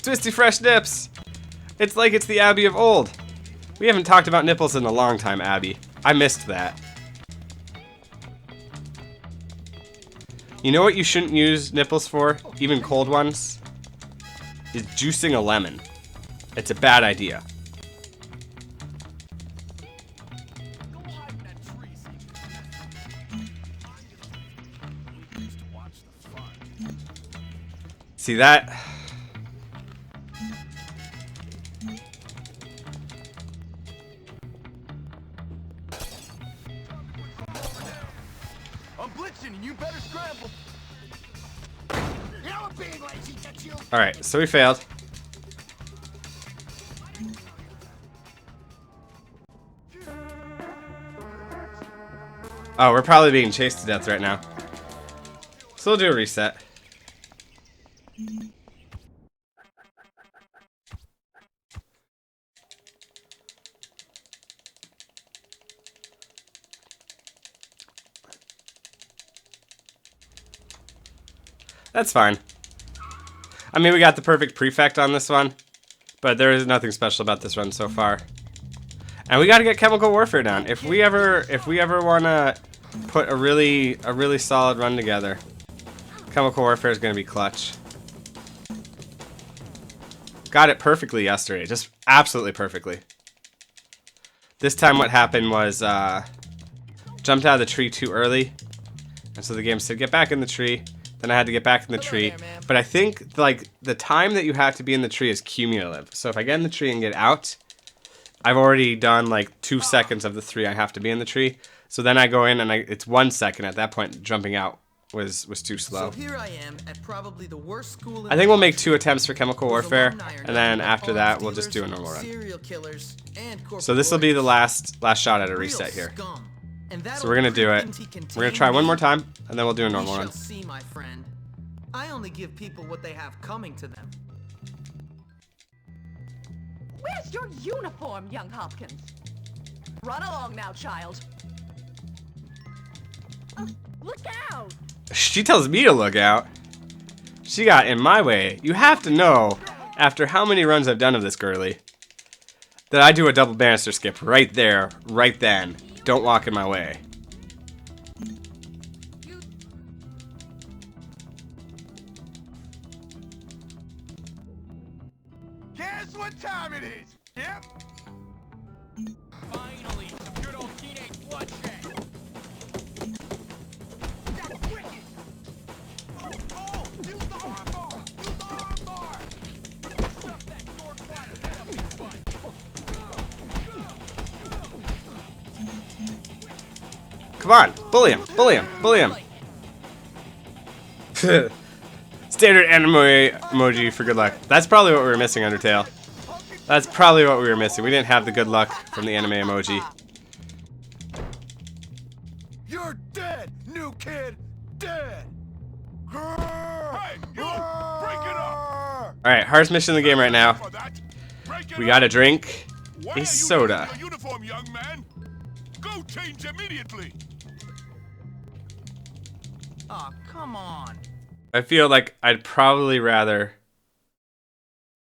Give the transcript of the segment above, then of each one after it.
Twisty fresh nips. It's like it's the Abby of old. We haven't talked about nipples in a long time, Abby. I missed that. You know what you shouldn't use nipples for, even cold ones? Is juicing a lemon. It's a bad idea. See that? I'm blitzing and you better scramble. Now I'm being lazy, get you. Alright, so we failed. Oh, we're probably being chased to death right now. So we'll do a reset. That's fine. I mean, we got the perfect prefect on this one, but there is nothing special about this run so far. And we got to get chemical warfare down. If we ever want to put a really solid run together, chemical warfare is going to be clutch. Got it perfectly yesterday, just absolutely perfectly. This time what happened was jumped out of the tree too early, and so the game said get back in the tree. Then I had to get back in the tree. But I think like the time that you have to be in the tree is cumulative. So if I get in the tree and get out, I've already done like 2 seconds of the 3 I have to be in the tree. So then I go in and it's 1 second. At that point, jumping out was too slow. So here I am at probably the worst school in I think we'll make 2 attempts for chemical warfare, and then after that we'll just do a normal run. So this will be the last shot at a reset here. So we're gonna do it. We're gonna try one more time, and then we'll do a normal run. See, my friend. I only give people what they have coming to them. Where's your uniform, young Hopkins? Run along now, child. Look out! She tells me to look out. She got in my way. You have to know, after how many runs I've done of this girly, that I do a double banister skip right there, right then. Don't walk in my way. Guess what time it is? Yep. Finally, good old teenage bloodshed. That's wicked. Oh, use the armbar. Use the armbar. Stuff that door quiet. That'll be fun. Come on, bully him, bully him, bully him. Standard anime emoji for good luck. That's probably what we were missing, Undertale. That's probably what we were missing. We didn't have the good luck from the anime emoji. You're dead, new kid. Dead. Hey, you! Break it up. Alright, hardest mission in the game right now. We got a drink, a soda. Your uniform, young man. Go change immediately. Oh, come on. I feel like I'd probably rather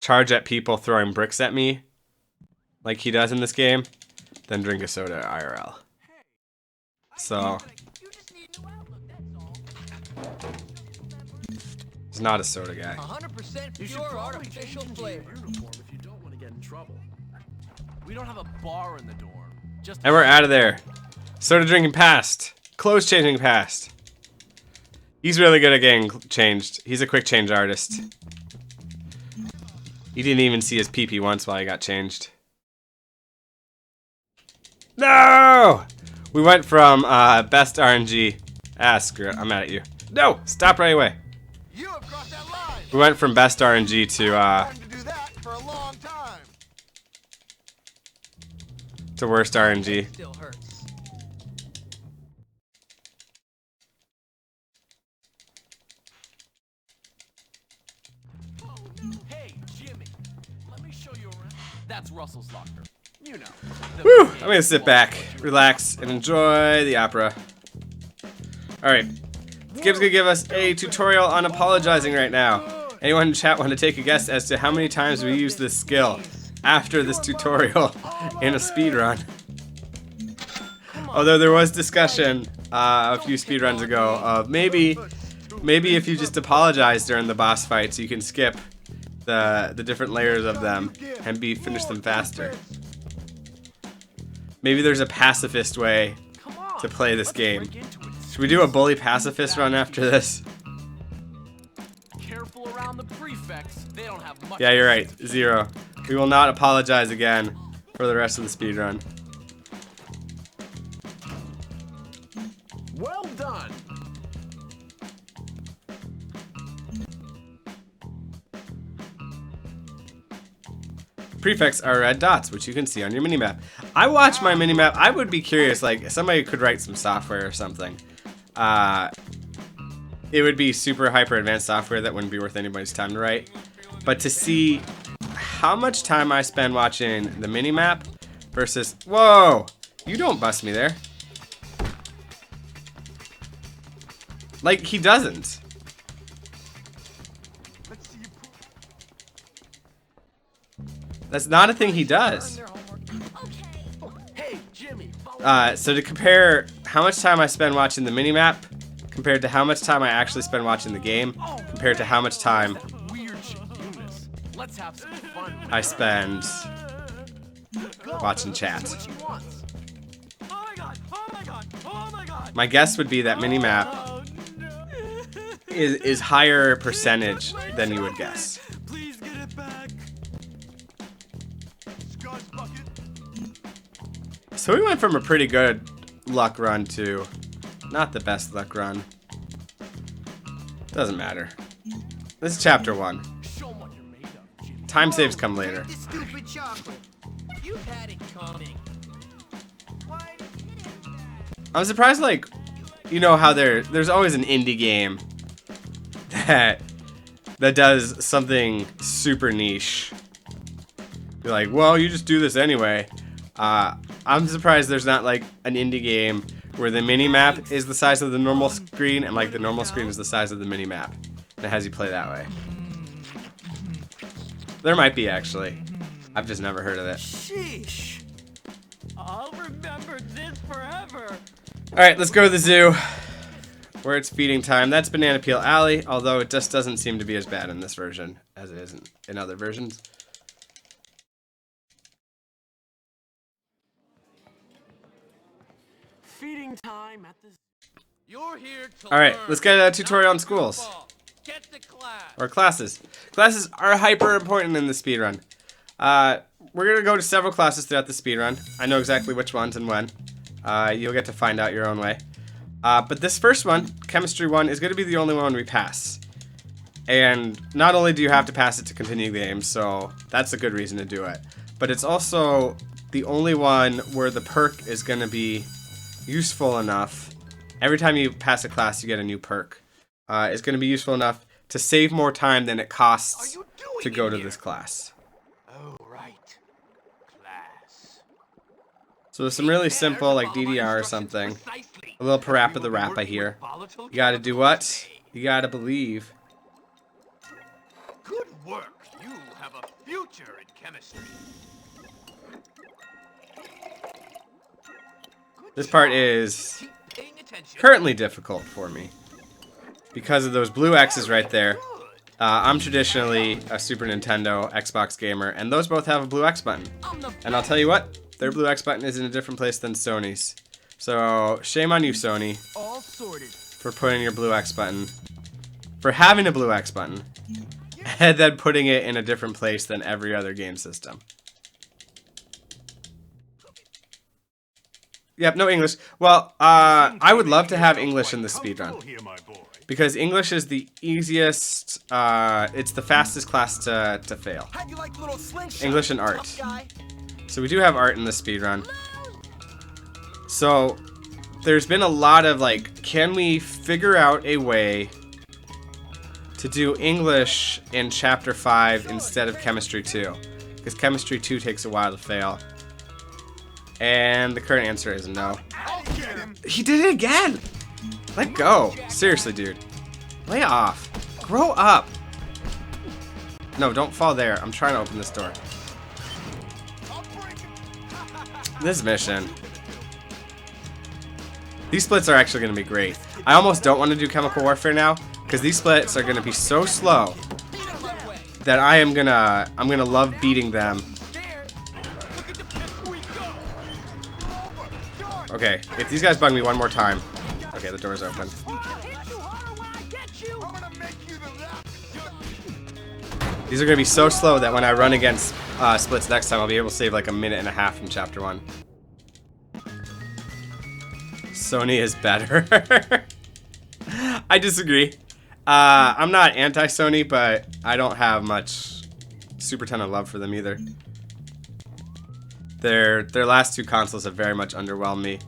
charge at people throwing bricks at me, like he does in this game, than drink a soda IRL. So, he's not a soda guy. 100% pure artificial flavor. Uniform if you don't want to get in trouble. We don't have a bar in the dorm. Just And we're out of there. Soda drinking past. Clothes changing past. He's really good at getting changed. He's a quick change artist. He didn't even see his pee-pee once while he got changed. No! We went from best RNG. Ah, screw it. I'm mad at you. No! Stop right away. You have crossed that line. We went from best RNG to Wanted to do that for a long time. worst RNG. Still hurts. Hey, Jimmy, let me show you around. That's Russell's locker. You know. Whew! I'm gonna sit back, relax, and enjoy the opera. Alright. This game's gonna give us a tutorial on apologizing right now. Anyone in chat want to take a guess as to how many times we use this skill after this tutorial in a speedrun? Although there was discussion a few speedruns ago of maybe if you just apologize during the boss fights, you can skip the different layers of them and finish them faster. Maybe there's a pacifist way to play this game. Should we do a bully pacifist run after this? Careful around the prefects. They don't have much. Yeah, you're right. 0. We will not apologize again for the rest of the speedrun. Well done. Prefects are red dots, which you can see on your minimap. I watch my minimap. I would be curious, like, somebody could write some software or something. It would be super hyper advanced software that wouldn't be worth anybody's time to write. But to see how much time I spend watching the minimap versus... Whoa! You don't bust me there. Like, he doesn't. That's not a thing he does. Hey, Jimmy. Follow So to compare how much time I spend watching the minimap compared to how much time I actually spend watching the game compared to how much time weird shit, Eunice. Let's have some fun. I spend watching chat. What she wants. Oh my god! Oh my god! Oh my god! My guess would be that minimap Oh no! is higher percentage than you would guess. Please get it back. Scuzz bucket. So we went from a pretty good luck run to not the best luck run. Doesn't matter. This is chapter 1. Show 'em what you're made of, Jimmy. Time saves come later. This stupid chocolate. You had it coming. I'm surprised, like, you know how there's always an indie game that does something super niche. You're like, well, you just do this anyway. I'm surprised there's not like an indie game where the mini map is the size of the normal screen and like the normal screen is the size of the mini map, and it has you play that way. There might be, actually. I've just never heard of it. Sheesh. I'll remember this forever. Alright, let's go to the zoo where it's feeding time. That's Banana Peel Alley, although it just doesn't seem to be as bad in this version as it is in other versions. Feeding time at the. You're here to Alright, learn, let's get a not tutorial on to schools. fall. Get to class. Or classes. Classes are hyper important in the speedrun. We're going to go to several classes throughout the speedrun. I know exactly which ones and when. You'll get to find out your own way. But this first one, Chemistry 1, is going to be the only one we pass. And not only do you have to pass it to continue the game, so that's a good reason to do it, but it's also the only one where the perk is going to be useful enough. Every time you pass a class, you get a new perk. It's going to be useful enough to save more time than it costs to go to this class. Oh, right. Class. So there's some really simple, like DDR or something. A little parappa the rap I hear. You gotta do what? You gotta believe. Good work. You have a future in chemistry. This part is Keep paying attention. currently difficult for me because of those blue X's right there. I'm traditionally a Super Nintendo, Xbox gamer, and those both have a blue X button. And I'll tell you what, their blue X button is in a different place than Sony's. So shame on you, Sony, All sorted. for putting your blue X button, for having a blue X button, and then putting it in a different place than every other game system. Yep, no English. Well, I would love to have English in the speedrun, because English is the easiest, it's the fastest class to fail. How'd you like little slingshot? English and art. Tough guy? So we do have art in the speedrun. So there's been a lot of like, can we figure out a way to do English in chapter 5 instead of chemistry 2? Because chemistry 2 takes a while to fail. And the current answer is no. I'll get him. He did it again! Let go. Seriously, dude. Lay off. Grow up. No, don't fall there. I'm trying to open this door. This mission. These splits are actually going to be great. I almost don't want to do chemical warfare now, because these splits are going to be so slow that I'm gonna love beating them. Okay, if these guys bug me one more time. Okay, the door's open. These are gonna be so slow that when I run against splits next time, I'll be able to save like a minute and a half from chapter 1. Sony is better. I disagree. I'm not anti-Sony, but I don't have much super ton of love for them either. Their last 2 consoles have very much underwhelmed me.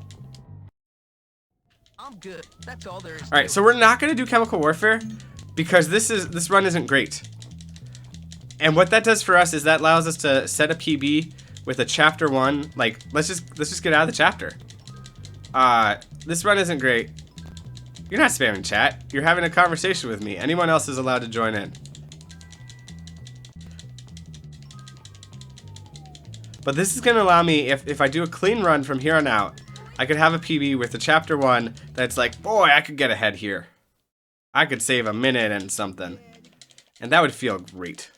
I'm good. That's all there is. All right, so we're not gonna do chemical warfare because this run isn't great. And what that does for us is that allows us to set a PB with a chapter 1. Like, let's just get out of the chapter. This run isn't great. You're not spamming chat. You're having a conversation with me. Anyone else is allowed to join in. But this is gonna allow me, if I do a clean run from here on out, I could have a PB with the chapter 1 that's like, boy, I could get ahead here. I could save a minute and something. And that would feel great.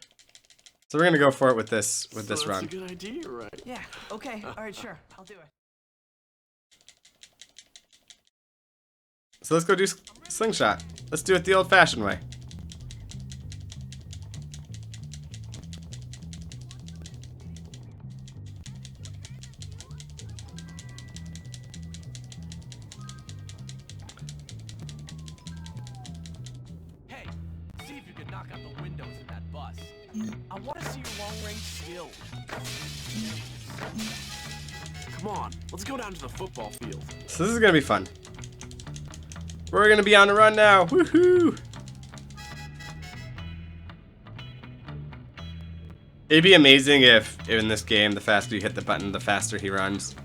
So we're gonna go for it with this run. That's a good idea, right? Yeah. Okay. All right. Sure. I'll do it. So let's go do slingshot. Let's do it the old-fashioned way. Hey, see if you can knock out the windows in that bus. I want to see your long-range skills. Come on, let's go down to the football field. So this is gonna be fun. We're gonna be on a run now. Woohoo! It'd be amazing if in this game, the faster you hit the button, the faster he runs.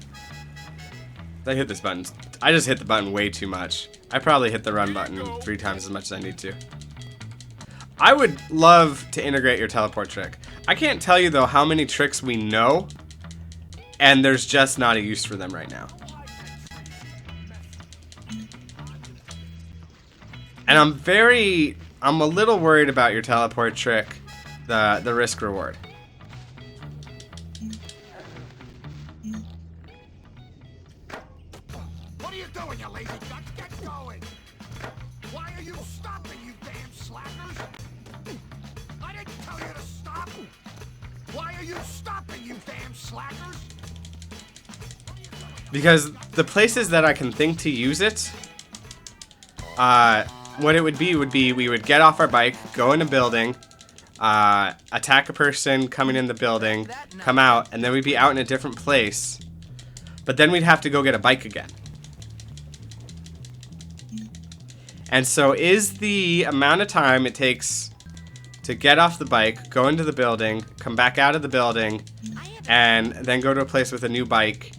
I hit this button. I just hit the button way too much. I probably hit the run button 3 times as much as I need to. I would love to integrate your teleport trick. I can't tell you though how many tricks we know, and there's just not a use for them right now. And I'm a little worried about your teleport trick, the risk reward. What are you doing, you lazy duck? Get going! Why are you stopping, you damn slackers? I didn't tell you to stop! Why are you stopping, you damn slackers? Because the places that I can think to use it, what it would be we would get off our bike, go in a building, attack a person coming in the building, come out, and then we'd be out in a different place. But then we'd have to go get a bike again. And so is the amount of time it takes to get off the bike, go into the building, come back out of the building, and then go to a place with a new bike,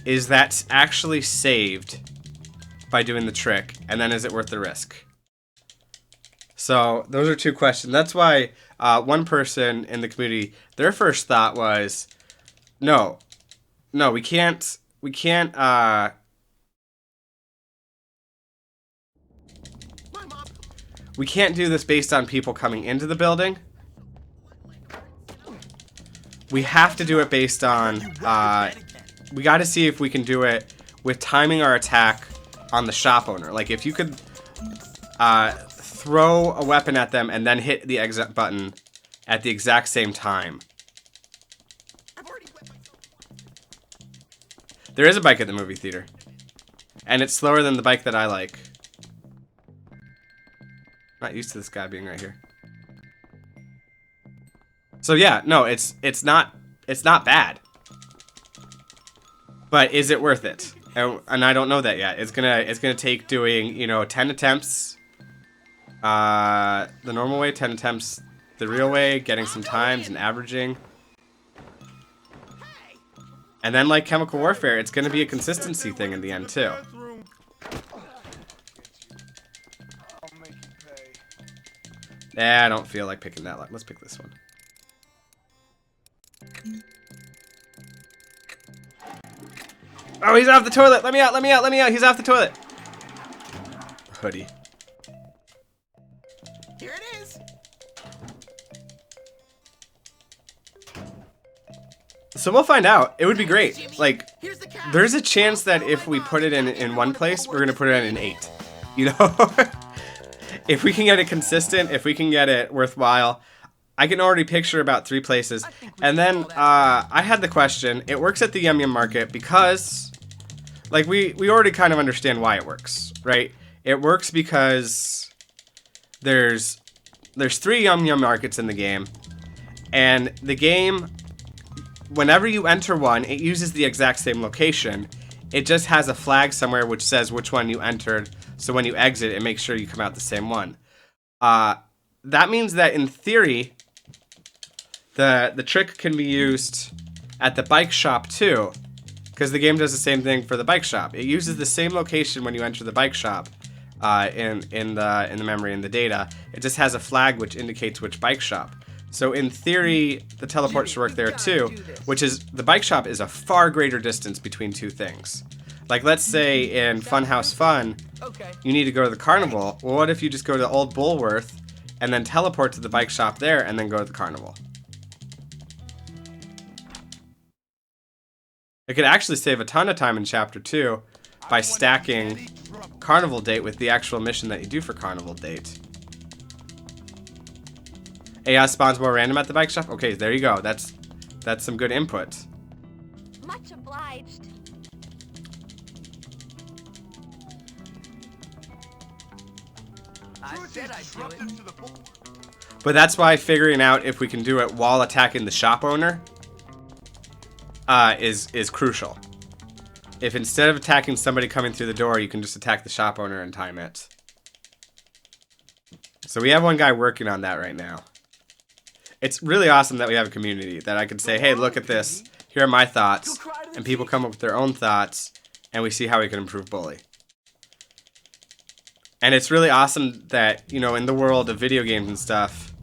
is that actually saved by doing the trick? And then is it worth the risk? So those are 2 questions. That's why one person in the community, their first thought was, no, we can't do this based on people coming into the building. We have to do it based on, we got to see if we can do it with timing our attack on the shop owner. Like if you could throw a weapon at them and then hit the exit button at the exact same time. There is a bike at the movie theater, and it's slower than the bike that I like. Not used to this guy being right here. So yeah, no, it's not bad. But is it worth it? And I don't know that yet. It's gonna take doing, 10 attempts. The normal way, 10 attempts the real way, getting some times and averaging. And then like chemical warfare, it's gonna be a consistency thing in the end too. I don't feel like picking that lock. Let's pick this one. Oh, he's off the toilet. Let me out, let me out, let me out. He's off the toilet. Hoodie. Here it is. So we'll find out. It would be great. Like, Here's the cat. there's a chance that if we put it in one place, we're going to put it in 8. You know? If we can get it consistent, if we can get it worthwhile, I can already picture about 3 places. And then I had the question. It works at the Yum Yum Market because, like, we already kind of understand why it works, right? It works because there's 3 Yum Yum Markets in the game, and the game, whenever you enter one, it uses the exact same location. It just has a flag somewhere which says which one you entered, so when you exit, it makes sure you come out the same one. That means that in theory, the trick can be used at the bike shop too, because the game does the same thing for the bike shop. It uses the same location when you enter the bike shop in the memory and the data. It just has a flag which indicates which bike shop. So in theory, the teleport should work there too, which is, the bike shop is a far greater distance between 2 things. Like, let's say in Funhouse Fun, you need to go to the carnival. Well, what if you just go to Old Bullworth and then teleport to the bike shop there and then go to the carnival? It could actually save a ton of time in Chapter 2 by stacking Carnival Date with the actual mission that you do for Carnival Date. AI spawns more random at the bike shop? Okay, there you go. That's some good input. Much obliged. I said I'd do it. But that's why figuring out if we can do it while attacking the shop owner is crucial. If instead of attacking somebody coming through the door, you can just attack the shop owner and time it. So we have one guy working on that right now. It's really awesome that we have a community that I could say, hey, look at this. Here are my thoughts. And people come up with their own thoughts, and we see how we can improve Bully. And it's really awesome that, you know, in the world of video games and stuff,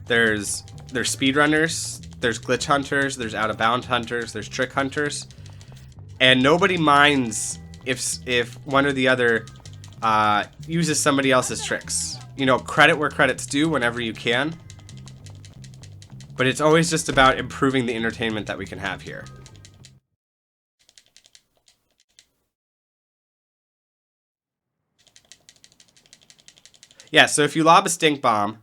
there's speedrunners, there's glitch hunters, there's out-of-bound hunters, there's trick hunters. And nobody minds if one or the other uses somebody else's tricks. You know, credit where credit's due whenever you can. But it's always just about improving the entertainment that we can have here. Yeah, so if you lob a stink bomb,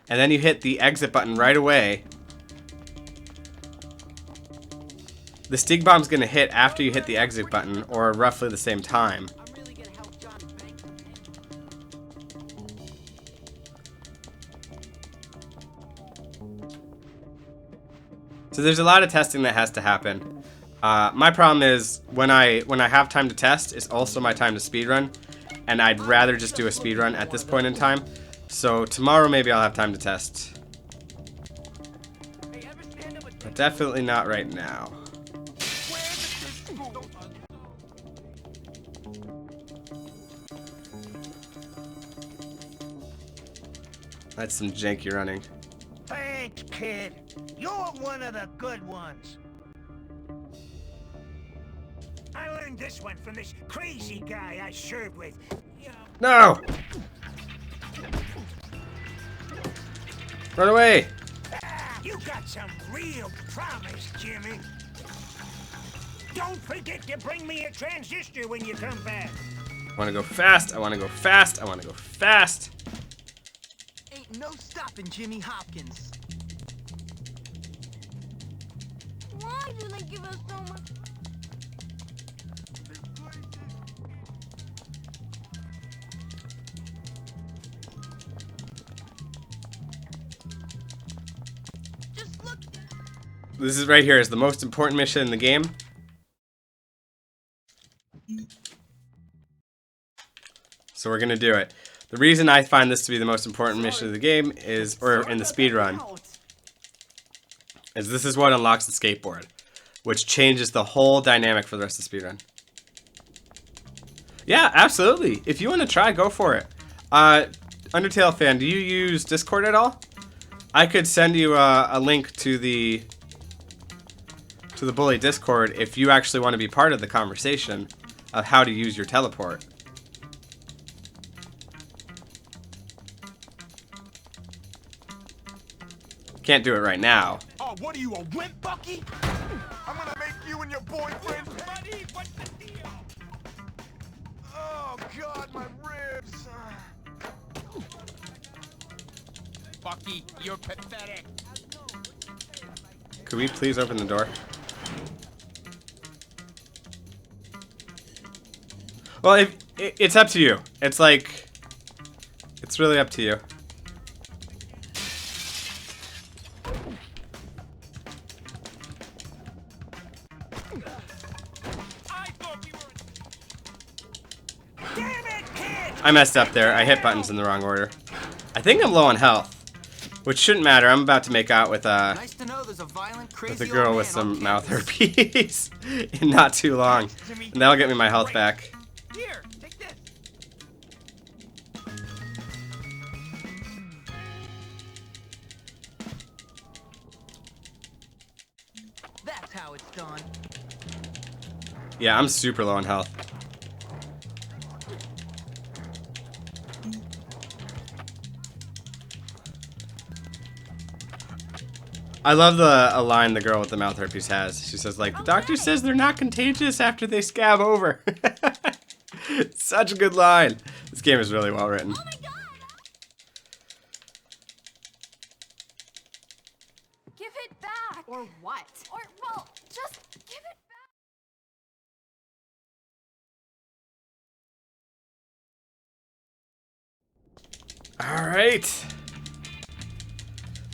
and then you hit the exit button right away, the stink bomb's gonna hit after you hit the exit button, or roughly the same time. I'm really gonna help Johnny bank. So there's a lot of testing that has to happen. My problem is when I have time to test, it's also my time to speedrun, and I'd rather just do a speedrun at this point in time. So tomorrow maybe I'll have time to test, but definitely not right now. That's some janky running. Thanks, kid. You're one of the good ones. I learned this one from this crazy guy I served with. No! Run away! You got some real promise, Jimmy. Don't forget to bring me a transistor when you come back. I want to go fast, I want to go fast, I want to go fast. Ain't no stopping Jimmy Hopkins. Why do they give us so much? Just look. This is right here is the most important mission in the game. So we're gonna do it. The reason I find this to be the most important mission of the game is, or in the speedrun, is this is what unlocks the skateboard, which changes the whole dynamic for the rest of the speedrun. Yeah, absolutely. If you want to try, go for it. Undertale fan, do you use Discord at all? I could send you a link to the Bully Discord if you actually want to be part of the conversation of how to use your teleport. Can't do it right now. Oh, what are you, a wimp, Bucky? I'm gonna make you and your boyfriend buddy. What's the deal? Oh God, my ribs. Bucky, you're pathetic. Could we please open the door? Well, it's up to you. It's like, it's really up to you. I messed up there. I hit buttons in the wrong order. I think I'm low on health, which shouldn't matter. I'm about to make out with Nice to know there's a violent, crazy a girl old with man some on mouth campus. herpes in not too long, and that'll get me my health back. Here, take this. That's how it's done. Yeah, I'm super low on health. I love a line the girl with the mouth herpes has. She says, like, the doctor says they're not contagious after they scab over. Such a good line. This game is really well written. Oh my god! Give it back. Or what? Or, well, just give it back. All right.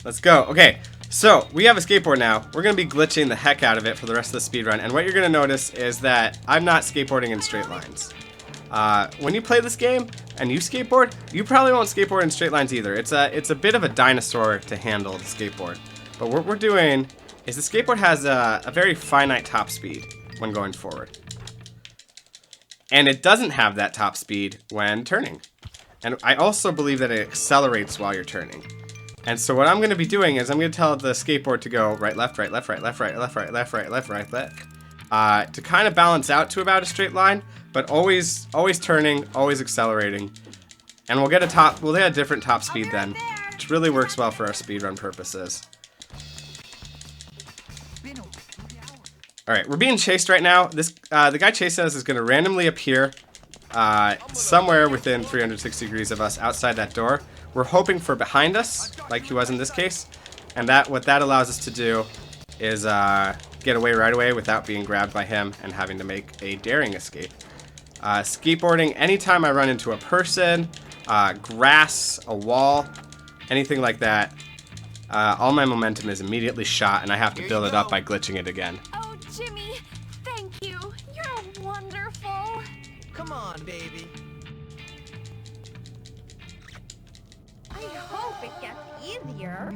Let's go. Okay. So, we have a skateboard now. We're going to be glitching the heck out of it for the rest of the speedrun. And what you're going to notice is that I'm not skateboarding in straight lines. When you play this game and you skateboard, you probably won't skateboard in straight lines either. It's a bit of a dinosaur to handle the skateboard. But what we're doing is the skateboard has a very finite top speed when going forward. And it doesn't have that top speed when turning. And I also believe that it accelerates while you're turning. And so what I'm going to be doing is I'm going to tell the skateboard to go right, left, right, left, right, left, right, left, right, left, right, left, right, left, to kind of balance out to about a straight line, but always turning, always accelerating. And we'll get a different top speed then, which really works well for our speedrun purposes. All right, we're being chased right now. This the guy chasing us is going to randomly appear somewhere within 360 degrees of us outside that door. We're hoping for behind us, like he was in this case, and what that allows us to do is get away right away without being grabbed by him and having to make a daring escape. Skateboarding, anytime I run into a person, grass, a wall, anything like that, all my momentum is immediately shot, and I have to build it up by glitching it again. Oh, Jimmy, thank you. You're wonderful. Come on, baby. I hope it gets easier.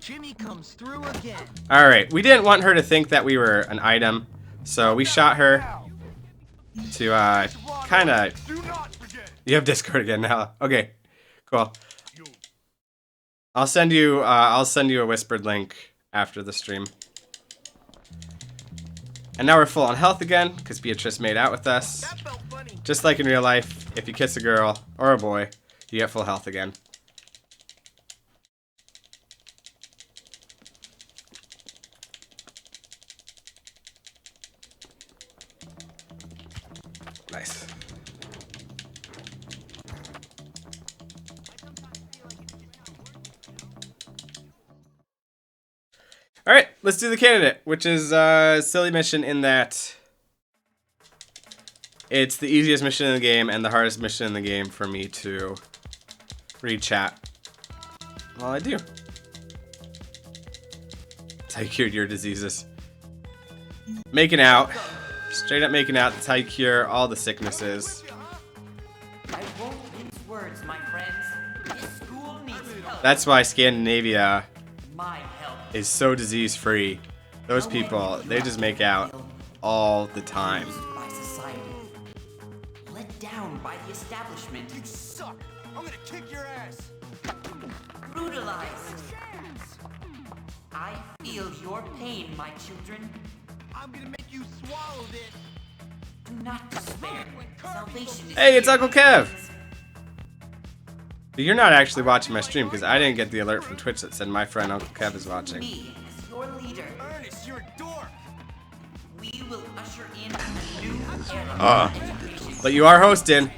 Jimmy comes through again. Alright, we didn't want her to think that we were an item, so we shot her to kind of... Do not forget. You have Discord again now. Okay, cool. I'll send you a whispered link after the stream. And now we're full on health again, because Beatrice made out with us. That felt funny. Just like in real life, if you kiss a girl or a boy, you get full health again. Nice. Alright, let's do the candidate, which is a silly mission in that it's the easiest mission in the game and the hardest mission in the game for me to read chat while I do. That's how you cured your diseases. Making out. Straight up making out, that's how you cure all the sicknesses. I won't mince words, my friends. This school needs help. That's why Scandinavia My help. is so disease-free. Those people, they just make out all the time. By society. let down by the establishment. You suck. I'm gonna kick your ass. Brutalized. I feel your pain, my children. I'm gonna make you swallow this. Do not despair. Salvation is Hey, it's here. Uncle Kev. You're not actually watching my stream because I didn't get the alert from Twitch that said my friend Uncle Kev is watching. Me as your leader. Ernest, you're a dork. We will usher in a new era. But you are hosting. You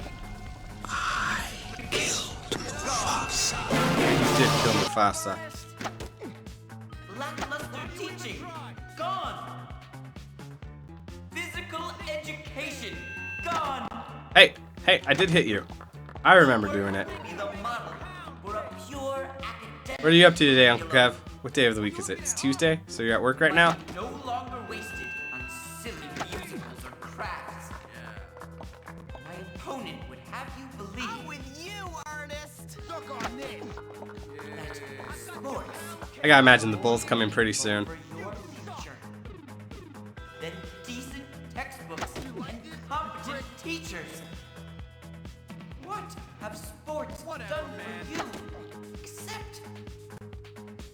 did kill Mufasa. Lackluster teaching, gone. Physical education, gone. Hey, I did hit you. I remember doing it. Be the model for a pure academic. What are you up to today, Uncle Kev? What day of the week is it? It's Tuesday, so you're at work right now? No longer wasted on silly musicals or crafts. My opponent would have you believe I'm with you, Ernest. Suck on this. that sports I gotta imagine the Bulls coming pretty soon. for your future. Then decent textbooks and competent teachers. What have sports done for you except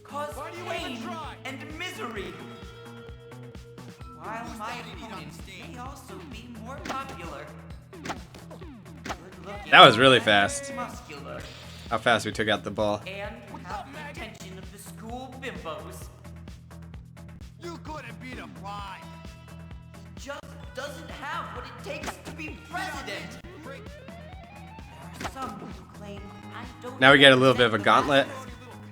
cause pain and misery? While my opponents may also be more popular. Good-looking That was really fast. muscular, How fast we took out the ball. and have the attention of the school bimbos. You couldn't beat a fly. Just doesn't have what it takes to be president. There are some who claim I don't Now we get a little bit of a gauntlet.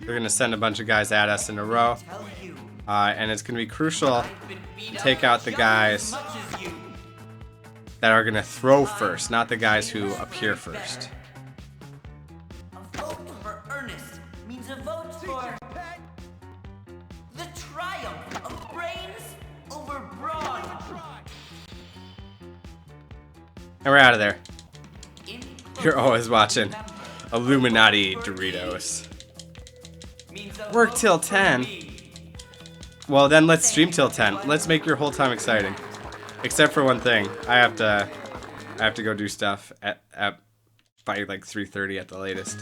They're gonna send a bunch of guys at us in a row. tell you. And it's gonna be crucial I've been beat take up out the just guys as much as you. that are gonna throw first, not the guys who appear first. A vote for Ernest means a vote for the triumph of brains over brawn. And we're out of there. In You're always watching remember, Illuminati vote for Doritos. me means a Work vote till for 10. me. Well, then let's stream till 10. Let's make your whole time exciting. Except for one thing. I have to go do stuff at by like 3:30 at the latest.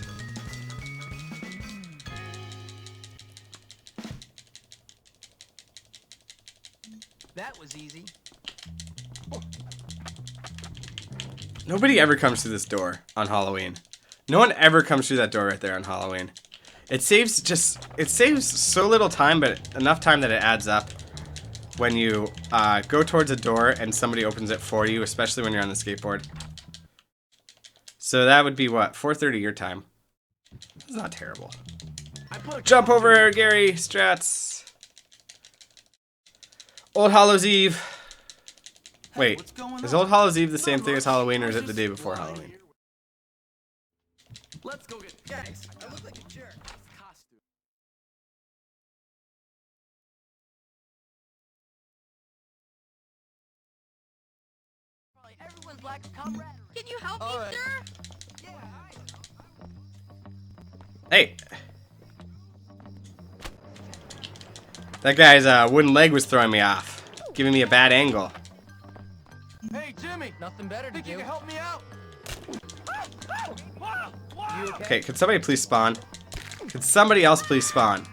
That was easy. Nobody ever comes through this door on Halloween. No one ever comes through that door right there on Halloween. It saves so little time, but enough time that it adds up when you go towards a door and somebody opens it for you, especially when you're on the skateboard. So that would be what, 4:30 your time. It's not terrible. Jump over, Gary Strats. Old Hallows Eve. Wait, is Old Hallows Eve the same thing as Halloween, or is it the day before Halloween? Let's go get Yes, I look like a jerk. costume. Everyone's like camaraderie. Can you help me, sir? Hey. That guy's wooden leg was throwing me off, giving me a bad angle. Hey, Jimmy. Nothing better to Think you do. can help me out? You okay? Okay, could somebody please spawn? Could somebody else please spawn?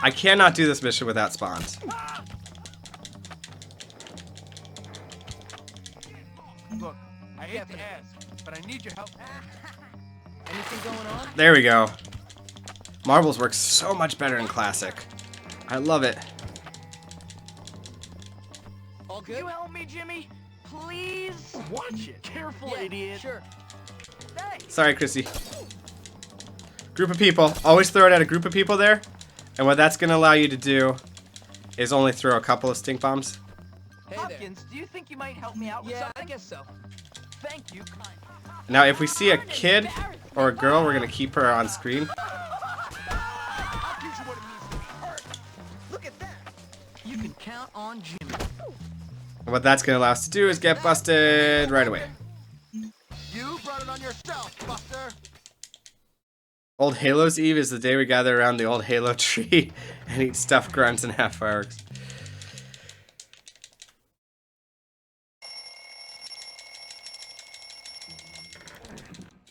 I cannot do this mission without spawns. Look, I hate to ask, but I need your help. Anything going on? There we go. Marbles work so much better in Classic. I love it. All Can good? you help me, Jimmy? Please? Watch it. Careful, Yeah, idiot. Sure. Sorry, Chrissy. Group of people. Always throw it at a group of people there. And what that's going to allow you to do is only throw a couple of stink bombs. Hey there. Hopkins, do you think you might help me out with Yeah, something? I guess so. Thank you. Now, if we see a kid or a girl, we're going to keep her on screen. I'll teach you what it means to be hurt. Look at that. You can count on Jimmy. And what that's going to allow us to do is get busted right away. You brought it on yourself, Buster. Old Halos Eve is the day we gather around the old Halo tree and eat stuffed grunts and have fireworks.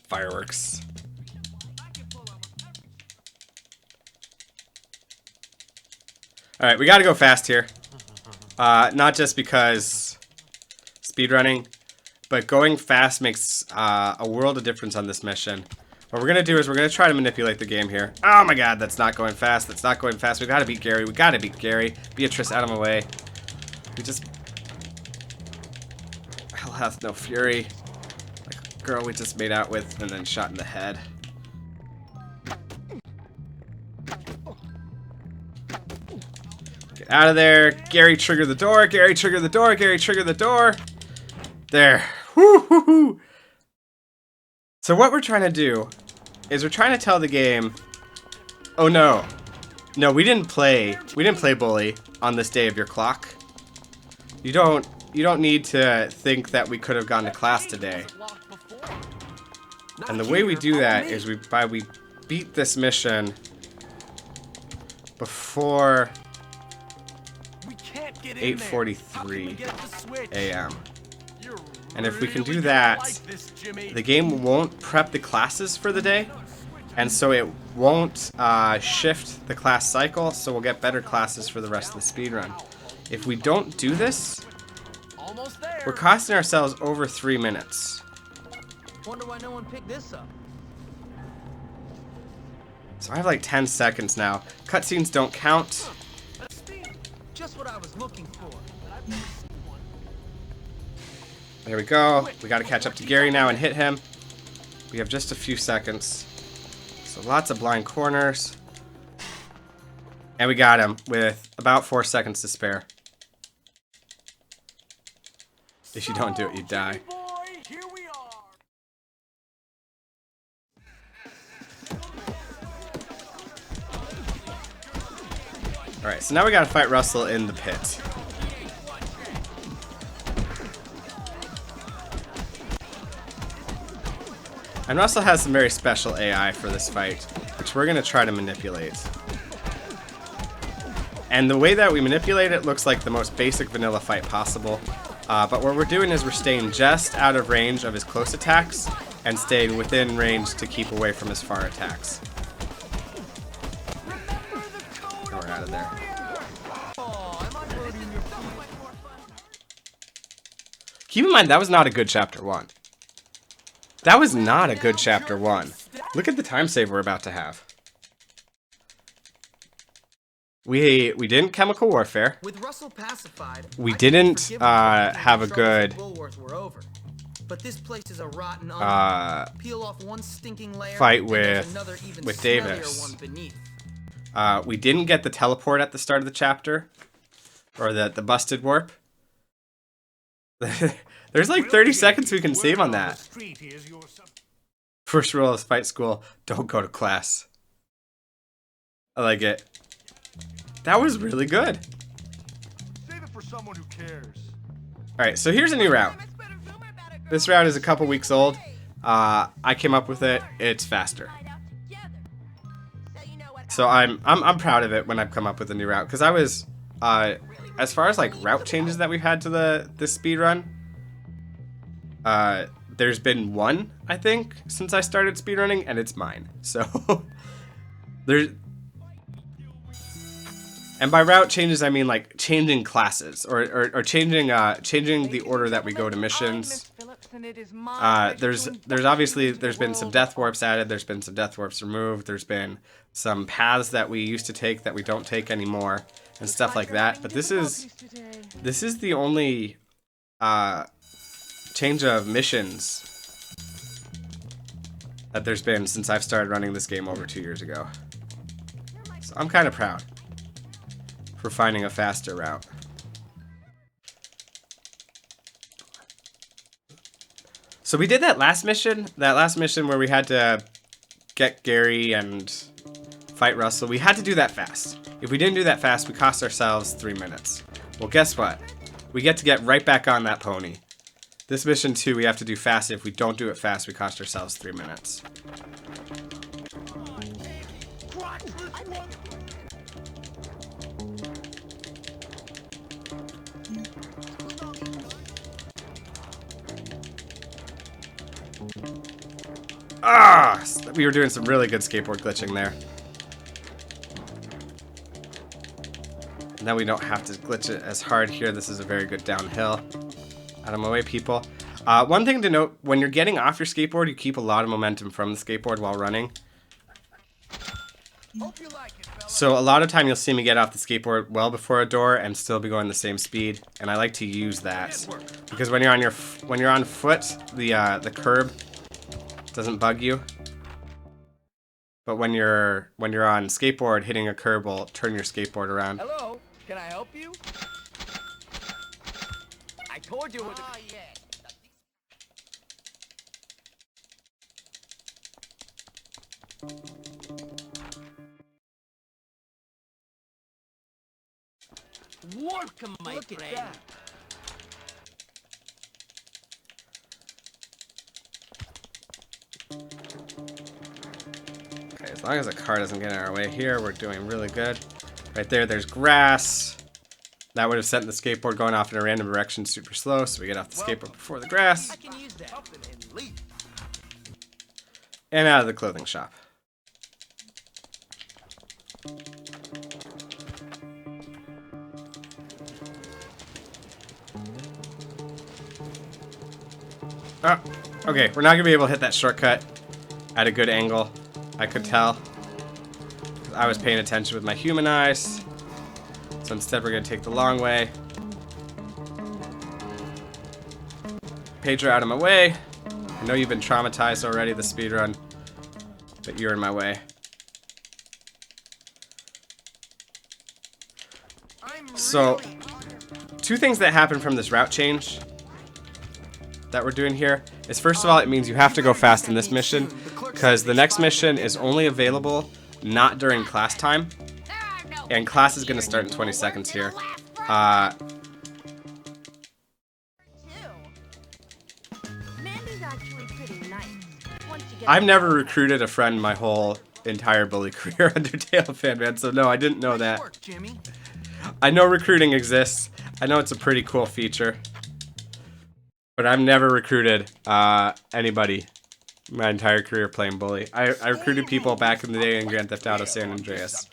Fireworks. Alright, we gotta go fast here. Not just because speedrunning, but going fast makes a world of difference on this mission. What we're gonna do is we're gonna try to manipulate the game here. Oh my god, that's not going fast. That's not going fast. We gotta beat Gary. We gotta beat Gary. Beatrice, out of my way. We just... Hell hath no fury. Like a girl we just made out with and then shot in the head. Get out of there. Gary, trigger the door. Gary, trigger the door. Gary, trigger the door. There. Woo-hoo-hoo. So what we're trying to do is we're trying to tell the game, oh no. No, we didn't play bully on this day of your clock. You don't need to think that we could have gone to class today. And the way we do that is we beat this mission before 8:43 a.m. And if we can do that, the game won't prep the classes for the day, and so it won't shift the class cycle, so we'll get better classes for the rest of the speedrun. If we don't do this, we're costing ourselves over 3 minutes. Wonder why no one picked this up. So I have like 10 seconds now. Cutscenes don't count. Just what I was looking for. There we go. We got to catch up to Gary now and hit him. We have just a few seconds. So lots of blind corners. And we got him with about 4 seconds to spare. If you don't do it, you die. Alright, so now we gotta fight Russell in the pit. And Russell has some very special AI for this fight, which we're gonna try to manipulate. And the way that we manipulate it looks like the most basic vanilla fight possible. But what we're doing is we're staying just out of range of his close attacks and staying within range to keep away from his far attacks. And we're out of there. Keep in mind, that was not a good chapter 1. That was not a good chapter 1. Look at the time save we're about to have. We didn't chemical warfare. With Russell pacified, We didn't have a good but this place is a rotten peel off one stinking layer fight and there's with another even Davis. smellier one beneath. We didn't get the teleport at the start of the chapter, or the busted warp. There's like 30 seconds we can save on that. First rule of fight school: don't go to class. I like it. That was really good. Save it for someone who cares. Alright, so here's a new route. This route is a couple weeks old. I came up with it. It's faster. So I'm proud of it when I've come up with a new route, because I was as far as like route changes that we've had to this speed run, there's been one, I think, since I started speedrunning, and it's mine. So there's, and by route changes I mean like changing classes or changing the order that we go to missions. There's obviously been some death warps added, there's been some death warps removed, there's been some paths that we used to take that we don't take anymore and stuff like that. But this is the only change of missions that there's been since I've started running this game over 2 years ago. So I'm kind of proud for finding a faster route. So we did that last mission where we had to get Gary and fight Russell. We had to do that fast. If we didn't do that fast, we cost ourselves 3 minutes. Well, guess what? We get to get right back on that pony. This mission too, we have to do fast. If we don't do it fast, we cost ourselves 3 minutes. Ah! We were doing some really good skateboard glitching there. Now we don't have to glitch it as hard here. This is a very good downhill. Out of my way, people. One thing to note, when you're getting off your skateboard, you keep a lot of momentum from the skateboard while running. Hope you like it, fella. So a lot of time you'll see me get off the skateboard well before a door and still be going the same speed, and I like to use that because when you're on foot, the curb doesn't bug you. But when you're on skateboard, hitting a curb will turn your skateboard around. Hello, can I help you? I told you what. Oh, yeah. Welcome, my Look at friend. that. Okay, as long as the car doesn't get in our way here, we're doing really good. Right there, there's grass. That would have sent the skateboard going off in a random direction super slow, so we get off the skateboard before the grass. I can use that. Up and leave. And out of the clothing shop. Oh, okay, we're not gonna be able to hit that shortcut at a good angle. I could tell. I was paying attention with my human eyes. So instead we're gonna take the long way. Pedro, out of my way. I know you've been traumatized already, the speedrun, but you're in my way. So, two things that happen from this route change that we're doing here is, first of all, it means you have to go fast in this mission because the next mission is only available not during class time, and class is going to start in 20 seconds here. Mandy's actually pretty nice. Once you get I've never recruited a friend my whole entire bully career Undertale fan, man, so no, I didn't know that. Work, Jimmy. I know recruiting exists. I know it's a pretty cool feature. But I've never recruited anybody my entire career playing bully. I recruited people back in the day in Grand Theft Auto San Andreas.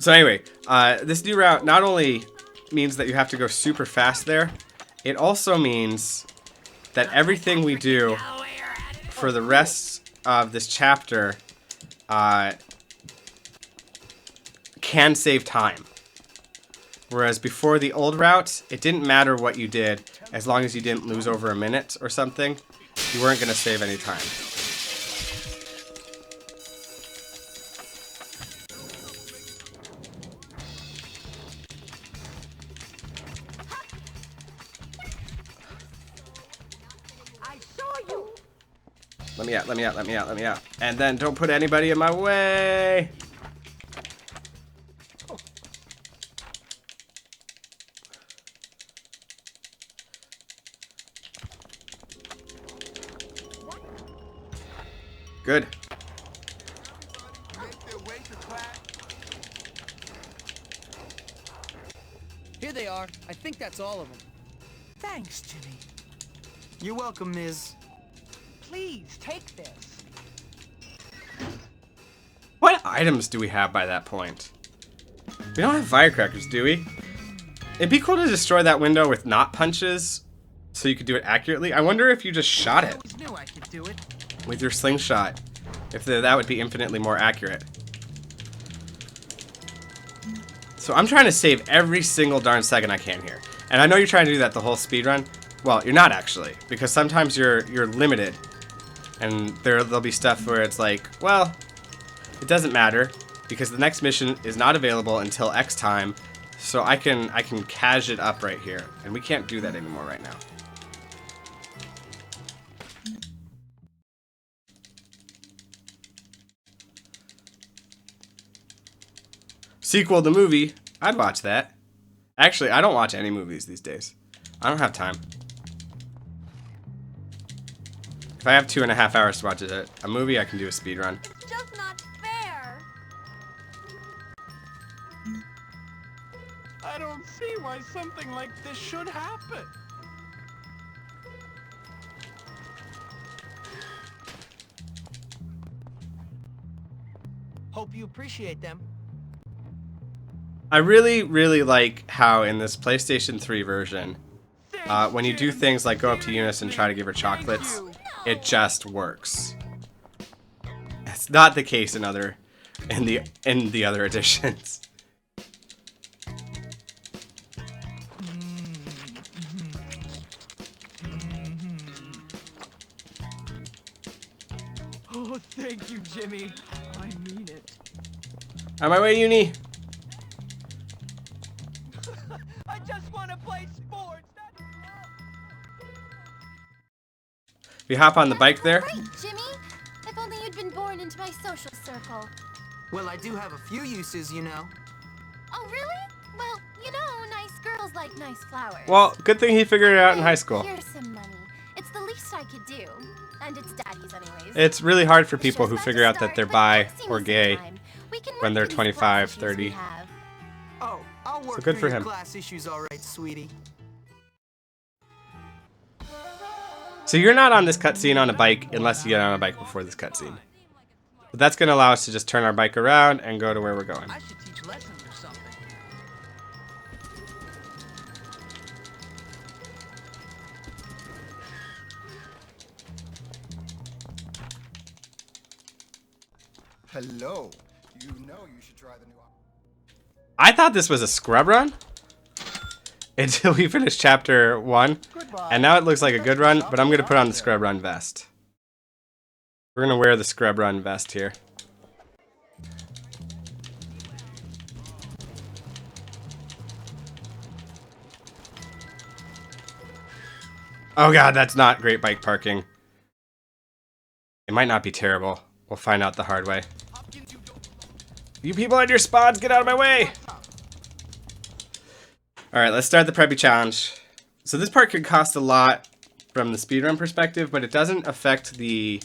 So anyway, this new route not only means that you have to go super fast there, it also means that everything we do for the rest of this chapter can save time. Whereas before the old route, it didn't matter what you did, as long as you didn't lose over a minute or something, you weren't going to save any time. I saw you. Let me out, let me out, let me out, let me out. And then don't put anybody in my way. Good. Here they are. I think that's all of them. Thanks, Jimmy. You're welcome, Ms. Please take this. What items do we have by that point? We don't have firecrackers, do we? It'd be cool to destroy that window with not punches, so you could do it accurately. I wonder if you just shot I it always knew I could do it. with your slingshot. If that would be infinitely more accurate. So I'm trying to save every single darn second I can here. And I know you're trying to do that the whole speedrun. Well, you're not actually, because sometimes you're limited. And there'll be stuff where it's like, well, it doesn't matter because the next mission is not available until X time. So I can cash it up right here. And we can't do that anymore right now. Sequel to movie, I'd watch that. Actually, I don't watch any movies these days. I don't have time. If I have 2.5 hours to watch a movie, I can do a speedrun. It's just not fair. I don't see why something like this should happen. Hope you appreciate them. I really, really like how in this PlayStation 3 version, when you do things like go up to Eunice and try to give her chocolates, it just works. It's not the case in the other editions. Oh, thank you, Jimmy. I mean it. On my way, Uni. I just want to play sports. You hop on the bike there. Great, Jimmy. If only you'd been born into my social circle. Well, I do have a few uses, you know. Oh, really? Well, you know, nice girls like nice flowers. Well, good thing he figured it out in high school. Here's some money. It's the least I could do. And it's Daddy's anyways. It's really hard for people The who show's figure about out to that they're start, bi but don't or seem gay sometime. We can when work they're through these 25, class issues 30. we have. Oh, I'll work good through for your him. class issues, all right, sweetie. So you're not on this cutscene on a bike unless you get on a bike before this cutscene. But that's going to allow us to just turn our bike around and go to where we're going. I should teach lessons or something. Hello. You know you should try the new. I thought this was a scrub run until we finished chapter 1. And now it looks like a good run, but I'm going to put on the scrub run vest. We're going to wear the scrub run vest here. Oh god, that's not great bike parking. It might not be terrible. We'll find out the hard way. You people on your spawns, get out of my way! Alright, let's start the preppy challenge. So this part could cost a lot from the speedrun perspective, but it doesn't affect the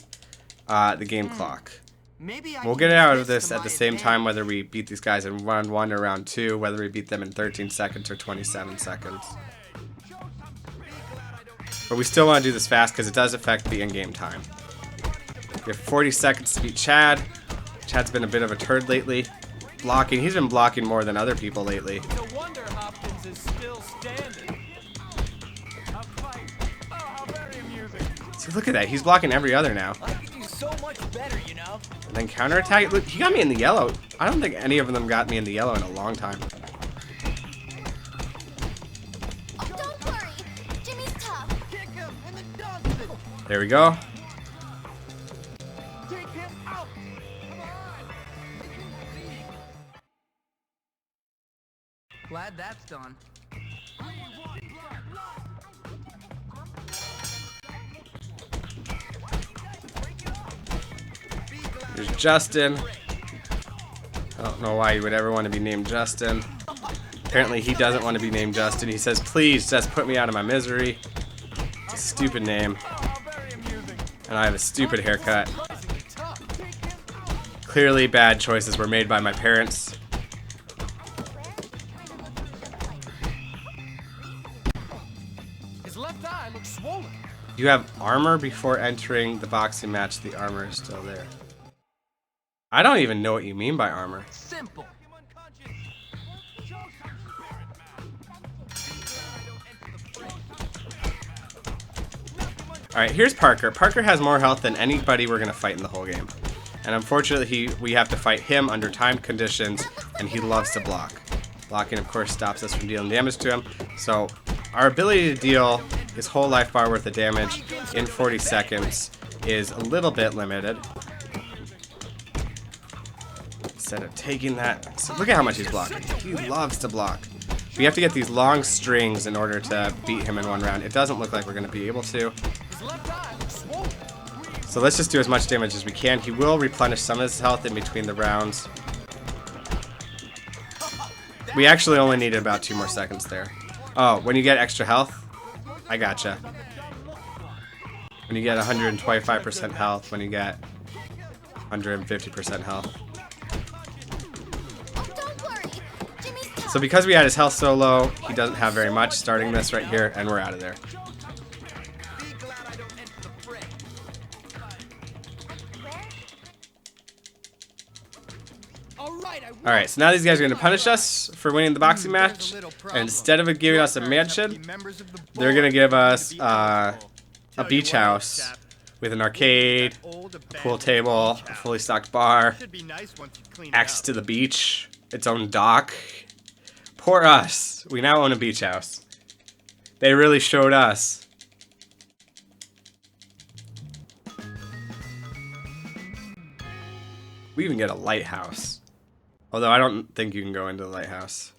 game clock. Maybe I We'll can get out use of this this to at the my same time, advantage. whether we beat these guys in round 1 or round 2, whether we beat them in 13 seconds or 27 seconds. But we still want to do this fast because it does affect the in-game time. We have 40 seconds to beat Chad. Chad's been a bit of a turd lately. Blocking, he's been blocking more than other people lately. No wonder Hopkins is still standing. A fight. Oh, how very amusing. See, look at that, he's blocking every other now. I could do so much better, you know? And then counterattack. Look, he got me in the yellow. I don't think any of them got me in the yellow in a long time. Oh, don't worry. Jimmy's tough. Kick him in the Johnson. There we go. Take him out. Come on. Glad that's done. There's Justin. I don't know why you would ever want to be named Justin. Apparently he doesn't want to be named Justin. He says, please just put me out of my misery. It's a stupid name. Oh, how very amusing. And I have a stupid haircut. Clearly bad choices were made by my parents. His left eye looks swollen. You have armor before entering the boxing match. The armor is still there. I don't even know what you mean by armor. Simple. Alright, here's Parker. Parker has more health than anybody we're going to fight in the whole game. And unfortunately, we have to fight him under time conditions, and he loves to block. Blocking, of course, stops us from dealing damage to him. So, our ability to deal his whole life bar worth of damage in 40 seconds is a little bit limited. Instead of taking that... So look at how much he's blocking. He loves to block. We have to get these long strings in order to beat him in one round. It doesn't look like we're going to be able to. His left eye looks swollen. So let's just do as much damage as we can. He will replenish some of his health in between the rounds. We actually only needed about 2 more seconds there. Oh, when you get extra health? I gotcha. When you get 125% health, when you get 150% health. Oh, don't worry. Jimmy's tough. So because we had his health so low, he doesn't have very much starting this right here, and we're out of there. Be glad I don't enter the fray. Alright, so now these guys are going to punish us for winning the boxing match. And instead of giving us a mansion, they're going to give us a beach house with an arcade, a pool table, a fully stocked bar, access to the beach, its own dock. Poor us. We now own a beach house. They really showed us. We even get a lighthouse. Although I don't think you can go into the lighthouse.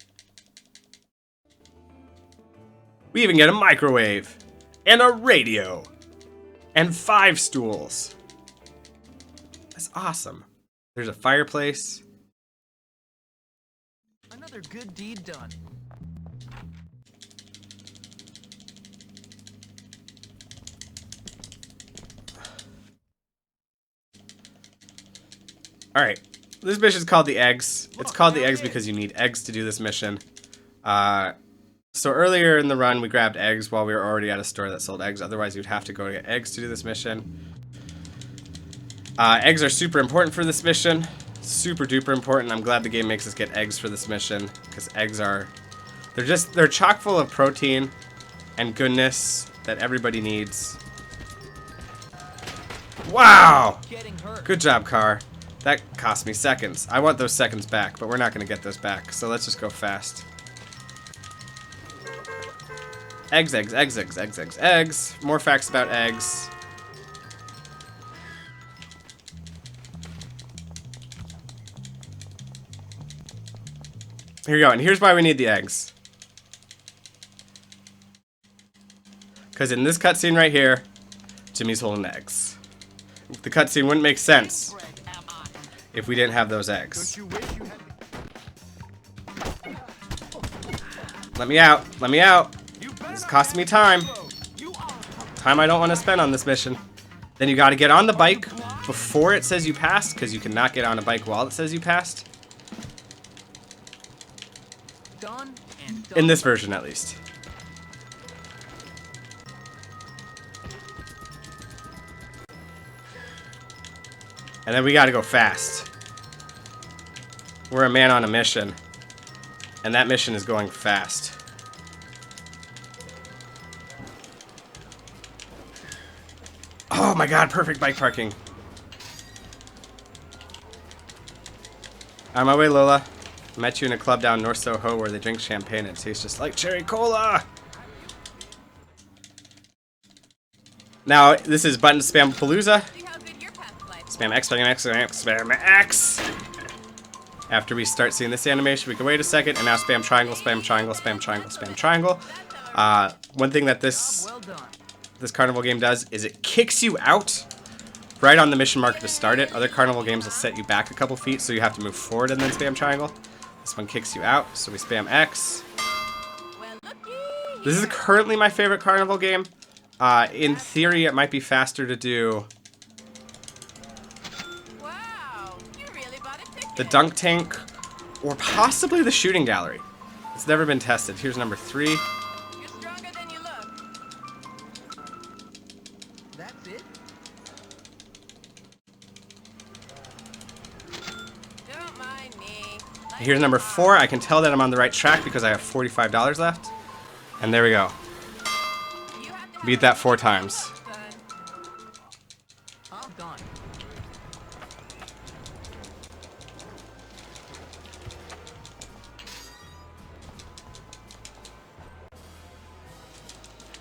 We even get a microwave. And a radio. And 5 stools. That's awesome. There's a fireplace. Another good deed done. Alright. This mission is called the eggs. It's called the eggs because you need eggs to do this mission. So earlier in the run, we grabbed eggs while we were already at a store that sold eggs. Otherwise, you'd have to go to get eggs to do this mission. Eggs are super important for this mission. Super duper important. I'm glad the game makes us get eggs for this mission because eggs are... They're chock full of protein and goodness that everybody needs. Wow! Good job, car. That cost me seconds. I want those seconds back, but we're not going to get those back. So let's just go fast. Eggs, eggs, eggs, eggs, eggs, eggs, eggs. More facts about eggs. Here we go, and here's why we need the eggs. Because in this cutscene right here, Jimmy's holding eggs. The cutscene wouldn't make sense if we didn't have those eggs. Let me out. Let me out. This is costing me time. Time I don't want to spend on this mission. Then you got to get on the bike before it says you passed, because you cannot get on a bike while it says you passed. Done and done. In this version, at least. And then we gotta go fast. We're a man on a mission. And that mission is going fast. Oh my god, perfect bike parking. On my way, Lola. I met you in a club down North Soho where they drink champagne and it tastes just like cherry cola. Now, this is button spam palooza. Spam X, spam X, spam X, spam X. After we start seeing this animation, we can wait a second, and now spam triangle, spam triangle, spam triangle, spam triangle. One thing that this carnival game does is it kicks you out right on the mission marker to start it. Other carnival games will set you back a couple feet, so you have to move forward and then spam triangle. This one kicks you out, so we spam X. This is currently my favorite carnival game. In theory, it might be faster to do the dunk tank or possibly the shooting gallery. It's never been tested. Here's number 3. You're stronger than you look. That's it? Don't mind me. Here's number 4. I can tell that I'm on the right track because I have $45 left. And there we go. You have to Beat that 4 times. I'm done.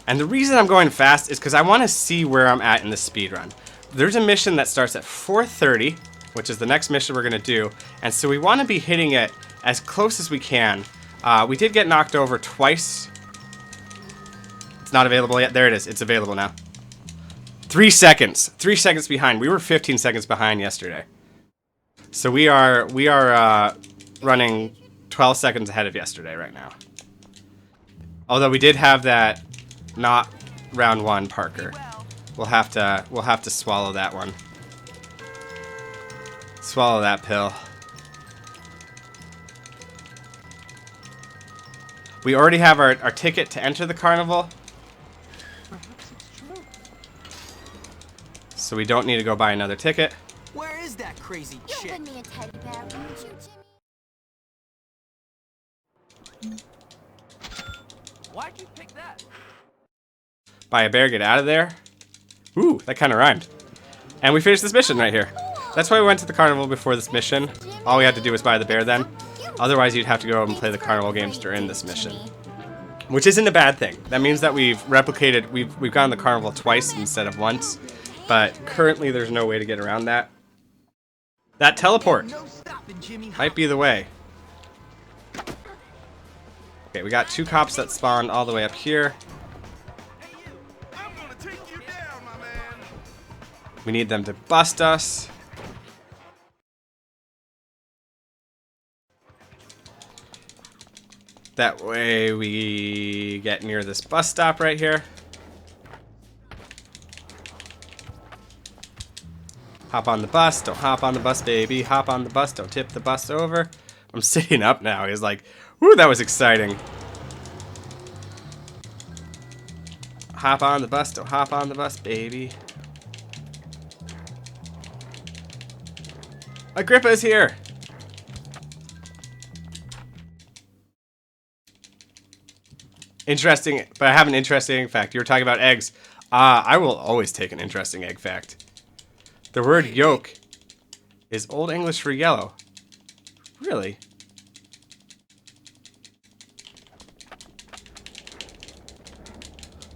And the reason I'm going fast is because I want to see where I'm at in the speedrun. There's a mission that starts at 4:30, which is the next mission we're going to do. And so we want to be hitting it as close as we can. We did get knocked over twice. It's not available yet. There it is. It's available now. 3 seconds. 3 seconds behind. We were 15 seconds behind yesterday. So we are running 12 seconds ahead of yesterday right now. Although we did have that not round 1 Parker. We'll have to swallow that one. Swallow that pill. We already have our ticket to enter the carnival. So we don't need to go buy another ticket. Where is that crazy You'll chick? give me a teddy bear, won't you, Jimmy? Why'd you pick that? Buy a bear, get out of there. Ooh, that kind of rhymed. And we finished this mission right here. That's why we went to the carnival before this mission. All we had to do was buy the bear then. Otherwise, you'd have to go and play the carnival games during this mission. Which isn't a bad thing. That means that we've replicated, we've gone to the carnival twice instead of once. But currently, there's no way to get around that. That teleport might be the way. Okay, we got 2 cops that spawn all the way up here. We need them to bust us. That way we get near this bus stop right here. Hop on the bus, don't hop on the bus, baby. Hop on the bus, don't tip the bus over. I'm sitting up now. He's like, whoo, that was exciting. Hop on the bus, don't hop on the bus, baby. Agrippa is here. Interesting, but I have an interesting fact. You were talking about eggs. I will always take an interesting egg fact. The word yolk is Old English for yellow. Really?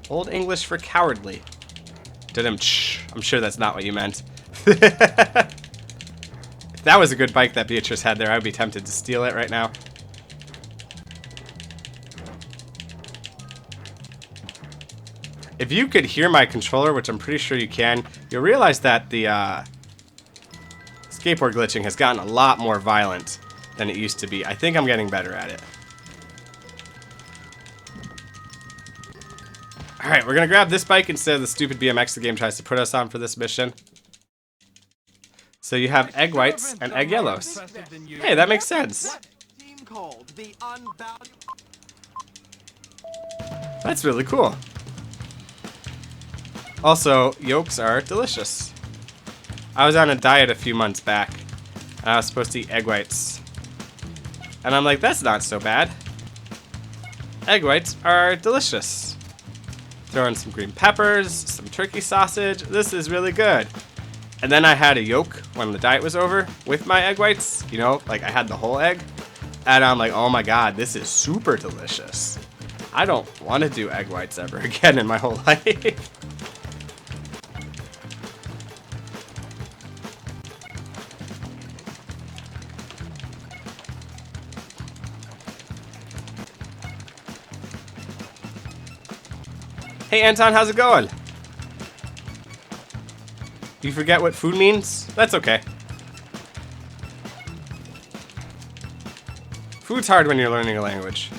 Old English for cowardly. I'm sure that's not what you meant. If that was a good bike that Beatrice had there, I would be tempted to steal it right now. If you could hear my controller, which I'm pretty sure you can, you'll realize that the skateboard glitching has gotten a lot more violent than it used to be. I think I'm getting better at it. Alright, we're gonna grab this bike instead of the stupid BMX the game tries to put us on for this mission. So you have egg whites and egg yellows. Hey, that makes sense. That's really cool. Also, yolks are delicious. I was on a diet a few months back, and I was supposed to eat egg whites. And I'm like, that's not so bad. Egg whites are delicious. Throw in some green peppers, some turkey sausage. This is really good. And then I had a yolk when the diet was over with my egg whites. You know, like I had the whole egg. And I'm like, oh my god, this is super delicious. I don't want to do egg whites ever again in my whole life. Hey Anton, how's it going? You forget what food means? That's okay. Food's hard when you're learning a language.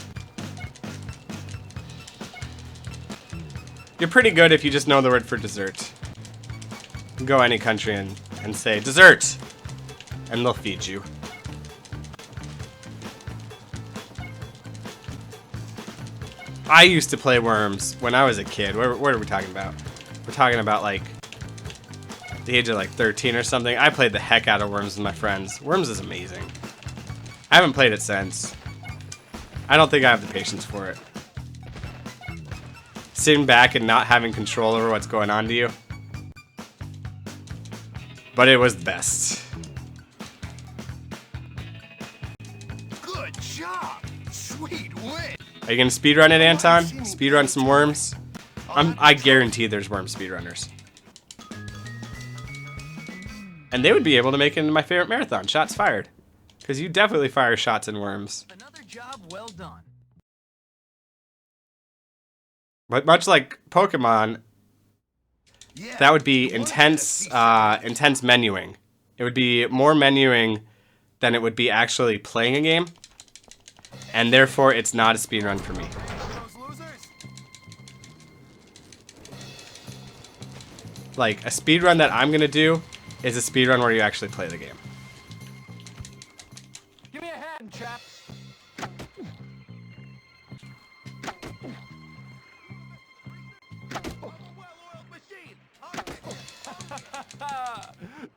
You're pretty good if you just know the word for dessert. You can go any country and say, dessert! And they'll feed you. I used to play Worms when I was a kid. What are we talking about? We're talking about like the age of like 13 or something. I played the heck out of Worms with my friends. Worms is amazing. I haven't played it since. I don't think I have the patience for it. Sitting back and not having control over what's going on to you. But it was the best. Good job. Sweet win. Are you gonna speedrun it, Anton? Speedrun some Worms? I guarantee there's Worm speedrunners. And they would be able to make it into my favorite marathon, Shots Fired. Because you definitely fire shots in Worms. Another job well done. But much like Pokemon, that would be intense menuing. It would be more menuing than it would be actually playing a game. And therefore, it's not a speedrun for me. Like, a speedrun that I'm gonna do is a speedrun where you actually play the game. Give me a hand, chaps.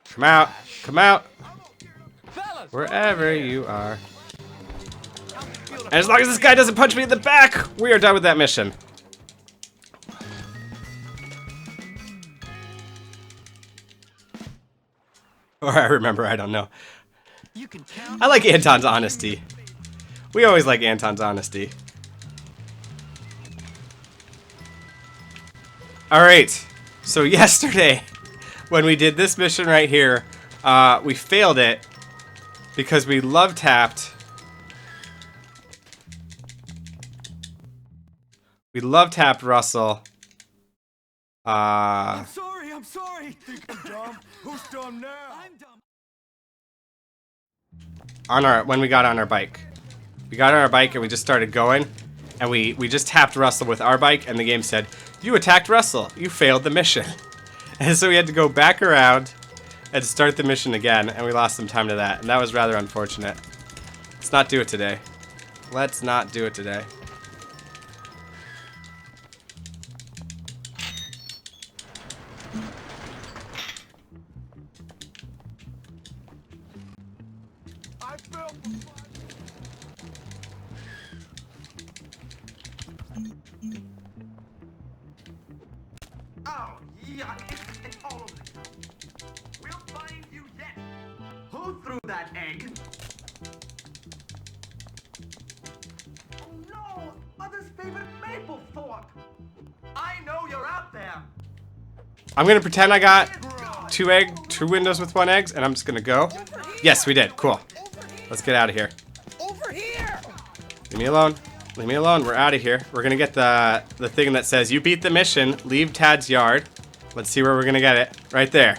Come out! Come out! Fellas, Wherever you are. And as long as this guy doesn't punch me in the back, we are done with that mission. Or I remember, I don't know. You can count. I like Anton's honesty. We always like Anton's honesty. Alright, so yesterday, when we did this mission right here, we failed it because we love tapped. We love tapped Russell. I'm sorry. Think I'm dumb? Who's dumb now? I'm dumb. When we got on our bike. We got on our bike and we just started going, and we just tapped Russell with our bike, and the game said, "You attacked Russell. You failed the mission." And so we had to go back around and start the mission again, and we lost some time to that, and that was rather unfortunate. Let's not do it today. Let's not do it today. I felt Oh, yuck. It's all over the couch. We'll find you yet. Who threw that egg? Oh no! Mother's favorite Maplethorpe! I know you're out there! I'm gonna pretend I got two windows with one eggs, and I'm just gonna go. Yes, we did. Cool. Let's get out of here. Over here. Leave me alone. Leave me alone. We're out of here. We're gonna get the thing that says you beat the mission. Leave Tad's yard. Let's see where we're gonna get it. Right there.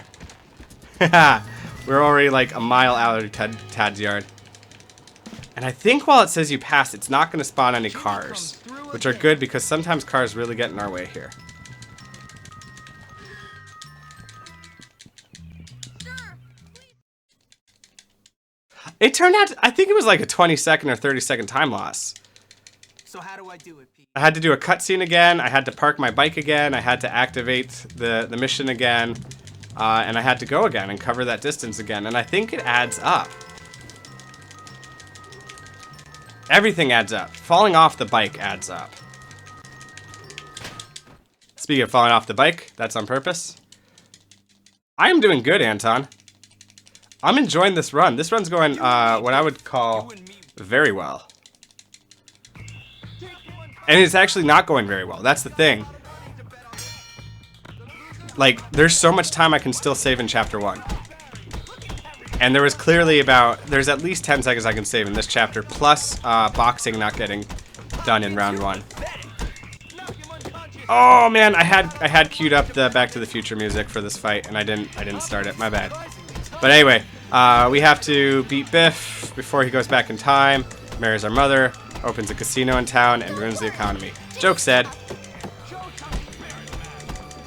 We're already like a mile out of Tad's yard. And I think while it says you passed, it's not gonna spawn any cars, which are good because sometimes cars really get in our way here. It turned out, I think it was like a 20-second or 30-second time loss. So how do I do it, Pete? I had to do a cutscene again, I had to park my bike again, I had to activate the mission again, and I had to go again and cover that distance again, and I think it adds up. Everything adds up. Falling off the bike adds up. Speaking of falling off the bike, that's on purpose. I am doing good, Anton. I'm enjoying this run. This run's going, what I would call very well. And it's actually not going very well. That's the thing. Like, there's so much time I can still save in Chapter 1. And there was clearly there's at least 10 seconds I can save in this chapter, plus boxing not getting done in round 1. Oh man, I had queued up the Back to the Future music for this fight, and I didn't start it. My bad. But anyway, we have to beat Biff before he goes back in time, marries our mother, opens a casino in town, and ruins the economy. Joke said.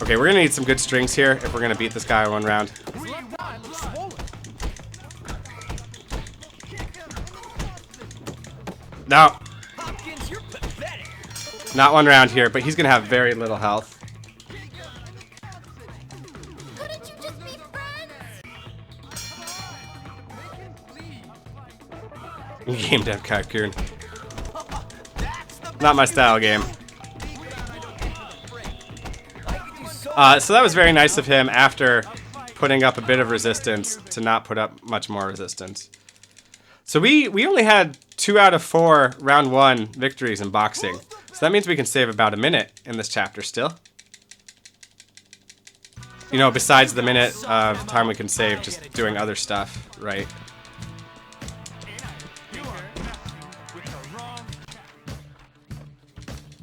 Okay, we're gonna need some good strings here if we're gonna beat this guy in one round. No. Not one round here, but he's gonna have very little health. Couldn't you just be friends? Game dev Cocoon. Not my style game. So that was very nice of him after putting up a bit of resistance to not put up much more resistance. So we only had 2 out of 4 round 1 victories in boxing. So that means we can save about a minute in this chapter still. You know, besides the minute of time we can save just doing other stuff, right?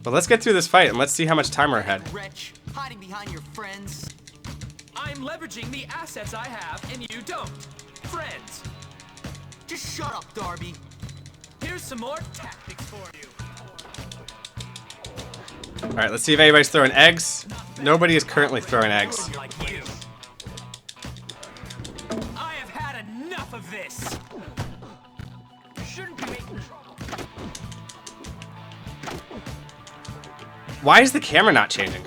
But let's get through this fight and let's see how much time we're ahead. Wretch, hiding behind your friends. I'm leveraging the assets I have, and you don't. Friends. Just shut up, Darby. Here's some more tactics for you. Alright, let's see if anybody's throwing eggs. Nobody is currently throwing eggs. Like you. I have had enough of this. You shouldn't be making trouble. Why is the camera not changing?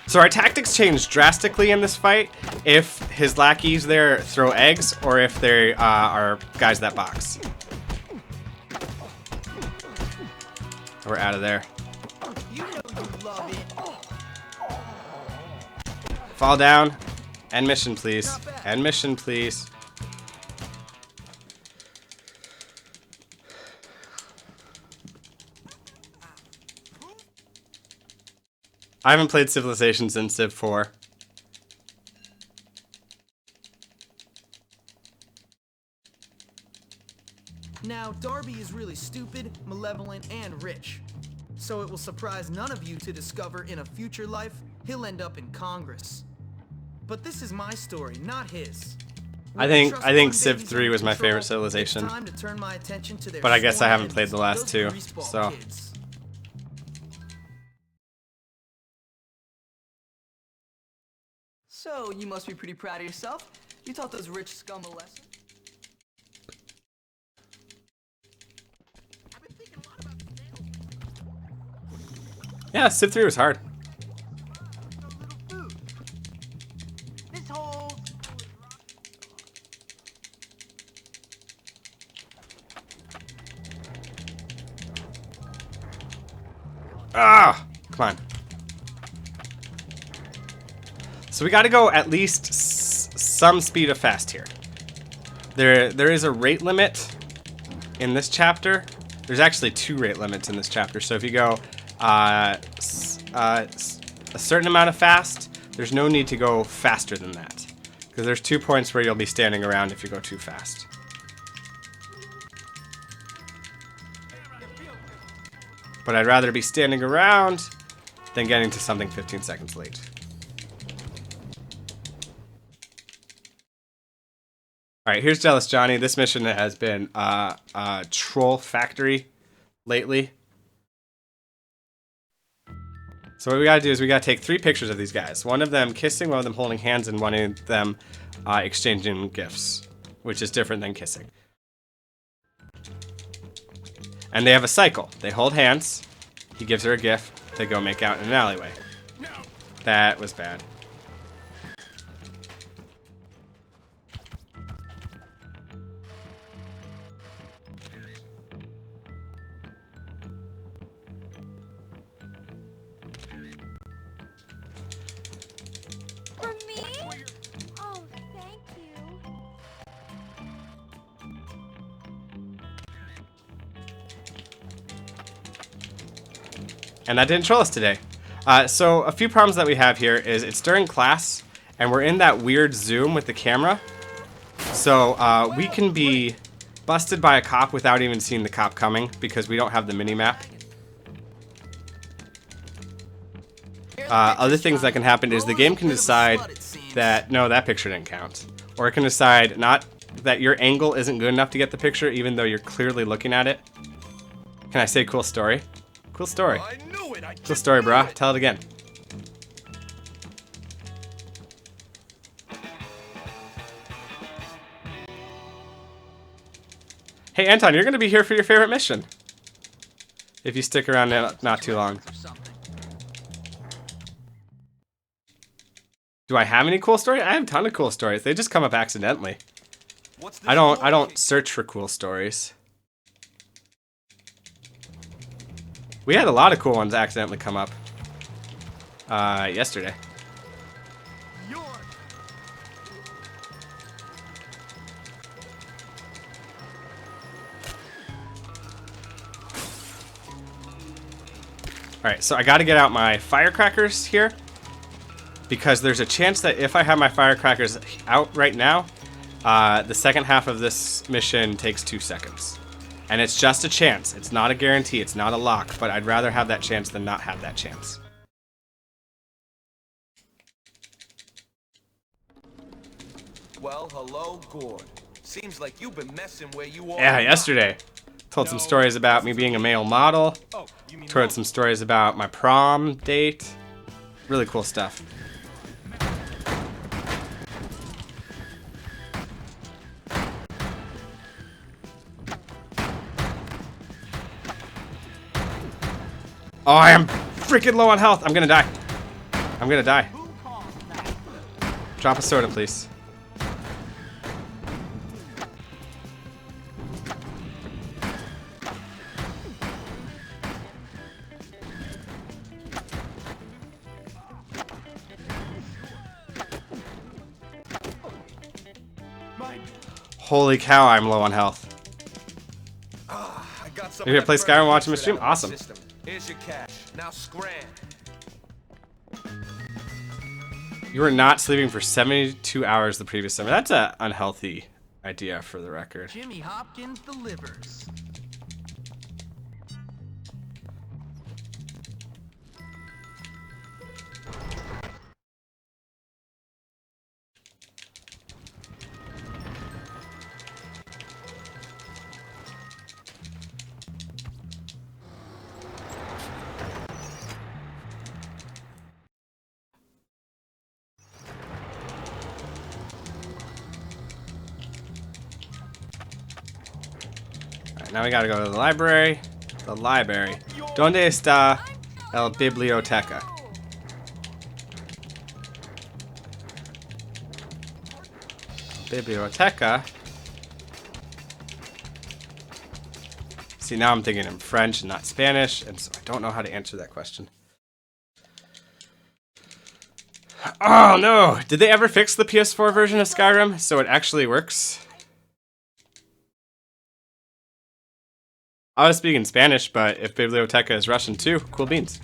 So our tactics changed drastically in this fight if his lackeys there throw eggs or if they are guys that box. We're out of there. You know you love it. Fall down. End mission, please. End mission, please. I haven't played Civilization since Civ 4. Now, Darby is really stupid, malevolent, and rich. So it will surprise none of you to discover in a future life, he'll end up in Congress. But this is my story, not his. I think Civ 3 was my favorite Civilization. But I guess I haven't played the last two, so. So, you must be pretty proud of yourself. You taught those rich scum a lesson. Yeah, Civ 3 was hard. This whole Ah, come on. So we got to go at least some speed of fast here. There is a rate limit in this chapter. There's actually 2 rate limits in this chapter. So if you go a certain amount of fast, there's no need to go faster than that. Because there's 2 points where you'll be standing around if you go too fast. But I'd rather be standing around than getting to something 15 seconds late. Alright, here's Jealous Johnny. This mission has been Troll Factory lately. So what we gotta do is we gotta take 3 pictures of these guys. One of them kissing, one of them holding hands, and one of them exchanging gifts, which is different than kissing. And they have a cycle. They hold hands, he gives her a gift, they go make out in an alleyway. That was bad. For me? Oh, thank you. And that didn't troll us today. So a few problems that we have here is it's during class, and we're in that weird zoom with the camera. So we can be busted by a cop without even seeing the cop coming because we don't have the mini-map. Other things that can happen is the game can decide that, no, that picture didn't count. Or it can decide not that your angle isn't good enough to get the picture even though you're clearly looking at it. Can I say cool story? Cool story. Cool story, brah. Tell it again. Hey, Anton, you're going to be here for your favorite mission. If you stick around not too long. Do I have any cool stories? I have a ton of cool stories. They just come up accidentally. I don't search for cool stories. We had a lot of cool ones accidentally come up yesterday. Alright, so I gotta get out my firecrackers here. Because there's a chance that if I have my firecrackers out right now, the second half of this mission takes 2 seconds. And it's just a chance. It's not a guarantee. It's not a lock. But I'd rather have that chance than not have that chance. Well, hello, Gord. Seems like you've been messing where you are. Yeah, yesterday. Told some stories about me being a male model. Told some stories about my prom date. Really cool stuff. Oh, I am freaking low on health. I'm gonna die. I'm gonna die. Drop a soda, please. Holy cow, I'm low on health. I got some You're of gonna play that Skyrim and watch burn him stream? hatred out of my Awesome. system. Here's your cash. Now scram. You were not sleeping for 72 hours the previous summer. That's an unhealthy idea for the record. Jimmy Hopkins delivers. Alright, now we gotta go to the library. The library. ¿Dónde está el biblioteca? Biblioteca. See, now I'm thinking in French and not Spanish, and so I don't know how to answer that question. Oh no! Did they ever fix the PS4 version of Skyrim so it actually works? I was speaking Spanish, but if Biblioteca is Russian too, cool beans.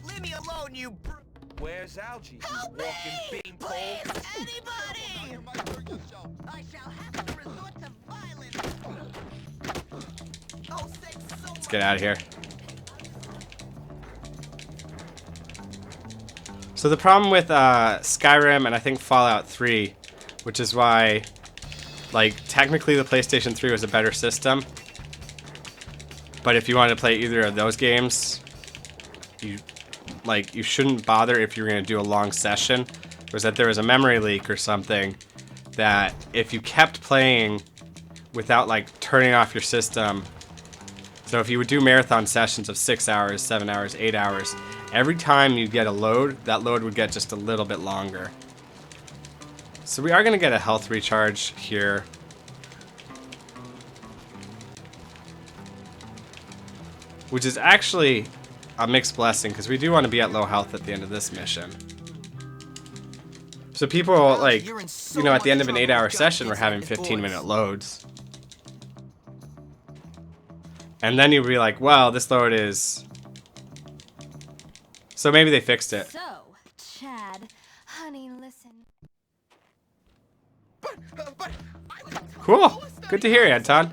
Leave me alone, you Where's Algie? Help Walking me! beanpole. Please, anybody! I shall have to resort to violence. Oh, thanks so Let's get out of here. So the problem with Skyrim and I think Fallout 3, which is why, like, technically the PlayStation 3 was a better system, but if you wanted to play either of those games, you shouldn't bother if you're going to do a long session, was that there was a memory leak or something that if you kept playing without, like, turning off your system, so if you would do marathon sessions of 6 hours, 7 hours, 8 hours, every time you get a load, that load would get just a little bit longer. So we are going to get a health recharge here. Which is actually a mixed blessing, because we do want to be at low health at the end of this mission. So people, like, you know, at the end of an 8-hour session, we're having 15-minute loads. And then you'd be like, well, this load is... So maybe they fixed it. So, Chad, honey, listen. Cool. Good to hear, Anton.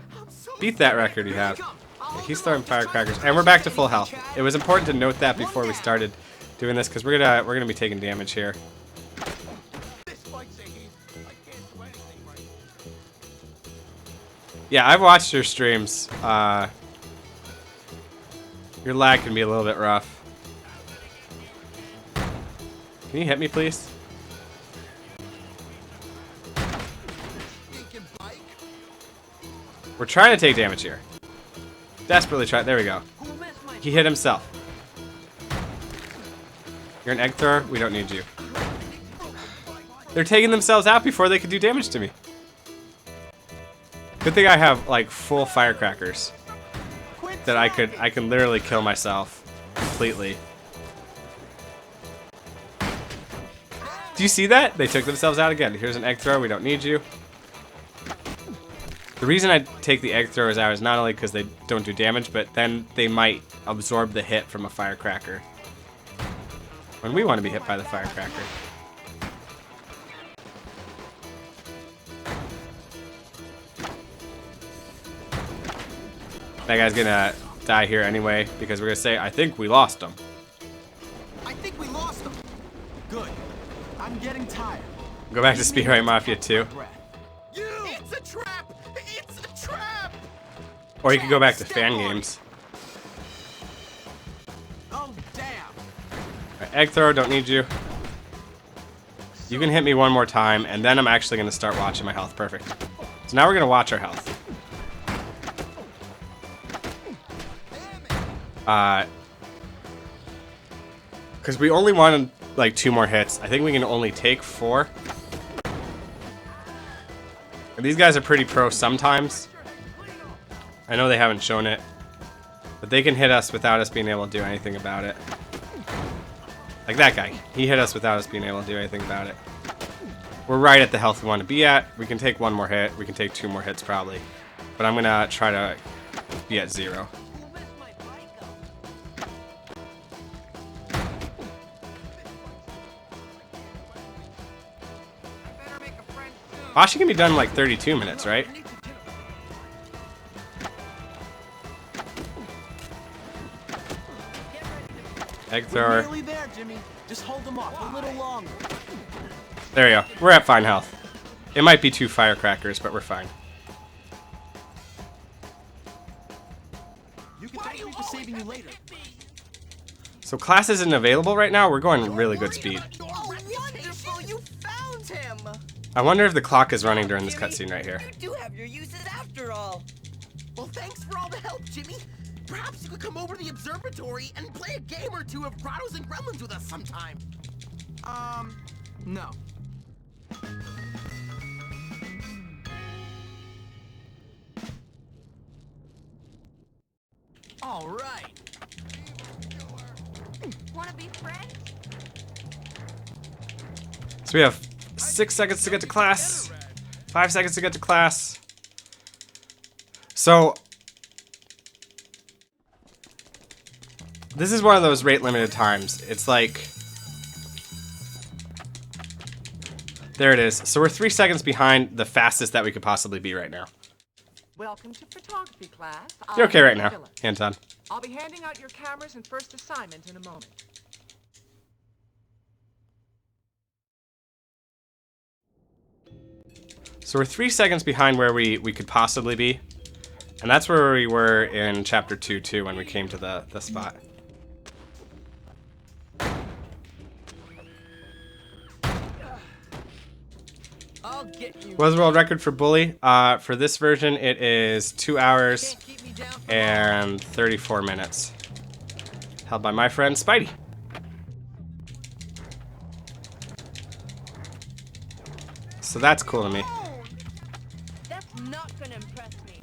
Beat that record you have. Okay, he's throwing firecrackers, and we're back to full health. It was important to note that before we started doing this, because we're gonna be taking damage here. Yeah, I've watched your streams. Your lag can be a little bit rough. Can you hit me, please? We're trying to take damage here. Desperately try. There we go. He hit himself. You're an egg thrower. We don't need you. They're taking themselves out before they could do damage to me. Good thing I have like full firecrackers that I can literally kill myself completely. Do you see that? They took themselves out again. Here's an egg thrower. We don't need you. The reason I take the egg throwers out is not only because they don't do damage, but then they might absorb the hit from a firecracker. When we want to be hit by the firecracker. That guy's gonna die here anyway, because we're gonna say, I think we lost him. I think we lost him. Good. I'm getting tired. Go back to Speedrun Mafia 2. It's a trap! It's a trap! Or you could go back to fan games. Oh, damn. Right, egg thrower, don't need you. You can hit me one more time, and then I'm actually gonna start watching my health. Perfect. So now we're gonna watch our health. Because we only wanted like 2 more hits. I think we can only take 4. And these guys are pretty pro sometimes. I know they haven't shown it, but they can hit us without us being able to do anything about it. Like that guy. He hit us without us being able to do anything about it. We're right at the health we want to be at. We can take one more hit. We can take 2 more hits probably. But I'm going to try to be at 0. Ashi can be done in like 32 minutes, right? Egg thrower. Nearly there, Jimmy. Just hold them off a little longer. There you go. We're at fine health. It might be 2 firecrackers, but we're fine. You can thank me for saving you later. So class isn't available right now. We're going really good speed. Oh, wonderful! You found him! I wonder if the clock is running during this cutscene right here. You do have your uses after all. Well, thanks for all the help, Jimmy. Perhaps you could come over to the observatory and play a game or 2 of Grottos and Gremlins with us sometime. No. All right. Wanna be friends? So we have 6 seconds to get to class. 5 seconds to get to class. So this is one of those rate limited times. It's like, there it is. So we're 3 seconds behind the fastest that we could possibly be right now. Welcome to photography class. You're okay right now, Anton. I'll be handing out your cameras and first assignment in a moment. So we're 3 seconds behind where we could possibly be. And that's where we were in chapter 2 too, when we came to the spot. I'll get you. What was the world record for bully? For this version, it is 2 hours and 34 minutes. Held by my friend Spidey. So that's cool to me. That's not gonna impress me.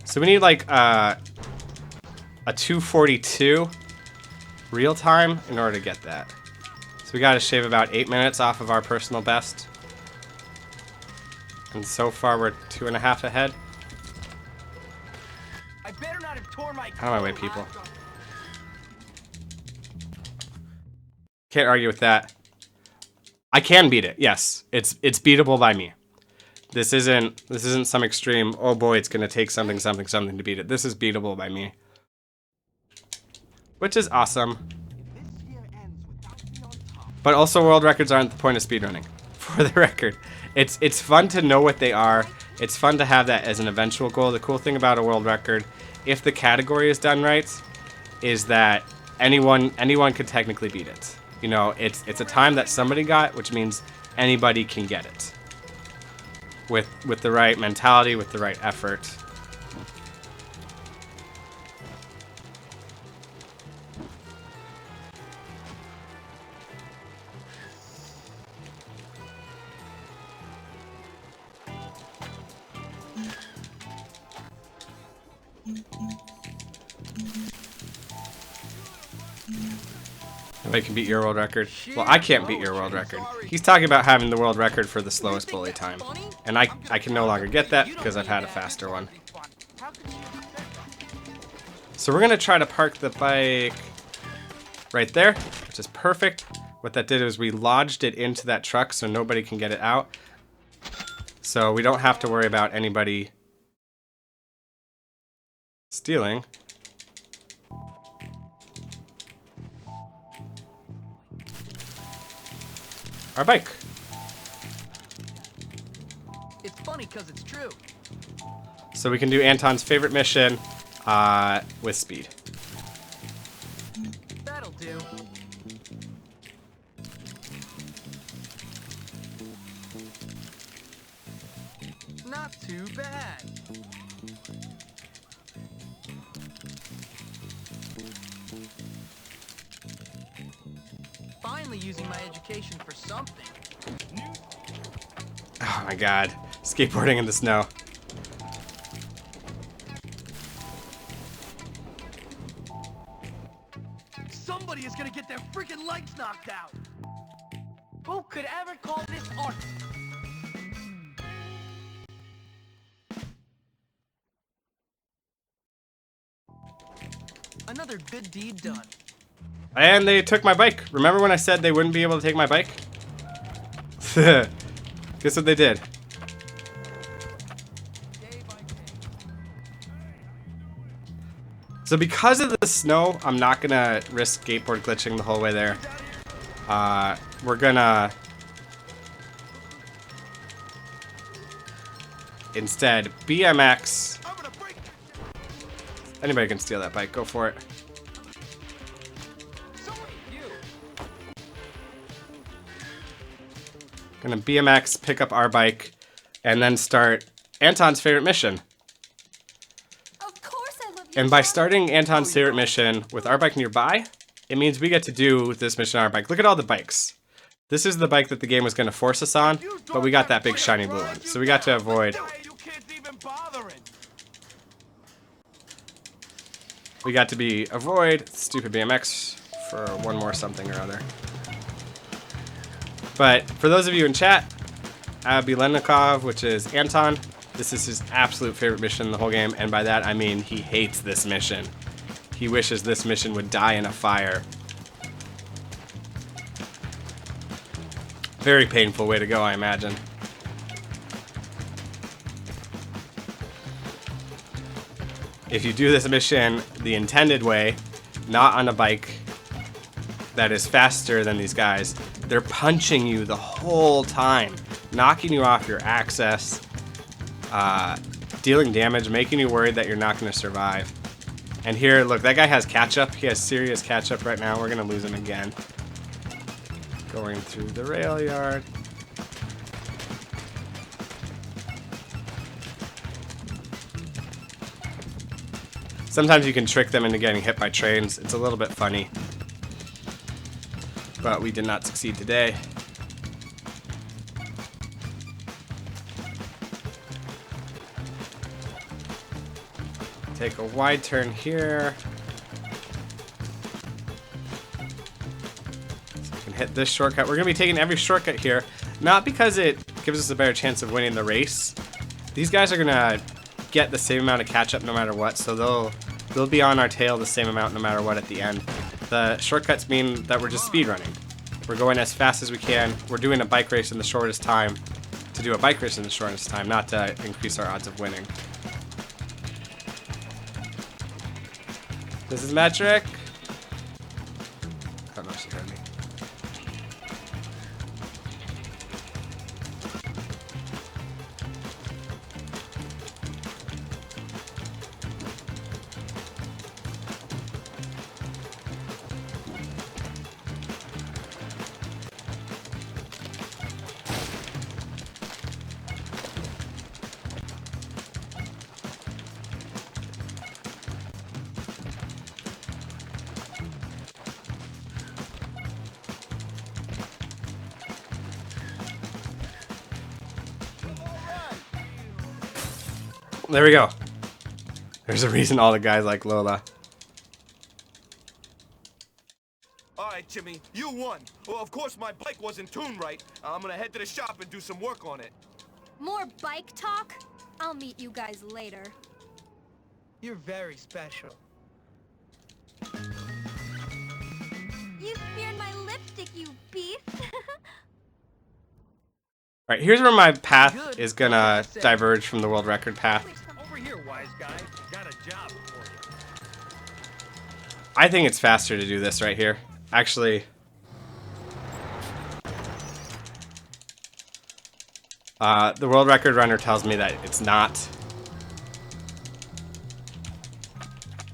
So we need like a 242 real time in order to get that. So we got to shave about 8 minutes off of our personal best. And so far we're 2.5 ahead. I better not have torn my Out of my way, people. Can't argue with that. I can beat it. Yes, it's beatable by me. This isn't some extreme, oh boy, it's gonna take something to beat it. This is beatable by me, which is awesome. But also, world records aren't the point of speedrunning. For the record, it's fun to know what they are. It's fun to have that as an eventual goal. The cool thing about a world record, if the category is done right, is that anyone could technically beat it. You know, it's a time that somebody got, which means anybody can get it. With the right mentality, with the right effort. Nobody can beat your world record. Well, I can't beat your world record. He's talking about having the world record for the slowest bully time. And I can no longer get that because I've had a faster one. So we're going to try to park the bike right there, which is perfect. What that did is we lodged it into that truck so nobody can get it out. So we don't have to worry about anybody stealing. Our bike. It's funny because it's true. So we can do Anton's favorite mission with speed. That'll do. Not too bad. Finally using my education for something. Oh my god. Skateboarding in the snow. Somebody is gonna get their freaking legs knocked out. Who could ever call this art? Another good deed done. And they took my bike. Remember when I said they wouldn't be able to take my bike? Guess what they did? So because of the snow, I'm not gonna risk skateboard glitching the whole way there. We're gonna instead BMX. Anybody can steal that bike. Go for it. Gonna BMX, pick up our bike, and then start Anton's favorite mission. Of course I love you. And by starting Anton's favorite mission with our bike nearby, it means we get to do this mission on our bike. Look at all the bikes. This is the bike that the game was gonna force us on, but we got that big shiny blue one. So we got to avoid. We got to avoid stupid BMX for one more something or other. But for those of you in chat, Abilenikov, which is Anton, this is his absolute favorite mission in the whole game, and by that I mean he hates this mission. He wishes this mission would die in a fire. Very painful way to go, I imagine. If you do this mission the intended way, not on a bike that is faster than these guys, they're punching you the whole time, knocking you off your access, dealing damage, making you worried that you're not going to survive. And here, look, that guy has catch-up. He has serious catch-up right now. We're going to lose him again. Going through the rail yard. Sometimes you can trick them into getting hit by trains. It's a little bit funny. But we did not succeed today. Take a wide turn here. So we can hit this shortcut. We're going to be taking every shortcut here. Not because it gives us a better chance of winning the race. These guys are going to get the same amount of catch-up no matter what. So they'll be on our tail the same amount no matter what at the end. The shortcuts mean that we're just speedrunning. We're going as fast as we can. We're doing a bike race in the shortest time to do a bike race in the shortest time, not to increase our odds of winning. This is metric. I don't know if she heard me. There we go. There's a reason all the guys like Lola. Alright, Jimmy, you won. Well, of course my bike wasn't tuned right. I'm gonna head to the shop and do some work on it. More bike talk? I'll meet you guys later. You're very special. You smeared my lipstick, you beast. Alright, here's where my path is gonna diverge from the world record path. Over here, wise guy. Got a job for you. I think it's faster to do this right here. Actually, the world record runner tells me that it's not.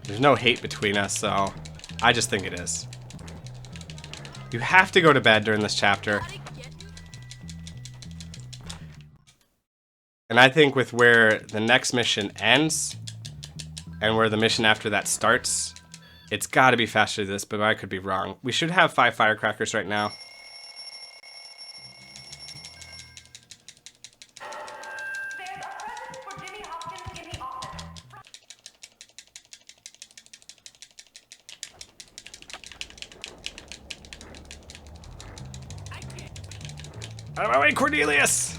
There's no hate between us, so I just think it is. You have to go to bed during this chapter. And I think with where the next mission ends and where the mission after that starts, it's got to be faster than this, but I could be wrong. We should have 5 firecrackers right now. Out of my way, Cornelius!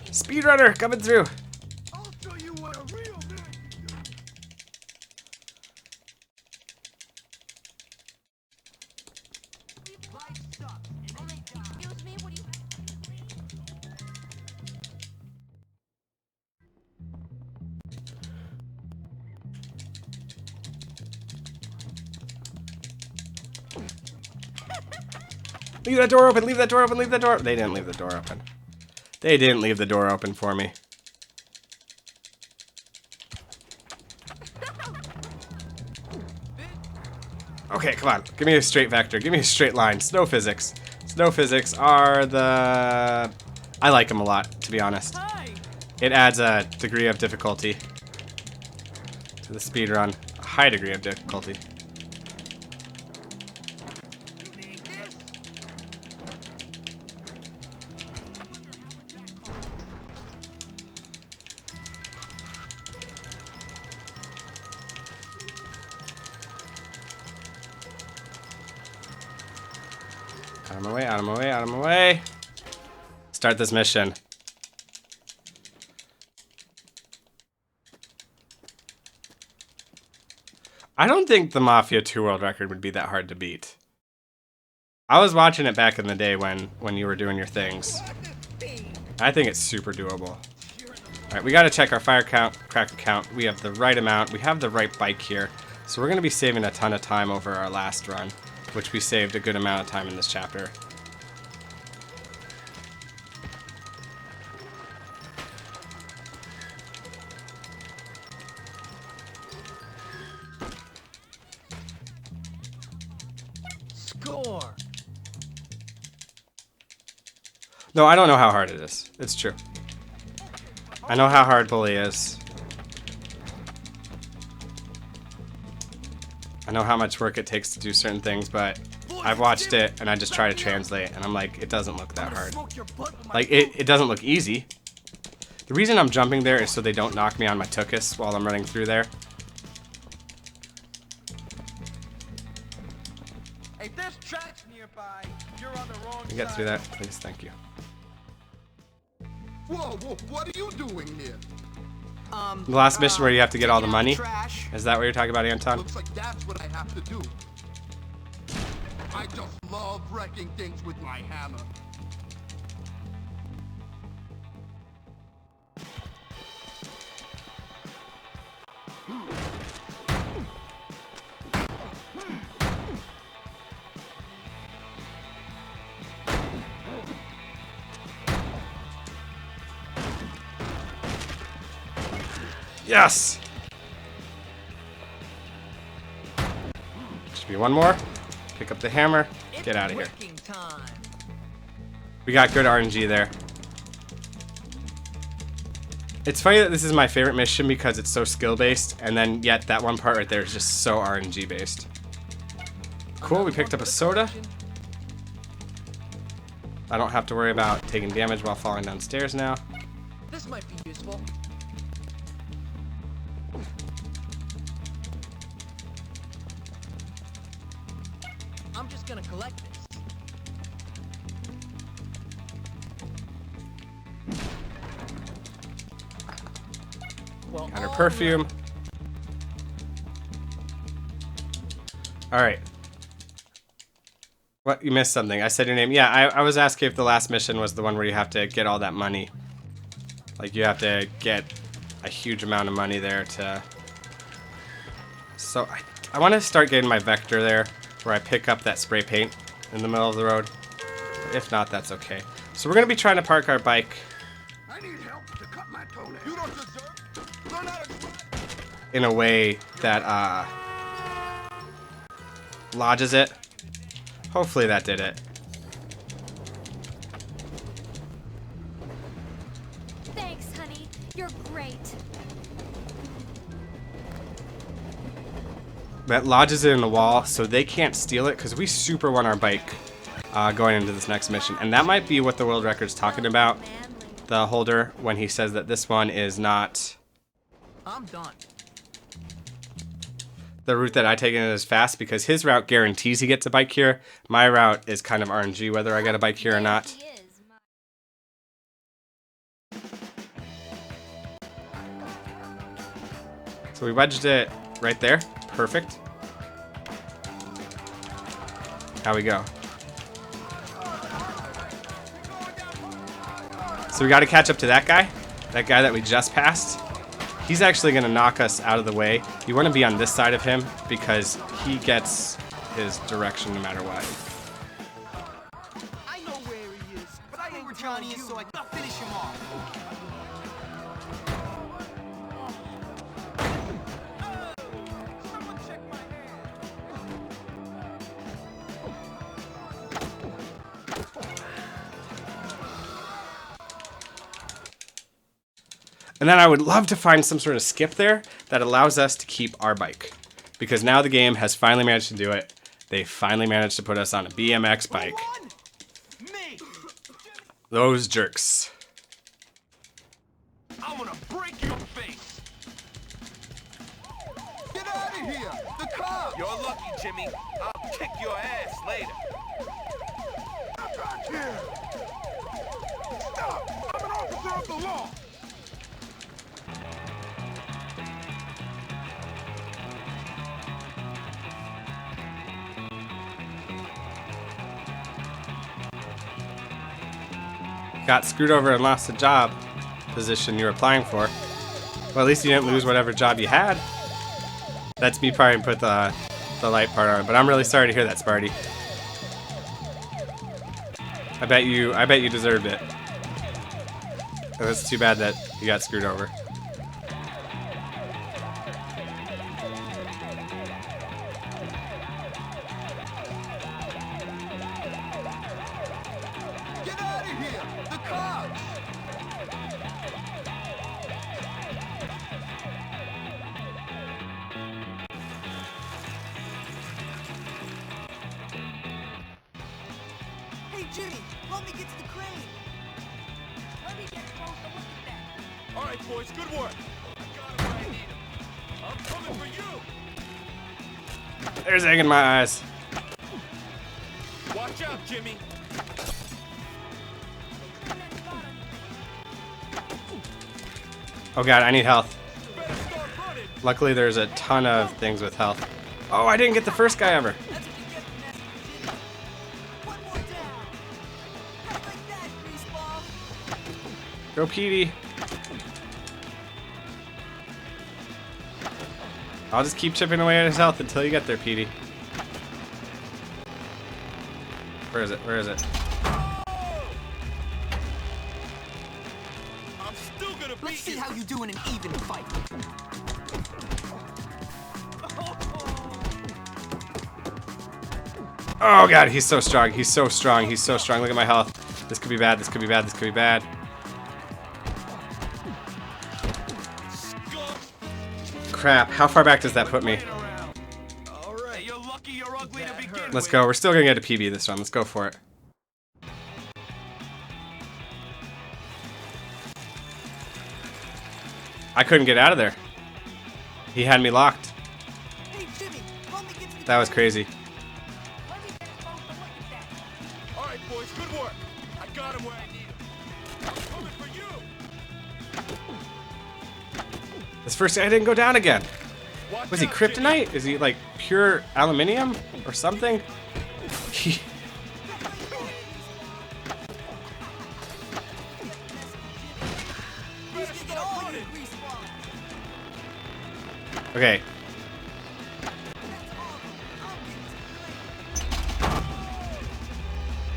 Speedrunner coming through. I'll show you what a real man can do. Excuse me, what do you... Leave that door open, leave that door open, leave that door. They didn't leave the door open. They didn't leave the door open for me. Okay, come on. Give me a straight vector. Give me a straight line. Snow physics. Snow physics are the... I like them a lot, to be honest. It adds a degree of difficulty to the speedrun. A high degree of difficulty. Out of my way, out of my way, out of my way. Start this mission. I don't think the Mafia 2 world record would be that hard to beat. I was watching it back in the day when you were doing your things. I think it's super doable. Alright, we gotta check our fire count, cracker count. We have the right amount. We have the right bike here. So we're gonna be saving a ton of time over our last run, which we saved a good amount of time in this chapter. Score. No, I don't know how hard it is. It's true. I know how hard bully is. I know how much work it takes to do certain things, but I've watched it and I just try to translate and I'm like, it doesn't look that hard. Like, it doesn't look easy. The reason I'm jumping there is so they don't knock me on my tuchus while I'm running through there. Hey, there's tracks nearby. You're on the wrong Can you get through that, please? Thank you. Whoa, what are you doing here? The last mission where you have to get all the money. Trash. Is that what you're talking about, Anton? Looks like that's what I have to do. I just love wrecking things with my hammer. Yes! Should be one more. Pick up the hammer. Get out of here. We got good RNG there. It's funny that this is my favorite mission because it's so skill-based, and then yet that one part right there is just so RNG-based. Cool, we picked up a soda. I don't have to worry about taking damage while falling downstairs now. This might be useful. I'm just gonna collect this. Well, Got her perfume. Alright. What? You missed something. I said your name. Yeah, I was asking if the last mission was the one where you have to get all that money. Like, you have to get a huge amount of money there to... So, I want to start getting my vector there, where I pick up that spray paint in the middle of the road. If not, that's okay. So we're going to be trying to park our bike I need help to cut my toenail. You don't deserve. Learn how to drive. in a way that lodges it. Hopefully that did it. Thanks, honey. You're great. That lodges it in the wall, so they can't steal it, because we super want our bike going into this next mission. And that might be what the world record's talking about, the holder, when he says that this one is not I'm done. the route that I take in as fast, because his route guarantees he gets a bike here. My route is kind of RNG, whether I get a bike here or not. So we wedged it right there. Perfect. How we go? So we got to catch up to that guy that we just passed. He's actually going to knock us out of the way. You want to be on this side of him because he gets his direction no matter what. I know where he is, but I know where Johnny is, so I gotta finish him off. Someone check my hand. And then I would love to find some sort of skip there that allows us to keep our bike. Because now the game has finally managed to do it. They finally managed to put us on a BMX bike. Me. Those jerks. I'm gonna break your face. Get out of here! The cops! You're lucky, Jimmy. I'll kick your ass later. Get back here! Stop! I'm an officer of the law! Got screwed over and lost the job position you were applying for. Well, at least you didn't lose whatever job you had. That's me probably put the light part on, but I'm really sorry to hear that, Sparty. I bet you deserved it. It was too bad that you got screwed over. Get out of here! The cops! Hey, Jimmy, help me get to the crane. Let me get a closer look at that. All right, boys, good work. I got him where I need him. I'm coming for you. There's egg in my eyes. Watch out, Jimmy. Oh god, I need health. Better start running. Luckily there's a ton of things with health. Oh, I didn't get the first guy ever. That's what you get for messing with Jimmy. One more down. Not like that, greaseball. Go Petey. I'll just keep chipping away at his health until you get there, Petey. Where is it? Where is it? I'm still gonna Let's see beat you. how you do in an even fight. Oh god, he's so strong. He's so strong. He's so strong. Look at my health. This could be bad. This could be bad. This could be bad. Crap. How far back does that put me? All right, you're lucky you're ugly to begin Let's with. go. We're still gonna get a PB this one. Let's go for it. I couldn't get out of there. He had me locked. Hey, Jimmy, help me get to the That was crazy. Let me get a closer look at that. All right, boys, good work. I got him where I need him. I'm coming for you. This first guy didn't go down again. Watch Was he out, Jimmy. kryptonite? Is he like pure aluminium or something? He- He's gonna get all you, greaseball. Okay.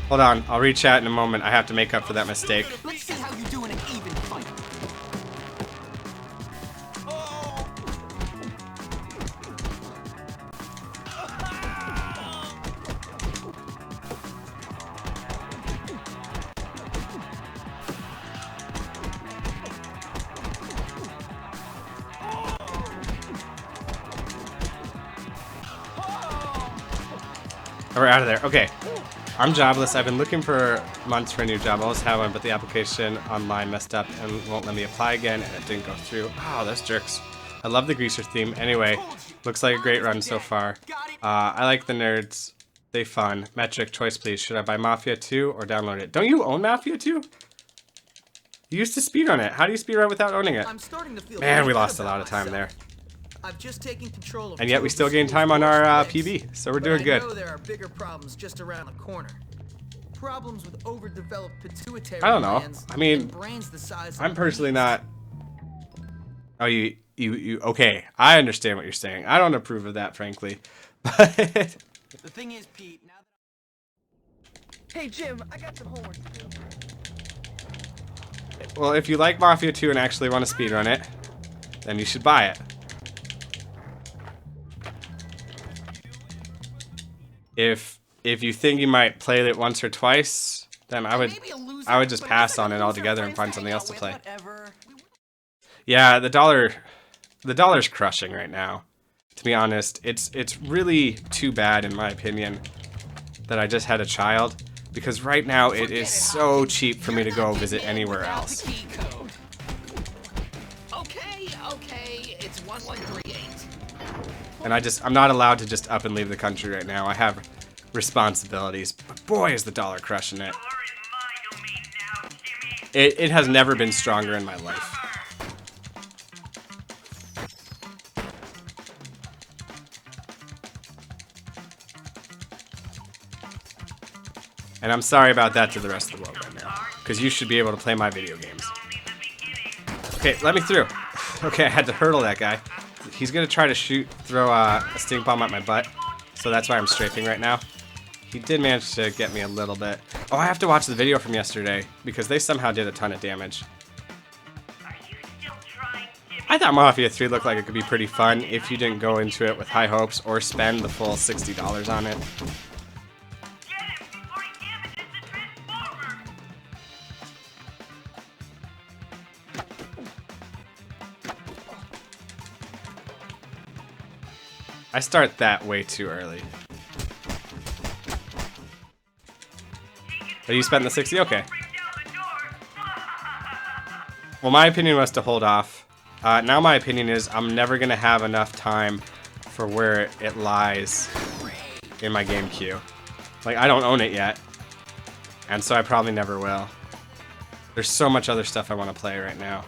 Hold on. I'll reach out in a moment. I have to make up for that mistake. Let's see how you do in an even fight. We're out of there. Okay. I'm jobless. I've been looking for months for a new job. I almost have one, but the application online messed up and won't let me apply again, and it didn't go through. Oh, those jerks. I love the greaser theme. Anyway, looks like a great run so far. I like the nerds. They fun. Metric choice, please. Should I buy Mafia 2 or download it? Don't you own Mafia 2? You used to speedrun it. How do you speedrun without owning it? I'm starting to feel Man, we pretty lost good a lot about of time there. myself. I've just taken control of And yet we still gain time on our PB, so we're doing good. I know there are bigger problems just around the corner. Problems with overdeveloped pituitary I don't know. glands I mean, and brains the size of I'm personally peas. not... Oh, you... Okay, I understand what you're saying. I don't approve of that, frankly. But... The thing is, Pete, now that Hey, Jim, I got some homework to do. Well, if you like Mafia 2 and actually want to speedrun it, then you should buy it. If you think you might play it once or twice, then I would just pass on it altogether and find something else to play. Yeah, the dollar's crushing right now. To be honest, it's really too bad in my opinion that I just had a child, because right now it is so cheap for me to go visit anywhere else. Okay, it's 1138. And I'm not allowed to just up and leave the country right now. I have responsibilities. But boy, is the dollar crushing it. It has never been stronger in my life. And I'm sorry about that to the rest of the world right now, because you should be able to play my video games. Okay, let me through. Okay, I had to hurdle that guy. He's gonna try to throw a stink bomb at my butt, so that's why I'm strafing right now. He did manage to get me a little bit. Oh, I have to watch the video from yesterday, because they somehow did a ton of damage. I thought Mafia 3 looked like it could be pretty fun if you didn't go into it with high hopes or spend the full $60 on it. I start that way too early. Oh, you spent the 60? Okay. Well, my opinion was to hold off. Now my opinion is I'm never going to have enough time for where it lies in my game queue. Like, I don't own it yet. And so I probably never will. There's so much other stuff I want to play right now.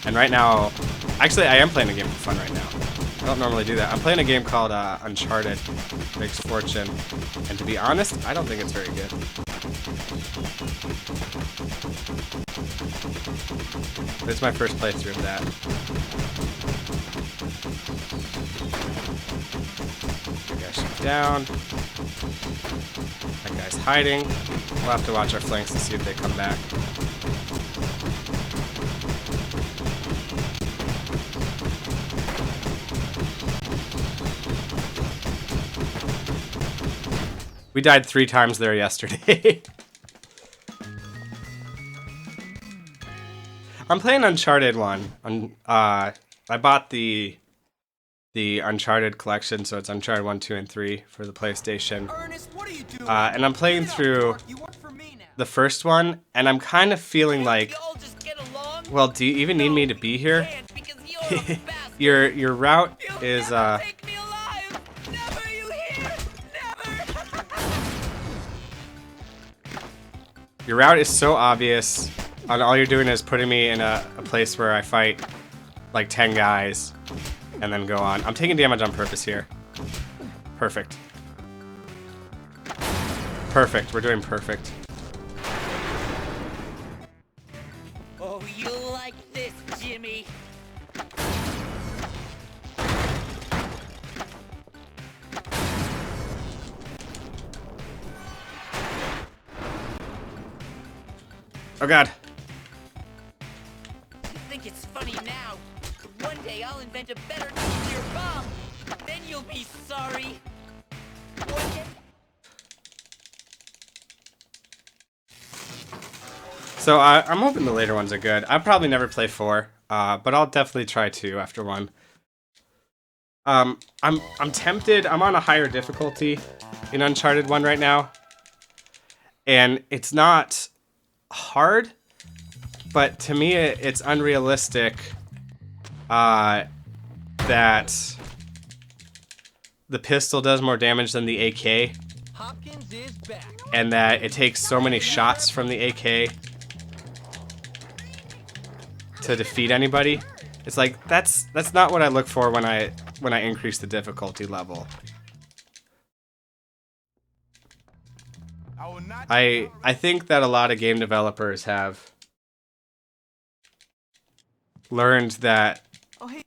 And right now... Actually, I am playing a game for fun right now. I don't normally do that. I'm playing a game called Uncharted Makes Fortune. And to be honest, I don't think it's very good. But it's my first playthrough of that. That guy shoot down. That guy's hiding. We'll have to watch our flanks to see if they come back. We died 3 times there yesterday. I'm playing Uncharted 1. I bought the Uncharted collection, so it's Uncharted 1, 2, and 3 for the PlayStation. Ernest, what are you doing? And I'm playing through the first one, and I'm kind of feeling like, well, do you even need me to be here? Your route is your route is so obvious, and all you're doing is putting me in a place where I fight like 10 guys and then go on. I'm taking damage on purpose here. Perfect. Perfect, we're doing perfect. Oh, you like this, Jimmy? Oh god. You think it's funny now? One day I'll invent a better nuclear bomb. Then you'll be sorry. One day... So I'm hoping the later ones are good. I'll probably never play 4, but I'll definitely try 2 after 1. I'm tempted. I'm on a higher difficulty in Uncharted 1 right now, and it's not hard, but to me it's unrealistic that the pistol does more damage than the AK, Hopkins is back. and that it takes so many shots from the AK to defeat anybody. It's like that's not what I look for when I increase the difficulty level. I think that a lot of game developers have learned that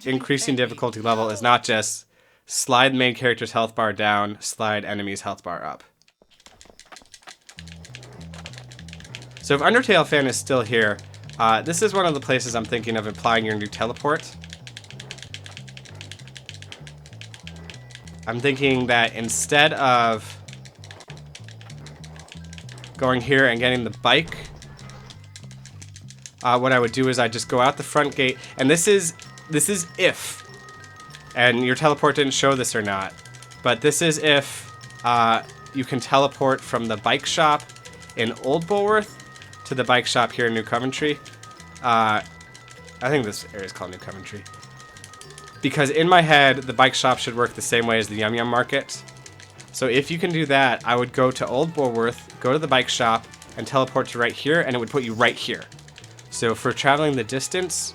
increasing difficulty level is not just slide main character's health bar down, slide enemy's health bar up. So if Undertale fan is still here, this is one of the places I'm thinking of applying your new teleport. I'm thinking that instead of going here and getting the bike, what I would do is I just go out the front gate, and this is if, and your teleport didn't show this or not, but this is if you can teleport from the bike shop in Old Bulworth to the bike shop here in New Coventry. I think this area is called New Coventry. Because in my head, the bike shop should work the same way as the Yum Yum Market. So if you can do that, I would go to Old Bulworth, go to the bike shop, and teleport to right here, and it would put you right here. So for traveling the distance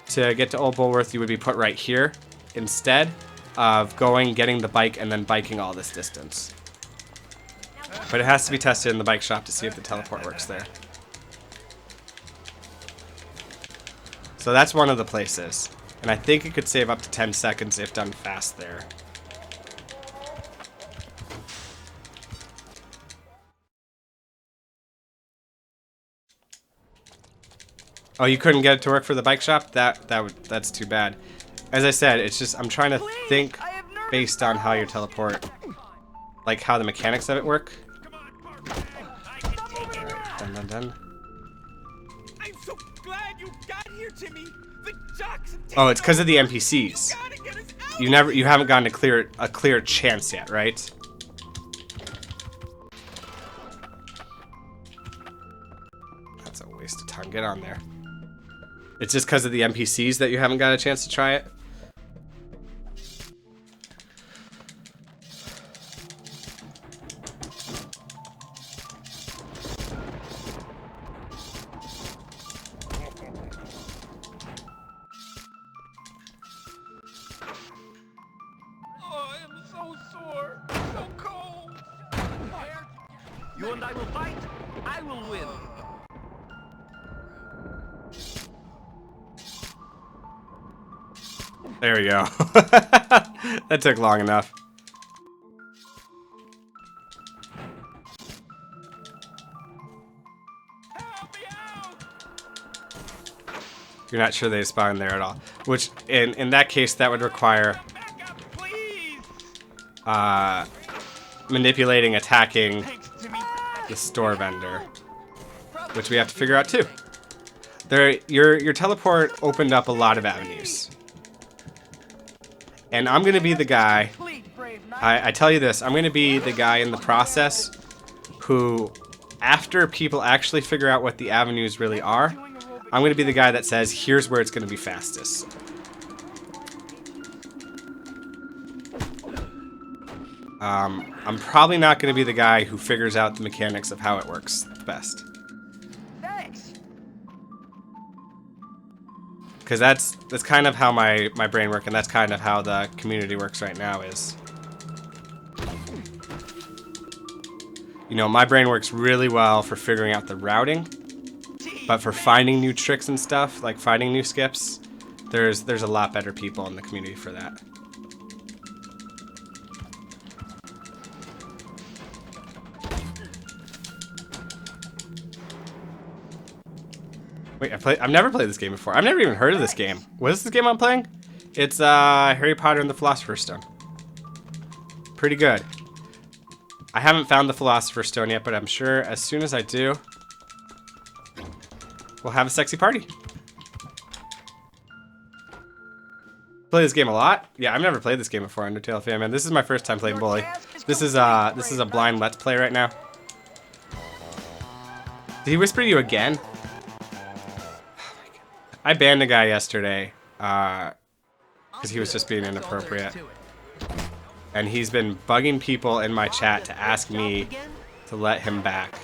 to get to Old Bulworth, you would be put right here instead of going, getting the bike, and then biking all this distance. But it has to be tested in the bike shop to see if the teleport works there. So that's one of the places. And I think it could save up to 10 seconds if done fast there. Oh, you couldn't get it to work for the bike shop? That's too bad. As I said, it's just I'm trying to think based on how your teleport, like how the mechanics of it work. Dun dun dun. I'm so glad you got here, Jimmy. The jocks. Oh, it's because of the NPCs. You haven't gotten a clear chance yet, right? That's a waste of time. Get on there. It's just because of the NPCs that you haven't got a chance to try it? Oh, I am so sore, so cold. You and I will fight. I will win. There we go. That took long enough. Help me out. You're not sure they spawn there at all. Which, in that case, that would require Back up, please. manipulating, attacking Thanks, Jimmy. the store vendor, which we have to figure out too. Your teleport opened up a lot of avenues. And I'm going to be the guy, I tell you this, I'm going to be the guy in the process who, after people actually figure out what the avenues really are, I'm going to be the guy that says, here's where it's going to be fastest. I'm probably not going to be the guy who figures out the mechanics of how it works best. Because that's kind of how my brain works, and that's kind of how the community works right now is. You know, my brain works really well for figuring out the routing, but for finding new tricks and stuff, like finding new skips, there's a lot better people in the community for that. Wait, I've never played this game before. I've never even heard of this game. What is this game I'm playing? It's Harry Potter and the Philosopher's Stone. Pretty good. I haven't found the Philosopher's Stone yet, but I'm sure as soon as I do, we'll have a sexy party. Play this game a lot? Yeah, I've never played this game before, Undertale fan, man. This is my first time playing Bully. This is a blind Let's Play right now. Did he whisper to you again? I banned a guy yesterday because he was just being inappropriate. And he's been bugging people in my chat to ask me to let him back.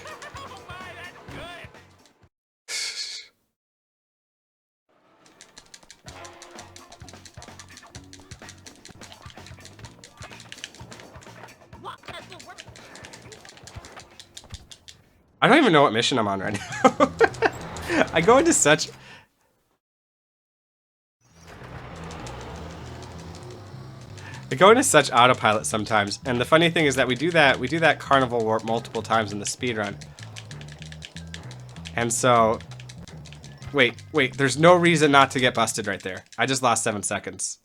I don't even know what mission I'm on right now. I go into such... autopilot sometimes, and the funny thing is that we do that carnival warp multiple times in the speedrun. And so, wait, there's no reason not to get busted right there. I just lost 7 seconds.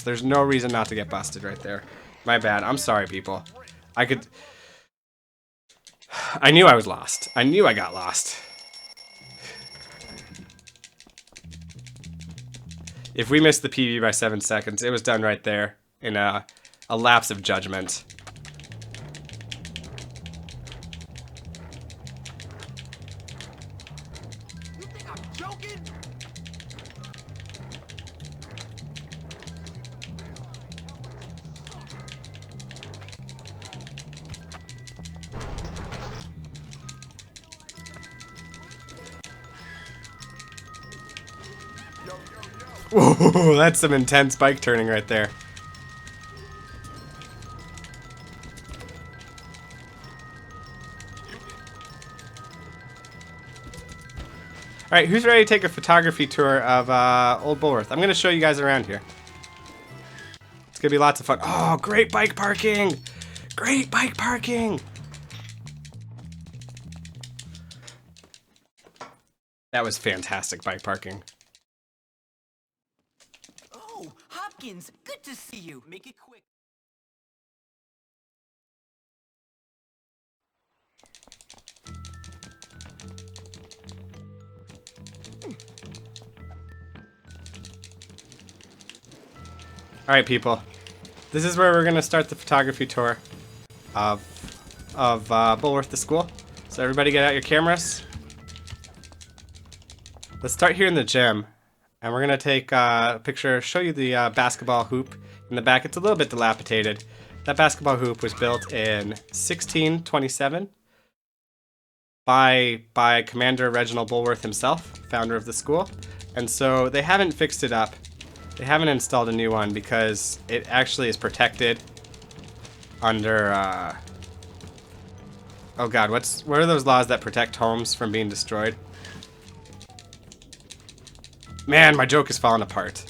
There's no reason not to get busted right there. My bad. I'm sorry, people. I knew I was lost. I knew I got lost. If we missed the PB by 7 seconds, it was done right there in a lapse of judgment. You think I'm joking? Whoa, that's some intense bike turning right there. Alright, who's ready to take a photography tour of Old Bullworth? I'm going to show you guys around here. It's going to be lots of fun. Oh, great bike parking! Great bike parking! That was fantastic bike parking. Oh, Hopkins, good to see you. Make it quick. Alright, people. This is where we're going to start the photography tour of Bullworth the school. So everybody get out your cameras. Let's start here in the gym. And we're going to take a picture, show you the basketball hoop in the back. It's a little bit dilapidated. That basketball hoop was built in 1627 by Commander Reginald Bullworth himself, founder of the school. And so they haven't fixed it up. They haven't installed a new one because it actually is protected under, oh god, what are those laws that protect homes from being destroyed? Man, my joke is falling apart.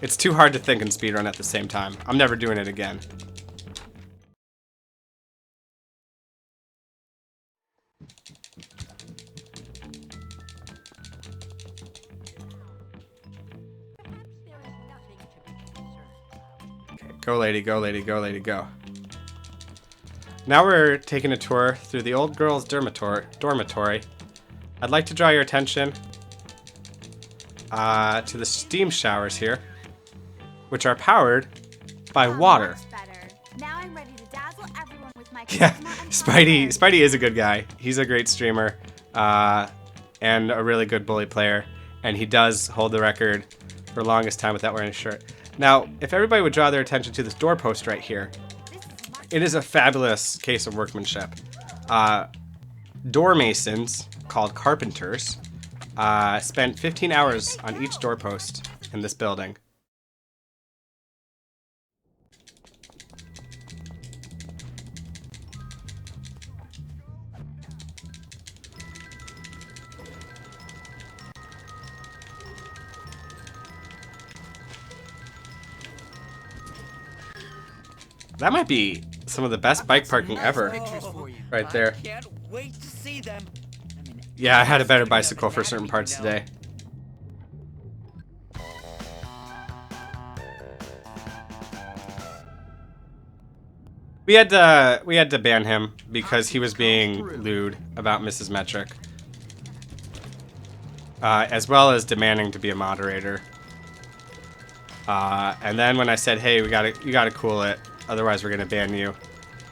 It's too hard to think and speedrun at the same time. I'm never doing it again. Okay, go lady, go lady, go lady, go. Now we're taking a tour through the old girls' dormitory. I'd like to draw your attention to the steam showers here, which are powered by water. Now I'm ready to dazzle everyone with my Yeah, charisma and Spidey is a good guy. He's a great streamer and a really good bully player, and he does hold the record for longest time without wearing a shirt. Now, if everybody would draw their attention to this doorpost right here, it is a fabulous case of workmanship. Door masons, called carpenters, spent 15 hours on each doorpost in this building. That might be some of the best bike parking ever, right there. Can't wait to see them. Yeah, I had a better bicycle for certain parts today. We had to ban him because he was being lewd about Mrs. Metric, as well as demanding to be a moderator. And then when I said, "Hey, you gotta cool it, otherwise we're gonna ban you,"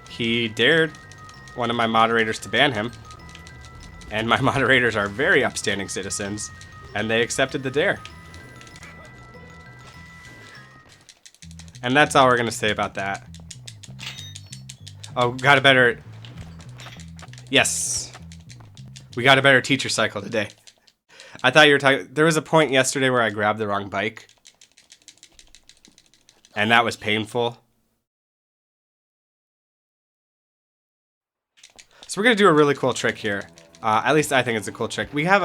he dared one of my moderators to ban him. And my moderators are very upstanding citizens, and they accepted the dare. And that's all we're gonna say about that. Oh, got a better... Yes. We got a better teacher cycle today. I thought you were talking... There was a point yesterday where I grabbed the wrong bike. And that was painful. So we're gonna do a really cool trick here. At least I think it's a cool trick. We have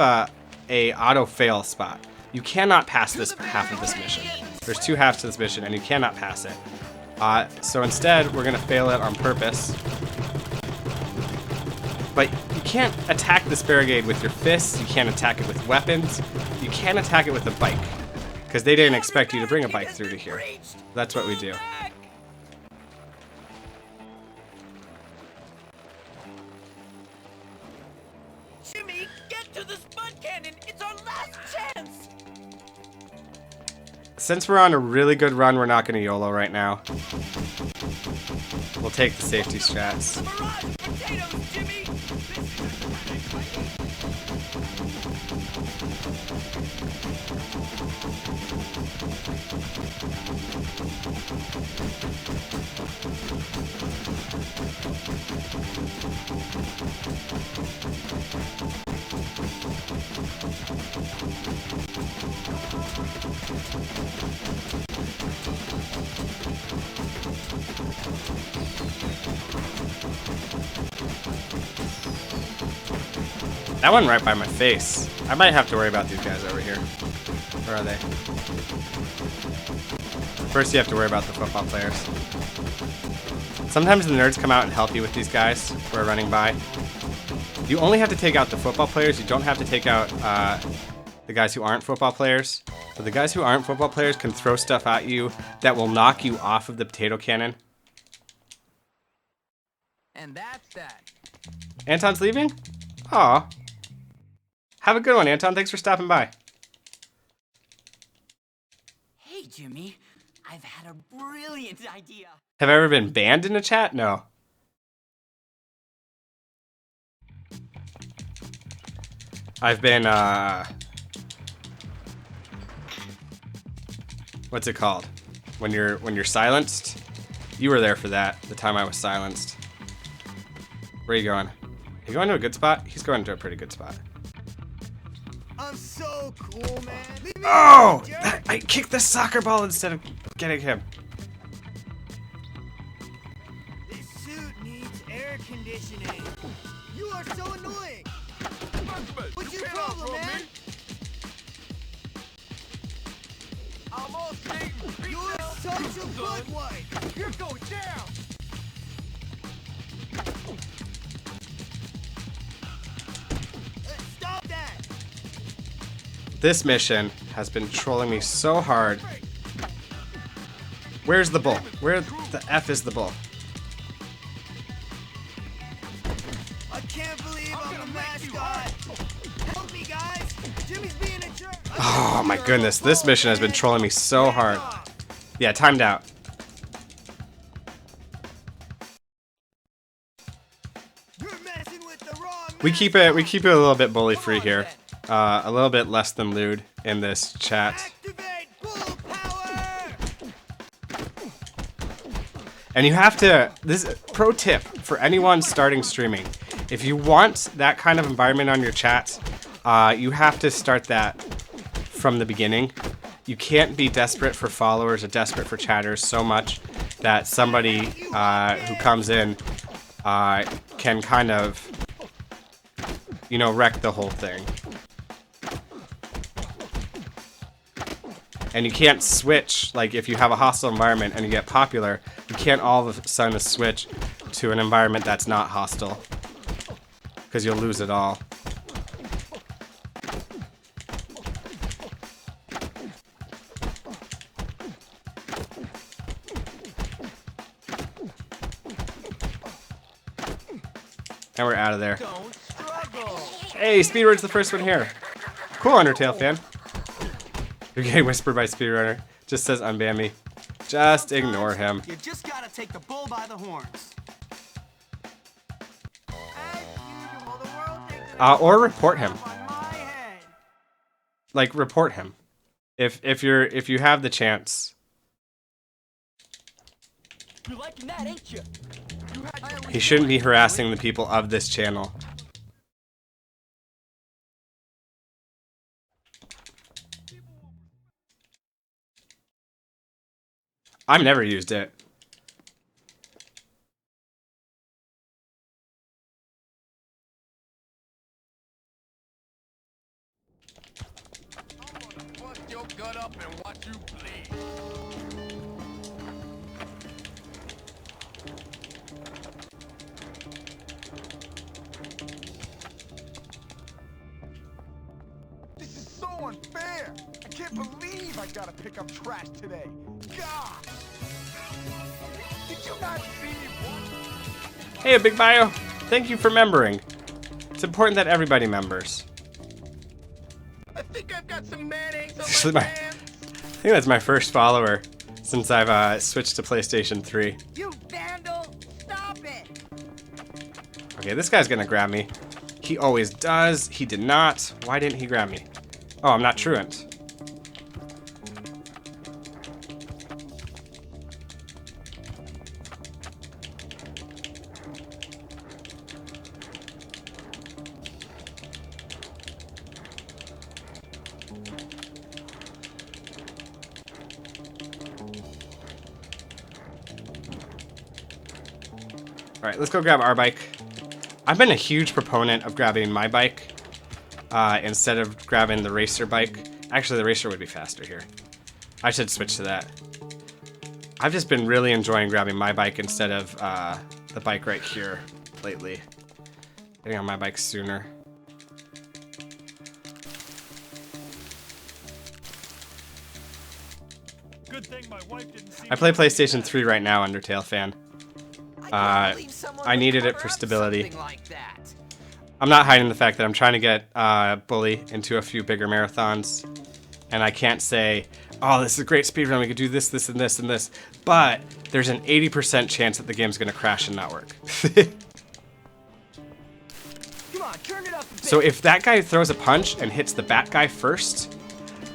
a auto fail spot. You cannot pass this half of this mission. There's 2 halves to this mission, and you cannot pass it. So instead, we're gonna fail it on purpose. But you can't attack this barricade with your fists. You can't attack it with weapons. You can't attack it with a bike, because they didn't expect you to bring a bike through to here. That's what we do. Jimmy, get to the spud cannon. It's our last chance. Since we're on a really good run, we're not gonna YOLO right now. We'll take the safety strats. Mirage potatoes, Jimmy. That went right by my face. I might have to worry about these guys over here. Where are they? First you have to worry about the football players. Sometimes the nerds come out and help you with these guys who are running by. You only have to take out the football players. You don't have to take out the guys who aren't football players. But the guys who aren't football players can throw stuff at you that will knock you off of the potato cannon. And that's that. Anton's leaving? Aw. Have a good one, Anton. Thanks for stopping by. Hey, Jimmy. I've had a brilliant idea. Have I ever been banned in a chat? No. I've been, what's it called? When you're silenced? You were there for that, the time I was silenced. Where are you going? You going to a good spot? He's going to a pretty good spot. I'm so cool, man. Leave me Oh! alone, jerk. I kicked the soccer ball instead of getting him. This suit needs air conditioning. You are so annoying. What's your problem, man? I'm all skating. You're such a good wife. You're going down. Stop that. This mission has been trolling me so hard. Where's the bull? Where the F is the bull? I can't believe I'm a mascot. Help me, guys. Jimmy's being a jerk. Oh my goodness, this mission has been trolling me so hard. Yeah, timed out. You're messing with the wrong We keep it a little bit bully free here. A little bit less than lewd in this chat. Activate bull power. And you have to, this pro tip for anyone starting streaming, if you want that kind of environment on your chats, you have to start that from the beginning. You can't be desperate for followers or desperate for chatters so much that somebody who comes in can kind of, you know, wreck the whole thing. And you can't switch, like if you have a hostile environment and you get popular, you can't all of a sudden switch to an environment that's not hostile, because you'll lose it all. And we're out of there. Don't struggle. Hey, Speedrun's the first one here. Cool Undertale fan. You're getting whispered by Speedrunner. Just says unban me. Just ignore him. You just gotta take the bull by the horns. As usual, the world thinks Or report him. on my head. Like, report him. If you have the chance. You're liking that, ain't you? He shouldn't be harassing the people of this channel. I've never used it. your gut up and watch you bleed. This is so unfair. I can't believe I gotta pick up trash today. God! Did you not see what? Hey, Big Bio. Thank you for membering. It's important that everybody members. I think I've got some mayonnaise on Actually, my I hands. think that's my first follower since I've switched to PlayStation 3. You vandal! Stop it! Okay, this guy's gonna grab me. He always does. He did not. Why didn't he grab me? Oh, I'm not truant. Alright, let's go grab our bike. I've been a huge proponent of grabbing my bike instead of grabbing the racer bike. Actually, the racer would be faster here. I should switch to that. I've just been really enjoying grabbing my bike instead of the bike right here lately. Getting on my bike sooner. Good thing my wife didn't see I play PlayStation 3 right now, Undertale fan. I needed it for stability. Like that. I'm not hiding the fact that I'm trying to get Bully into a few bigger marathons. And I can't say, oh, this is a great speedrun, we could do this, this, and this, and this. But there's an 80% chance that the game's going to crash and not work. Come on, turn it up a bit. So if that guy throws a punch and hits the bat guy first,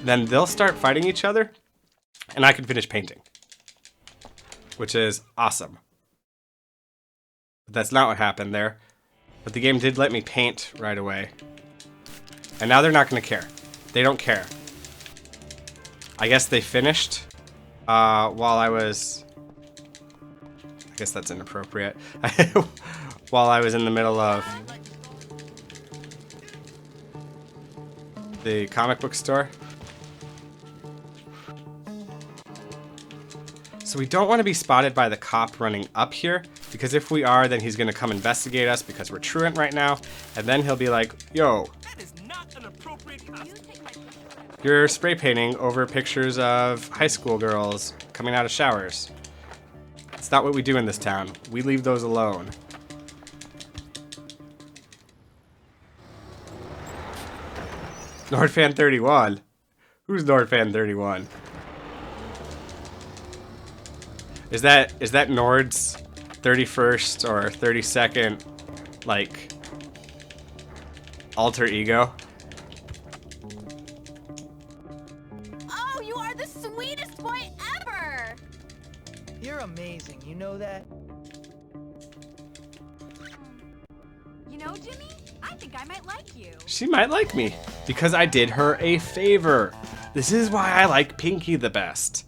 then they'll start fighting each other, and I can finish painting. Which is awesome. But that's not what happened there. But the game did let me paint right away. And now they're not going to care. They don't care. I guess they finished while I was... I guess that's inappropriate. While I was in the middle of the comic book store. So we don't want to be spotted by the cop running up here, because if we are, then he's going to come investigate us because we're truant right now, and then he'll be like, yo, That is not an appropriate costume. you're spray painting over pictures of high school girls coming out of showers. It's not what we do in this town. We leave those alone. NordFan31. Who's NordFan31? Is that Nord's 31st or 32nd, like, alter ego? Oh, you are the sweetest boy ever! You're amazing, you know that? You know, Jimmy, I think I might like you. She might like me, because I did her a favor. This is why I like Pinky the best.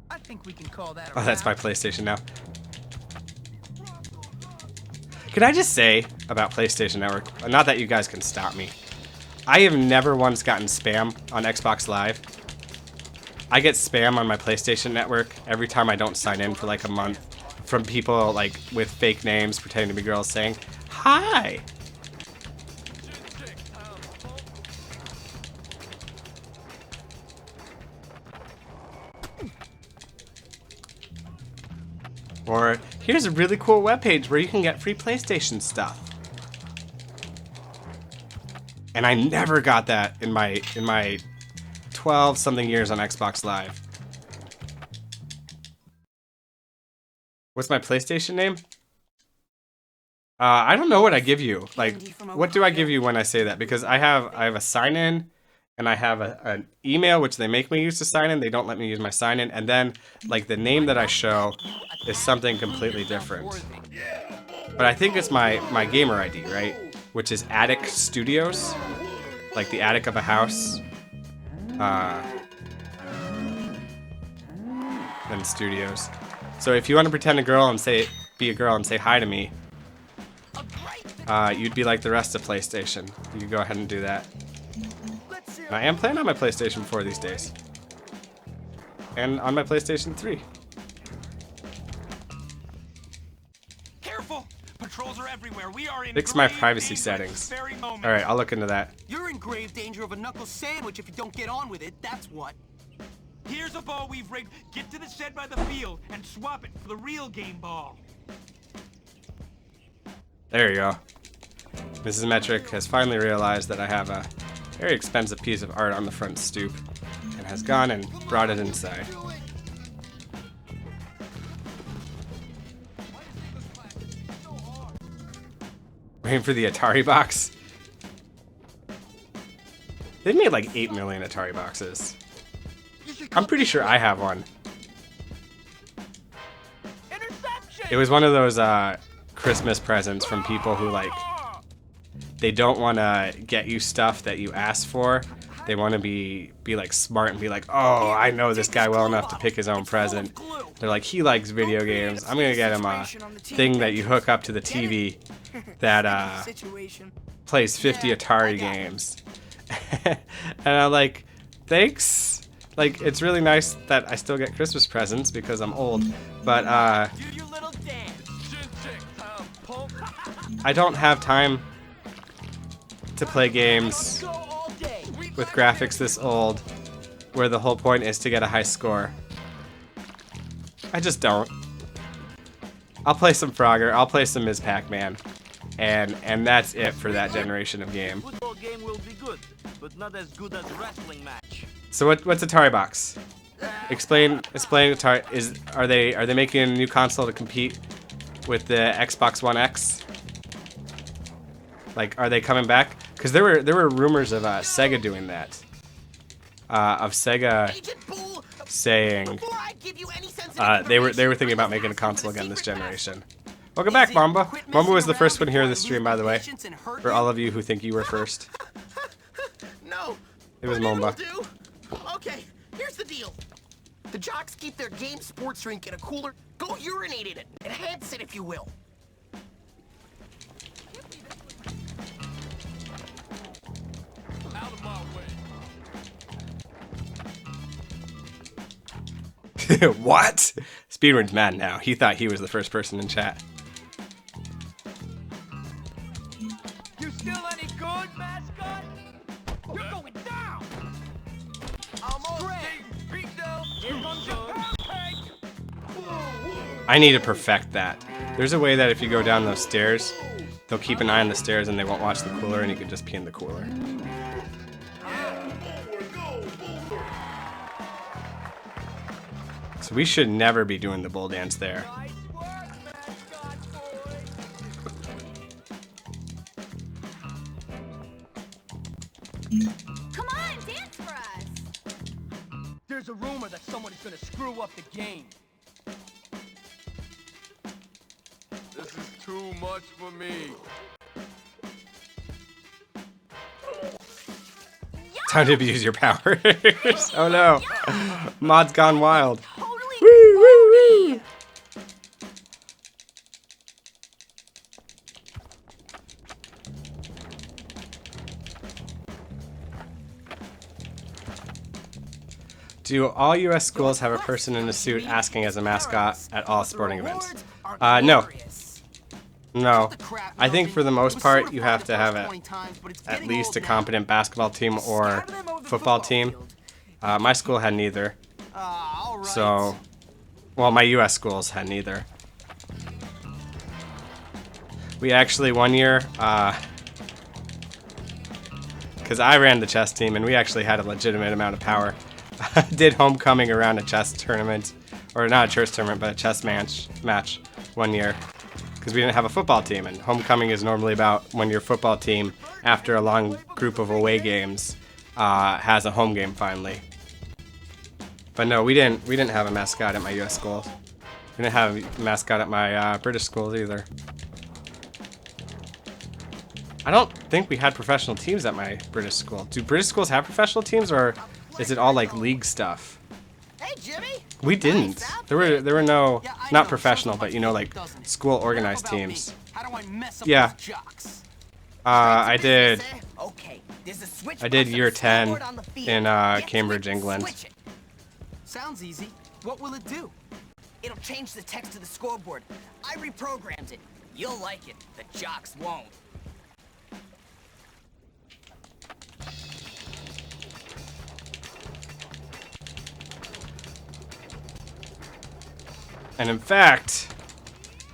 I think we can call that a Oh, that's my wrap. PlayStation now. Can I just say about PlayStation Network, not that you guys can stop me, I have never once gotten spam on Xbox Live. I get spam on my PlayStation Network every time I don't sign in for like a month from people like with fake names pretending to be girls saying, hi. Or, here's a really cool webpage where you can get free PlayStation stuff. And I never got that in my 12-something years on Xbox Live. What's my PlayStation name? I don't know what I give you. Like, what do I give you when I say that? Because I have a sign-in, and I have an email which they make me use to sign in. They don't let me use my sign-in, and then like the name that I show is something completely different. But I think it's my gamer ID, right? Which is Attic Studios, like the attic of a house. Then Studios. So if you want to pretend a girl and be a girl and say hi to me, you'd be like the rest of PlayStation. You go ahead and do that. Let's hear And I am playing on my PlayStation 4 these days. And on my PlayStation 3. Careful! Patrols are everywhere. We are in Fix my grave privacy danger settings. at this very moment. Alright, I'll look into that. You're in grave danger of a knuckle sandwich if you don't get on with it, that's what. Here's a ball we've rigged. Get to the shed by the field and swap it for the real game ball. There you go. Mrs. Metric has finally realized that I have a very expensive piece of art on the front stoop and has gone and brought it inside. Waiting for the Atari box. They made like 8 million Atari boxes. I'm pretty sure I have one. It was one of those Christmas presents from people who like, they don't want to get you stuff that you asked for. They want to be like smart and be like, oh, I know this guy well enough to pick his own present. They're like, he likes video games. I'm gonna get him a thing that you hook up to the TV that plays 50 Atari games. And I'm like, thanks. Like, it's really nice that I still get Christmas presents because I'm old, but Do your little dance. I don't have time to play games with graphics this old where the whole point is to get a high score. I just don't. I'll play some Frogger, I'll play some Ms. Pac-Man, and that's it for that generation of game. Football game will be good, but not as good as a wrestling match. So what's Atari Box? Explain Atari. Are they making a new console to compete with the Xbox One X? Like, are they coming back? Because there were rumors of Sega doing that. Of Sega saying they were thinking about making a console again this generation. Welcome back, Mamba. Mamba was the first one here in the stream, by the way. For all of you who think you were first. No. It was Mamba. Okay, here's the deal. The jocks keep their game sports drink in a cooler. Go urinate in it. Enhance it, if you will. Out of my way. What? Speedrun's mad now. He thought he was the first person in chat. You still any good, mascot? You're going down. Here comes your pancake. I need to perfect that. There's a way that if you go down those stairs, they'll keep an eye on the stairs and they won't watch the cooler and you can just pee in the cooler. So we should never be doing the bull dance there. Nice work, mascot boy. Come on, dance for us. There's a rumor that someone is gonna screw up the game. This is too much for me. Time to abuse your powers. Oh no. Mod's gone wild. Totally. Woo, woo, woo. Do all U.S. schools have a person in a suit asking as a mascot at all sporting events? No. No. I think for the most part you have to have at least a competent basketball team or football team. My school had neither. So, well, my U.S. schools had neither. We actually one year, because I ran the chess team and we actually had a legitimate amount of power, did homecoming around a chess tournament, or not a chess tournament, but a chess match one year. Because we didn't have a football team, and homecoming is normally about when your football team, after a long group of away games, has a home game finally. But no, we didn't have a mascot at my U.S. schools. We didn't have a mascot at my British schools either. I don't think we had professional teams at my British school. Do British schools have professional teams, or is it all like league stuff? Hey, Jimmy. We didn't. There were no, not professional, but you know, like school organized teams. How do I mess up Yeah. those jocks? I did Okay, there's a switch I did button year on the 10 scoreboard on the field. in Get to Cambridge, it and England. switch it. Sounds easy. What will it do? It'll change the text of the scoreboard. I reprogrammed it. You'll like it. The jocks won't. And in fact,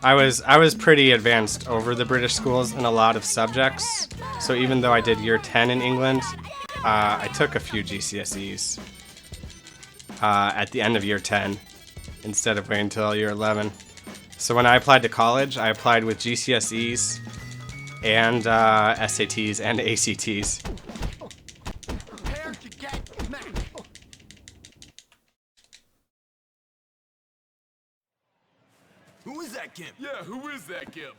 I was pretty advanced over the British schools in a lot of subjects. So even though I did year 10 in England, I took a few GCSEs at the end of year 10 instead of waiting until year 11. So when I applied to college, I applied with GCSEs and SATs and ACTs. Prepare to get smacked. Who is that kid? Yeah, who is that kid?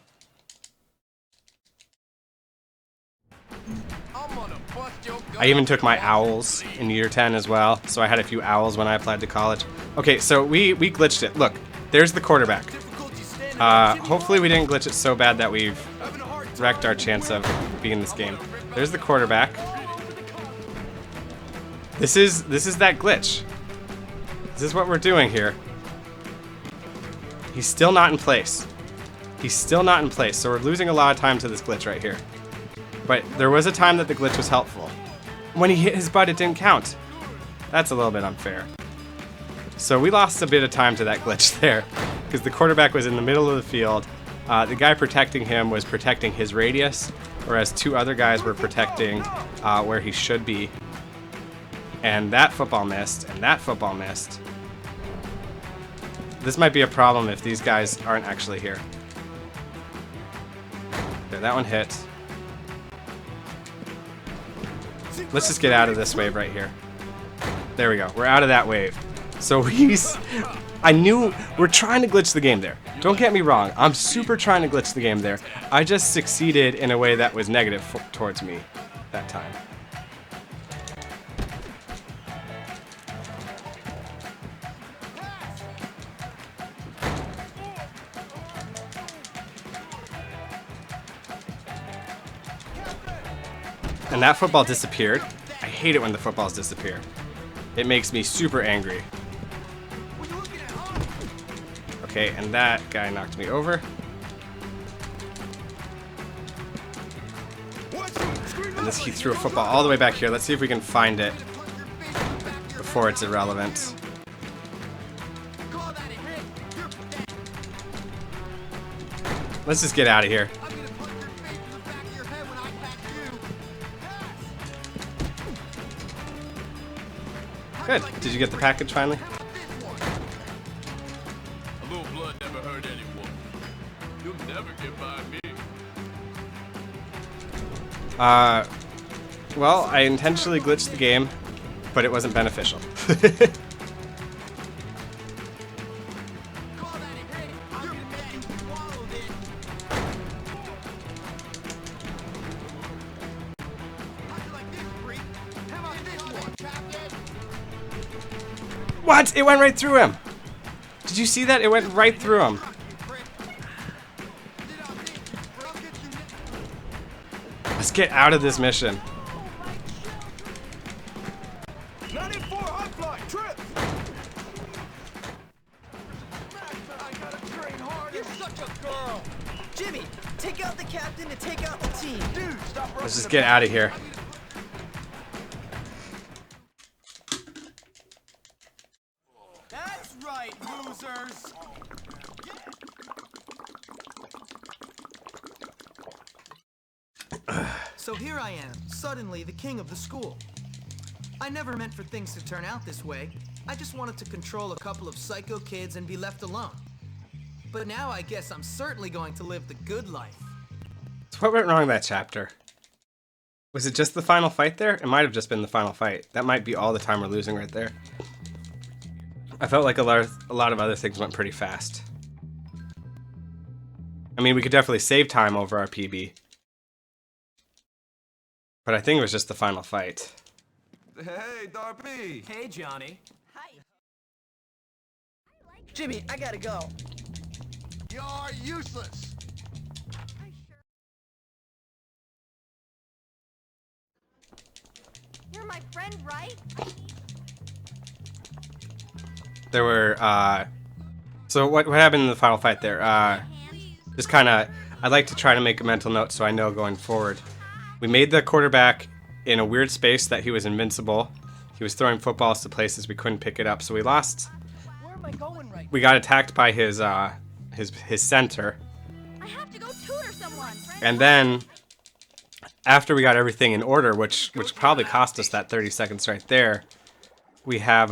I'm gonna bust your I even took my owls in year 10 as well, so I had a few owls when I applied to college. Okay, so we glitched it. Look, there's the quarterback. Hopefully we didn't glitch it so bad that we've wrecked our chance of beating this game. There's the quarterback. This is that glitch. This is what we're doing here. He's still not in place. He's still not in place, so we're losing a lot of time to this glitch right here. But there was a time that the glitch was helpful. When he hit his butt, it didn't count. That's a little bit unfair. So we lost a bit of time to that glitch there, because the quarterback was in the middle of the field. The guy protecting him was protecting his radius, whereas two other guys were protecting where he should be. And that football missed, and that football missed. This might be a problem if these guys aren't actually here. There, that one hit. Let's just get out of this wave right here. There we go. We're out of that wave. So I knew we're trying to glitch the game there. Don't get me wrong. I'm super trying to glitch the game there. I just succeeded in a way that was negative towards me that time. And that football disappeared. I hate it when the footballs disappear. It makes me super angry. Okay, and that guy knocked me over. And he threw a football all the way back here. Let's see if we can find it before it's irrelevant. Let's just get out of here. Good. Did you get the package finally? A little blood never hurt anyone. You'll never get by me. Well, I intentionally glitched the game, but it wasn't beneficial. What? It went right through him. Did you see that? It went right through him. Let's get out of this mission. 94 high fly, trip! You're such a girl. Jimmy, take out the captain and take out the team. Dude, stop Let's just get out of here. That's right, losers. So here I am, suddenly the king of the school. I never meant for things to turn out this way. I just wanted to control a couple of psycho kids and be left alone. But now I guess I'm certainly going to live the good life. So what went wrong in that chapter? Was it just the final fight there? It might have just been the final fight. That might be all the time we're losing right there. I felt like a lot of other things went pretty fast. I mean, we could definitely save time over our PB. But I think it was just the final fight. Hey, Darby. Hey, Johnny. Hi. Jimmy, I gotta go. You're useless. my friend, right? There were, so what happened in the final fight there? Just kind of, I'd like to try to make a mental note so I know going forward. We made the quarterback in a weird space that he was invincible. He was throwing footballs to places we couldn't pick it up, so we lost. Where am I going right We got attacked by his center. I have to go tutor someone. And then, after we got everything in order, which probably cost us that 30 seconds right there, we have,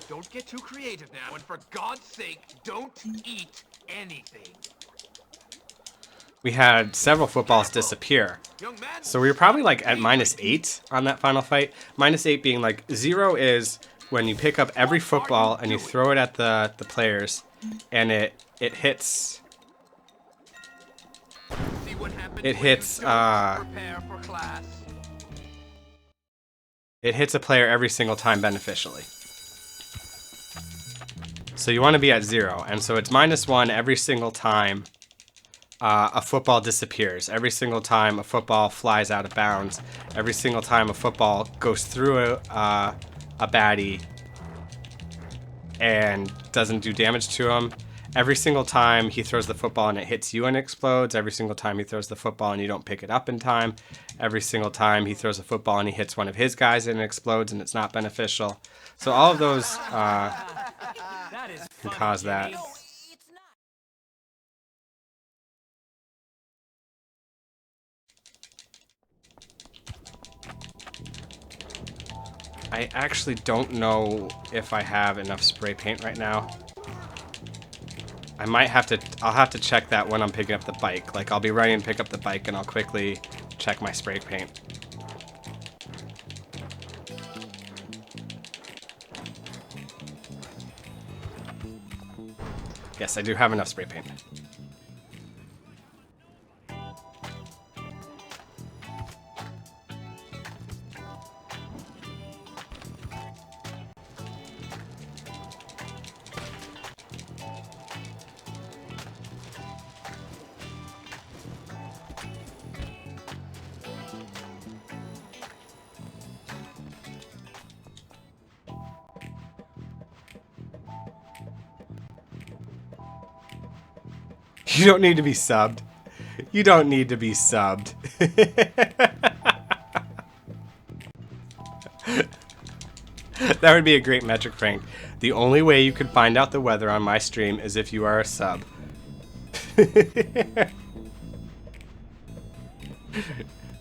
Don't get too creative now, and for God's sake, don't eat anything. we had several footballs disappear. Young man, So we were probably like at -8 on that final fight. -8 being like 0 is when you pick up every football and you throw it at the players, and it hits. see what happens It when hits, you don't prepare for class. It hits a player every single time beneficially. So you want to be at 0, and so it's -1 every single time a football disappears. Every single time a football flies out of bounds. Every single time a football goes through a baddie and doesn't do damage to him. Every single time he throws the football and it hits you and explodes. Every single time he throws the football and you don't pick it up in time. Every single time he throws a football and he hits one of his guys and it explodes and it's not beneficial. So all of those That is can cause that. Jimmy. I actually don't know if I have enough spray paint right now. I might have to, I'll have to check that when I'm picking up the bike. Like, I'll be ready to pick up the bike and I'll quickly check my spray paint. Yes, I do have enough spray paint. You don't need to be subbed. You don't need to be subbed. That would be a great metric, Frank. The only way you could find out the weather on my stream is if you are a sub.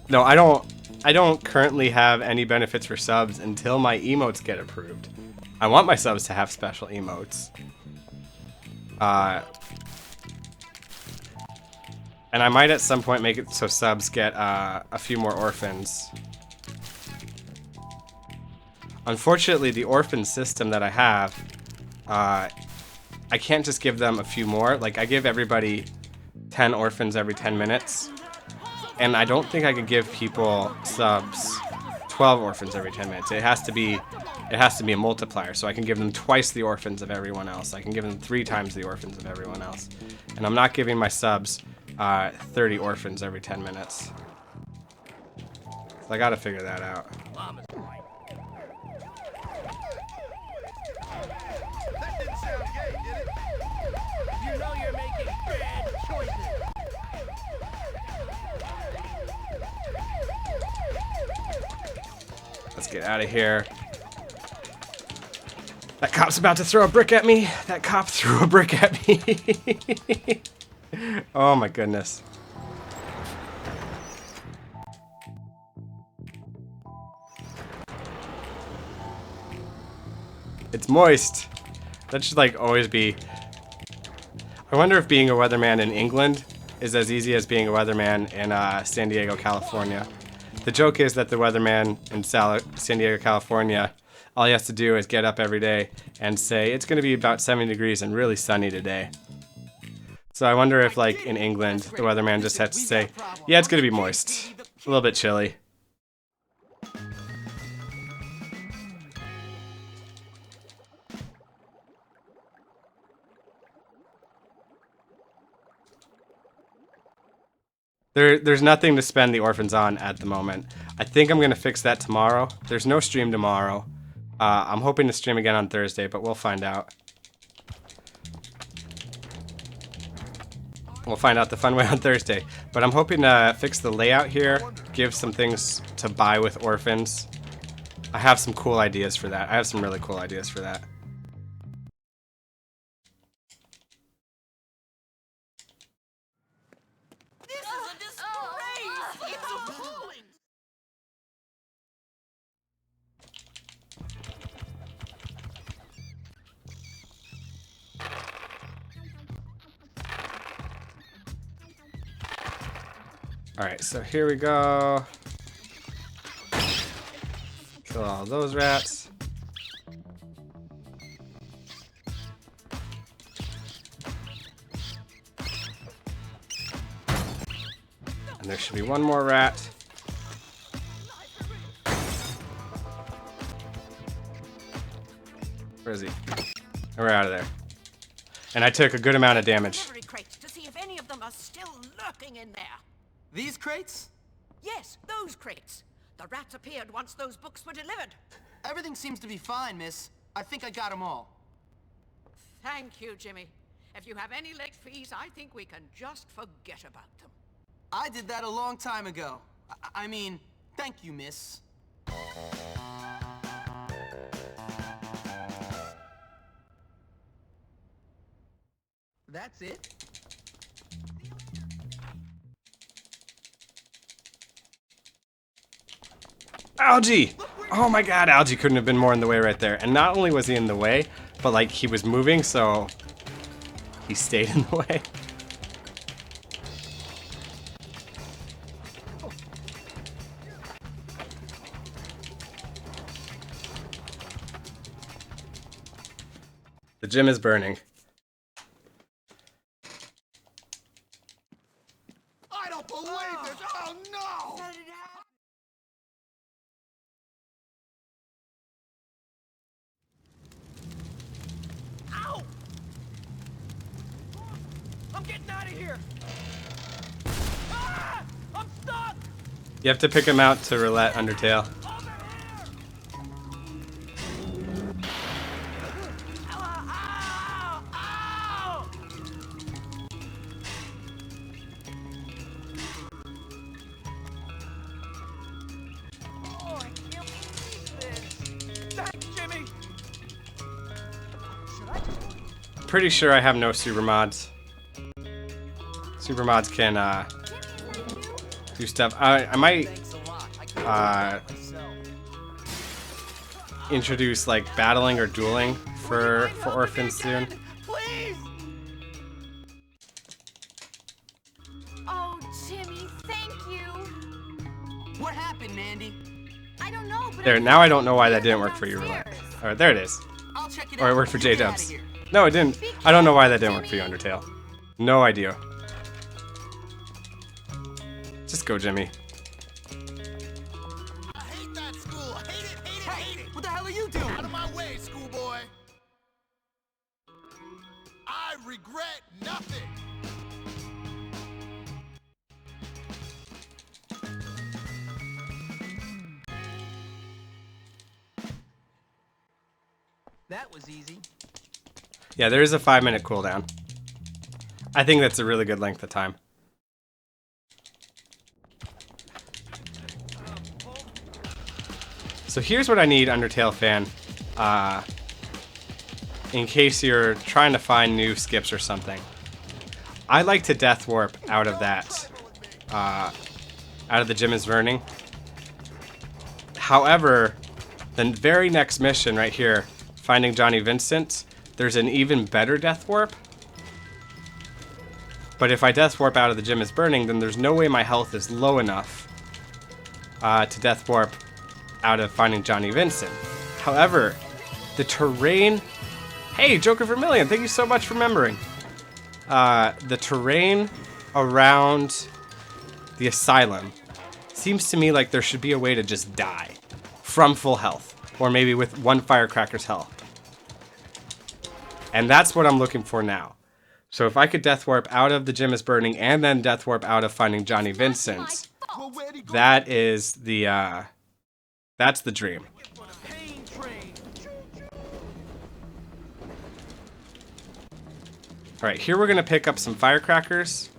No, I don't currently have any benefits for subs until my emotes get approved. I want my subs to have special emotes. And I might at some point make it so subs get a few more orphans. Unfortunately, the orphan system that I have, I can't just give them a few more. Like, I give everybody 10 orphans every 10 minutes. And I don't think I could give people subs 12 orphans every 10 minutes. It has to be a multiplier, so I can give them twice the orphans of everyone else. I can give them 3 times the orphans of everyone else. And I'm not giving my subs 30 orphans every 10 minutes. So I gotta figure that out. That didn't sound gay, did it? You know you're making bad choices. Let's get out of here. That cop's about to throw a brick at me. That cop threw a brick at me. Oh my goodness. It's moist. That should like always be. I wonder if being a weatherman in England is as easy as being a weatherman in San Diego, California. The joke is that the weatherman in San Diego, California, all he has to do is get up every day and say, it's going to be about 70 degrees and really sunny today. So I wonder if, like, in England, the weatherman just has to say, yeah, it's going to be moist. A little bit chilly. There's nothing to spend the orphans on at the moment. I think I'm gonna fix that tomorrow. There's no stream tomorrow. I'm hoping to stream again on Thursday, but we'll find out. We'll find out the fun way on Thursday. But I'm hoping to fix the layout here, give some things to buy with orphans. I have some cool ideas for that. I have some really cool ideas for that. This is a disgrace! It's appalling! Alright, so here we go. Kill all those rats. And there should be one more rat. Where is he? And we're out of there. And I took a good amount of damage. Delivery crates to see if any of them are still lurking in there. These crates? Yes, those crates. The rats appeared once those books were delivered. Everything seems to be fine, miss. I think I got them all. Thank you, Jimmy. If you have any late fees, I think we can just forget about them. I did that a long time ago. I mean, thank you, miss. That's it? Algae! Oh my god, Algae couldn't have been more in the way right there. And not only was he in the way, but like he was moving, so he stayed in the way. The gym is burning. I don't believe this! Oh no! Ow! I'm getting out of here! Ah! I'm stuck! You have to pick him out to roulette Undertale. Over here! Ow! Ow! Ow! Oh, I can't believe this! Thanks, Jimmy! Should I just... Pretty sure I have no super mods. Super mods can do stuff. I might Thanks a lot. I couldn't do that myself. introduce like battling or dueling for orphans soon. Please! Oh, Jimmy, thank you. What happened, Mandy? I don't know, but There, now I don't know why that didn't work for you, roulette. Alright, there it is. I'll check it Or out. it worked for You get J-Dubs. outta here. No, it didn't. I don't know why that didn't work for you, Undertale. No idea. Just go, Jimmy. I hate that school! Hate it, hate it, hate it! What the hell are you doing? Out of my way, schoolboy! I regret nothing! That was easy. Yeah, there is a 5-minute cooldown. I think that's a really good length of time. So here's what I need, Undertale fan. In case you're trying to find new skips or something. I like to death warp out of that. Out of the gym is burning. However, the very next mission right here, finding Johnny Vincent, there's an even better death warp. But if I death warp out of the gym is burning, then there's no way my health is low enough to death warp out of finding Johnny Vincent. However, the terrain... Hey, Joker Vermilion, thank you so much for remembering. The terrain around the asylum seems to me like there should be a way to just die from full health. Or maybe with one firecracker's health. And that's what I'm looking for now. So if I could death warp out of the gym is burning and then death warp out of finding Johnny Vincent, that is the that's the dream. All right, here we're gonna pick up some firecrackers,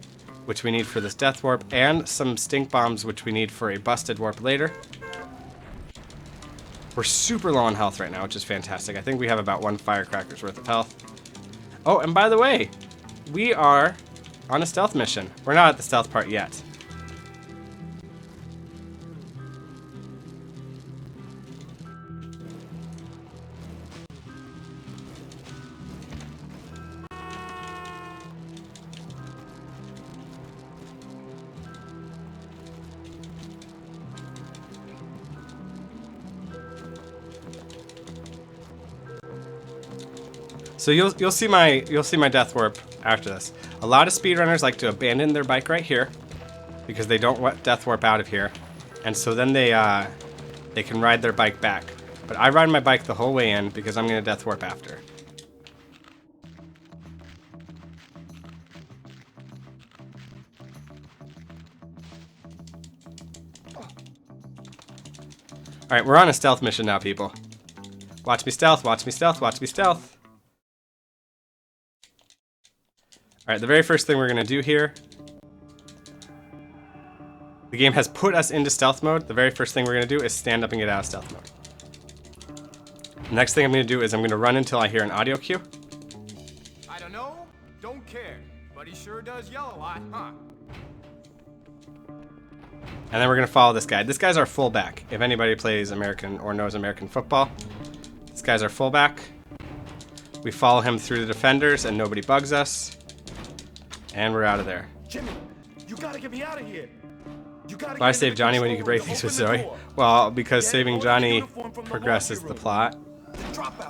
which we need for this death warp, and some stink bombs, which we need for a busted warp later. We're super low on health right now, which is fantastic. I think we have about 1 firecracker's worth of health. Oh, and by the way, we are on a stealth mission. We're not at the stealth part yet. So you'll see my death warp after this. A lot of speedrunners like to abandon their bike right here because they don't want death warp out of here, and so then they can ride their bike back. But I ride my bike the whole way in because I'm gonna death warp after. All right, we're on a stealth mission now, people. Watch me stealth. Watch me stealth. Watch me stealth. Alright, the very first thing we're going to do here, the game has put us into stealth mode. The very first thing we're going to do is stand up and get out of stealth mode. The next thing I'm going to do is I'm going to run until I hear an audio cue. I don't know, don't care, but he sure does yell a lot, huh? And then we're going to follow this guy. This guy's our fullback. If anybody plays American or knows American football, this guy's our fullback. We follow him through the defenders and nobody bugs us. And we're out of there. Jimmy, you gotta get me out of here. Why save Johnny when you can break things with Zoe? Well, because saving Johnny progresses the plot,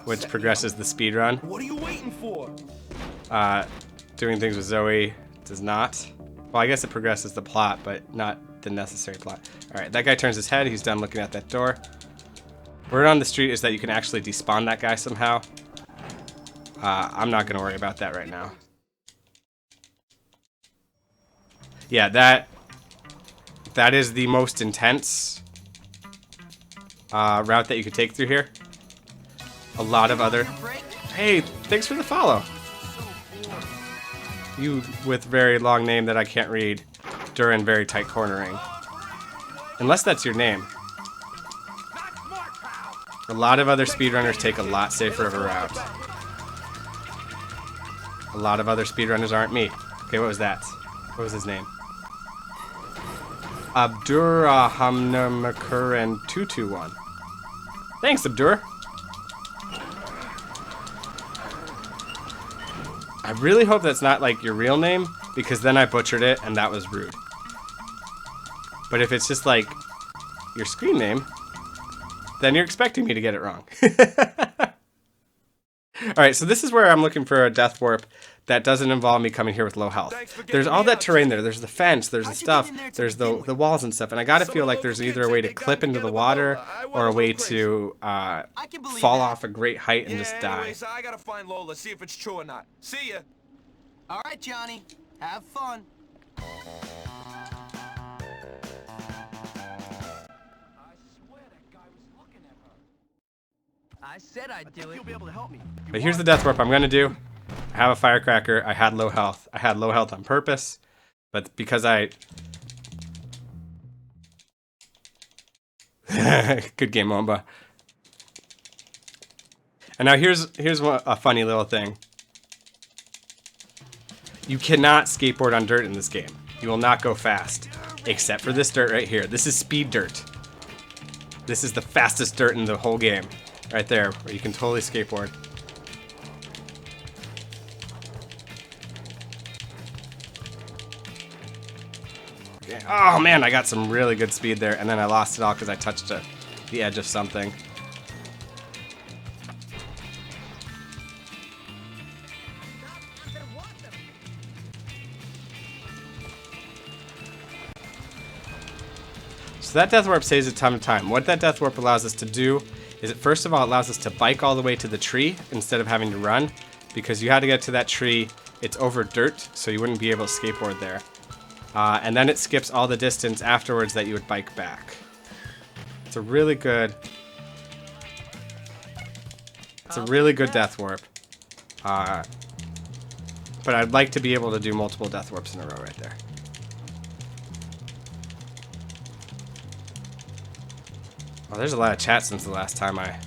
which progresses the speedrun. What are you waiting for? Doing things with Zoe does not. Well, I guess it progresses the plot, but not the necessary plot. Alright, that guy turns his head. He's done looking at that door. Word on the street is that you can actually despawn that guy somehow. I'm not going to worry about that right now. Yeah, that is the most intense route that you could take through here. A lot of other... Hey, thanks for the follow. You with very long name that I can't read during very tight cornering. Unless that's your name. A lot of other speedrunners take a lot safer of a route. A lot of other speedrunners aren't me. Okay, what was that? What was his name? Abdurrahmanamakuran221. Thanks, Abdur. I really hope that's not like your real name, because then I butchered it and that was rude. But if it's just like your screen name, then you're expecting me to get it wrong. Alright, so this is where I'm looking for a death warp that doesn't involve me coming here with low health. There's all that terrain there. There's the fence, there's the stuff, there's the walls and stuff, and I gotta feel like there's either a way to clip into the water or a way to fall off a great height and just die. Anyways, I gotta find Lola, see if it's true or not. See ya. All right, Johnny. Have fun. I said I'd do it. You'll be able to help me. But here's the death warp I'm gonna do. I have a firecracker. I had low health. I had low health on purpose, but because I... Good game, Momba. And now here's a funny little thing. You cannot skateboard on dirt in this game. You will not go fast, except for this dirt right here. This is speed dirt. This is the fastest dirt in the whole game. Right there, where you can totally skateboard. Okay. Oh man, I got some really good speed there, and then I lost it all because I touched the edge of something. So that death warp saves a ton of time. What that death warp allows us to do is it first of all allows us to bike all the way to the tree instead of having to run, because you had to get to that tree it's over dirt, so you wouldn't be able to skateboard there. And then it skips all the distance afterwards that you would bike back. It's a really good death warp. But I'd like to be able to do multiple death warps in a row right there. Oh, there's a lot of chat since the last time I...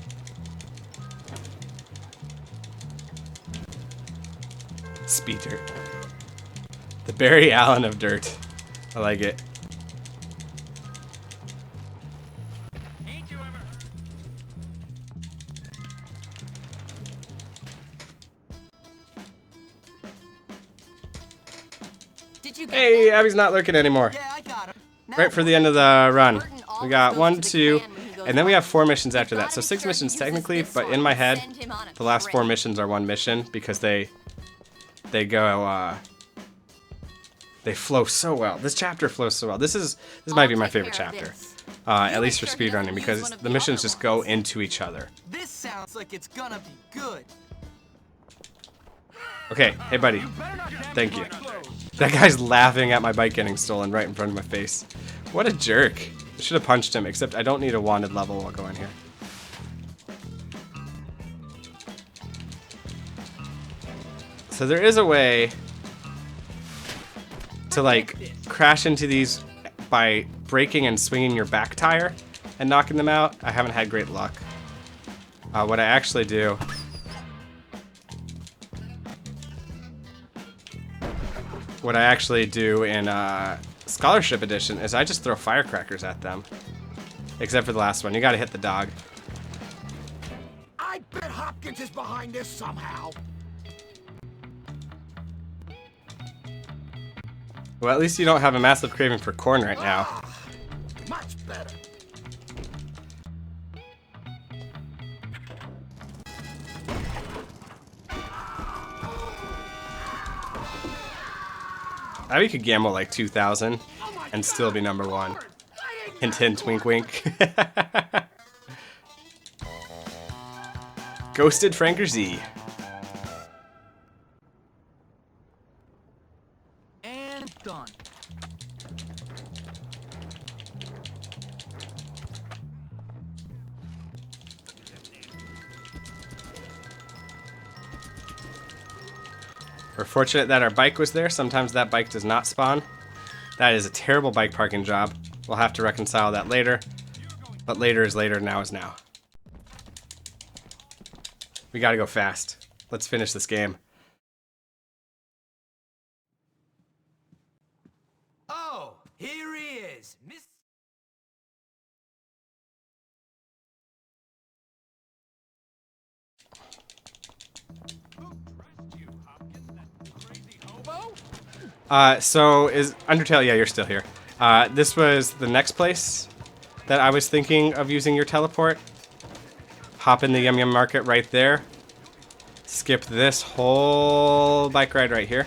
Speed dirt. The Barry Allen of dirt. I like it. Hey, Abby's not lurking anymore. Yeah, I got him. Right for the end of the run. We got 1, 2, and then we have 4 missions after that. So 6 missions technically, but in my head, the last 4 missions are 1 mission because they go they flow so well. This chapter flows so well. This might be my favorite chapter, at least for speedrunning, because the missions just go into each other. This sounds like it's gonna be good. Okay, hey buddy, thank you. That guy's laughing at my bike getting stolen right in front of my face. What a jerk. I should have punched him, except I don't need a wanted level while going here. So there is a way to like crash into these by braking and swinging your back tire and knocking them out. I haven't had great luck. What I actually do in Scholarship Edition is I just throw firecrackers at them. Except for the last one. You gotta hit the dog. I bet Hopkins is behind this somehow. Well, at least you don't have a massive craving for corn right now. Much better. Abby could gamble like 2,000 and still be number 1. Hint hint, wink wink. Ghosted Franker Z. And done. We're fortunate that our bike was there. Sometimes that bike does not spawn. That is a terrible bike parking job. We'll have to reconcile that later. But later is later, now is now. We gotta go fast. Let's finish this game. Oh, here he is, Miss. So is Undertale, yeah, you're still here. This was the next place that I was thinking of using your teleport. Hop in the Yum Yum Market right there. Skip this whole bike ride right here.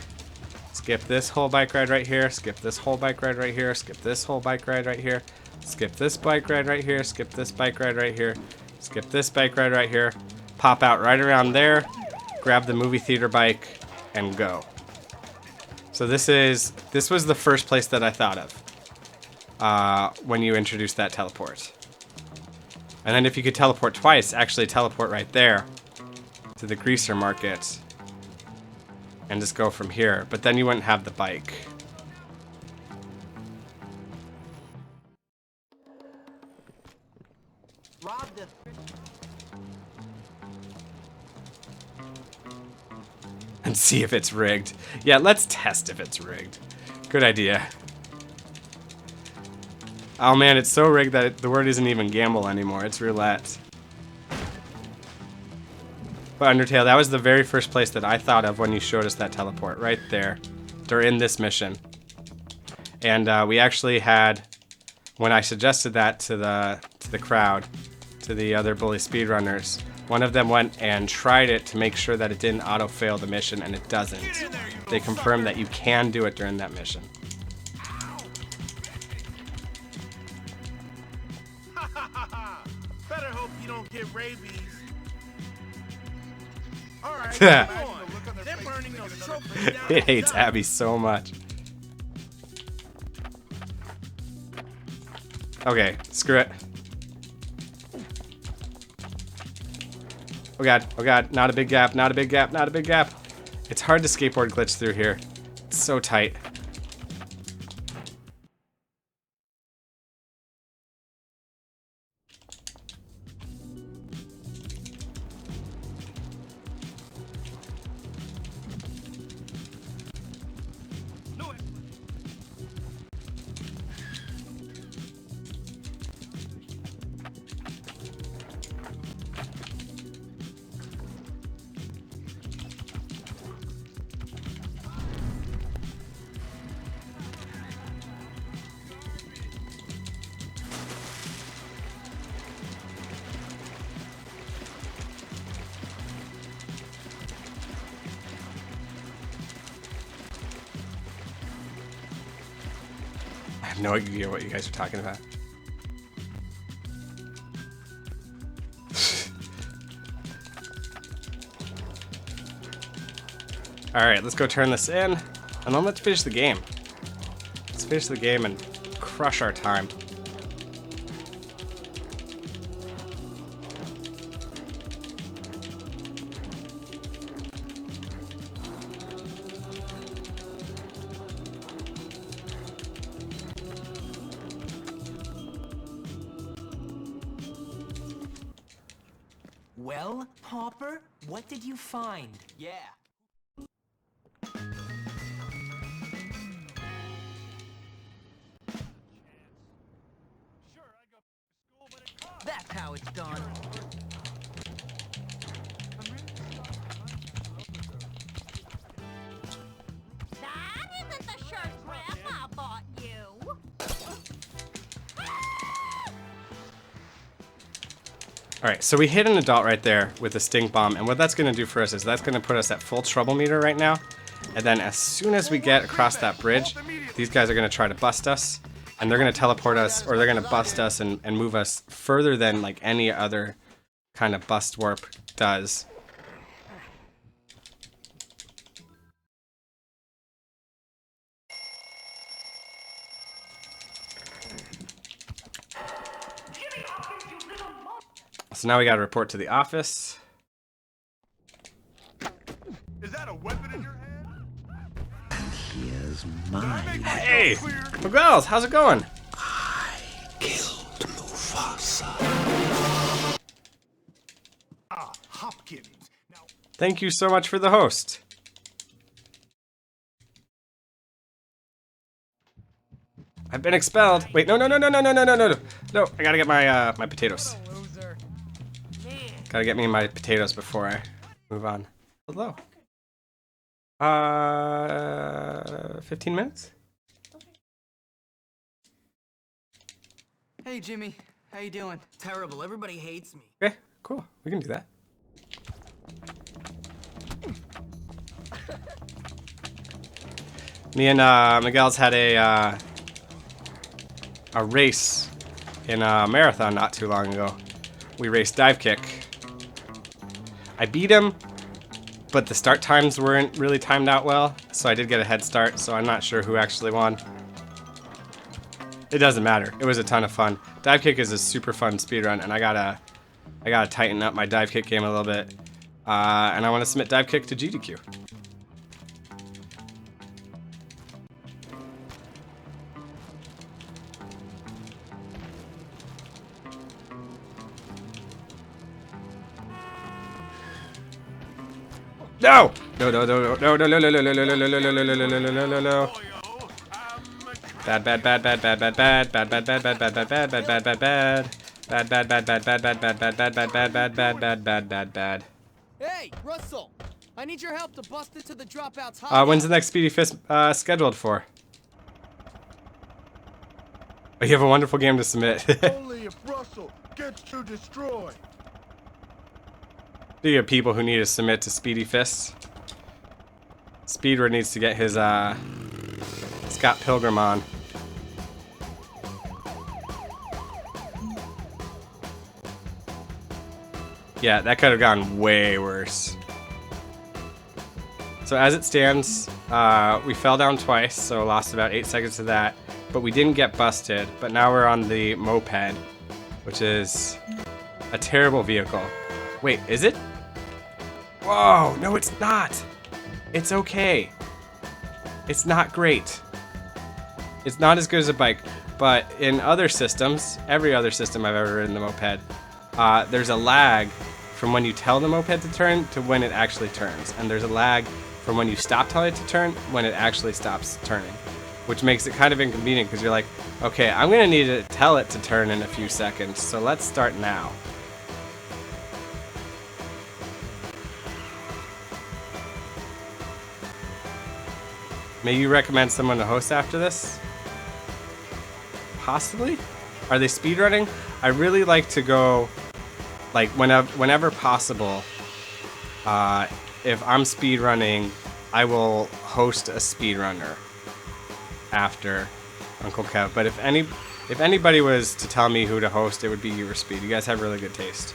Skip this whole bike ride right here. Skip this whole bike ride right here. Skip this whole bike ride right here. Skip this bike ride right here. Skip this bike ride right here. Skip this bike ride right here. Pop out right around there. Grab the movie theater bike and go. So this was the first place that I thought of when you introduced that teleport. And then if you could teleport twice, actually teleport right there to the Greaser Market and just go from here. But then you wouldn't have the bike. And see if it's rigged. Yeah, let's test if it's rigged. Good idea. Oh man, it's so rigged that the word isn't even gamble anymore. It's roulette. But Undertale, that was the very first place that I thought of when you showed us that teleport. Right there. During this mission. And we actually had, when I suggested that to the crowd, to the other bully speedrunners, one of them went and tried it to make sure that it didn't auto-fail the mission, and it doesn't. They confirmed that you can do it during that mission. Better hope you don't get rabies. Alright, Yeah. come on. Them burn burning those trophies down. It hates Abby so much. Okay, screw it. Oh god, not a big gap, not a big gap, not a big gap. It's hard to skateboard glitch through here. It's so tight. I have no idea what you guys are talking about. Alright, let's go turn this in, and then let's finish the game. Let's finish the game and crush our time. Well, Hopper, what did you find? Yeah. That's how it's done. That isn't the shirt Grandma bought you. Alright, so we hit an adult right there with a stink bomb, and what that's going to do for us is that's going to put us at full trouble meter right now. And then as soon as we get across that bridge, these guys are going to try to bust us, and they're going to teleport us, or they're going to bust us and move us further than like any other kind of bust warp does. So now we got to report to the office. Is that a weapon in your hand? Here's mine. Hey, Miguels, how's it going? I killed Mufasa. Ah, Hopkins. Now, Thank you so much for the host. I've been expelled. Wait, no. No, I gotta get my my potatoes. Gotta get me my potatoes before I move on. Hello. 15 minutes? Hey, Jimmy. How you doing? Terrible. Everybody hates me. Okay, cool. We can do that. Me and Miguel's had a race in a marathon not too long ago. We raced dive kick. I beat him, but the start times weren't really timed out well, so I did get a head start, so I'm not sure who actually won. It doesn't matter. It was a ton of fun. Dive kick is a super fun speedrun, and I gotta tighten up my dive kick game a little bit. And I want to submit dive kick to GDQ. No! No. Bad. Hey, Russell! I need your help to bust into the dropouts. When's the next Speedy Fist scheduled for? Oh, you have a wonderful game to submit. only if Russell gets you destroyed. Do you have people who need to submit to Speedy Fists? Speedrun needs to get his Scott Pilgrim on. Yeah, that could have gone way worse. So as it stands, we fell down twice, so lost about 8 seconds of that. But we didn't get busted. But now we're on the moped, which is a terrible vehicle. Wait, is it? Whoa, no it's not. It's okay. It's not great. It's not as good as a bike, but in other systems, every other system I've ever ridden the moped, there's a lag from when you tell the moped to turn to when it actually turns. And there's a lag from when you stop telling it to turn when it actually stops turning, which makes it kind of inconvenient because you're like, okay, I'm gonna need to tell it to turn in a few seconds, so let's start now. May you recommend someone to host after this? Possibly? Are they speedrunning? I really like to go, like, whenever possible, if I'm speedrunning, I will host a speedrunner after Uncle Kev. But if anybody was to tell me who to host, it would be you or Speed. You guys have really good taste.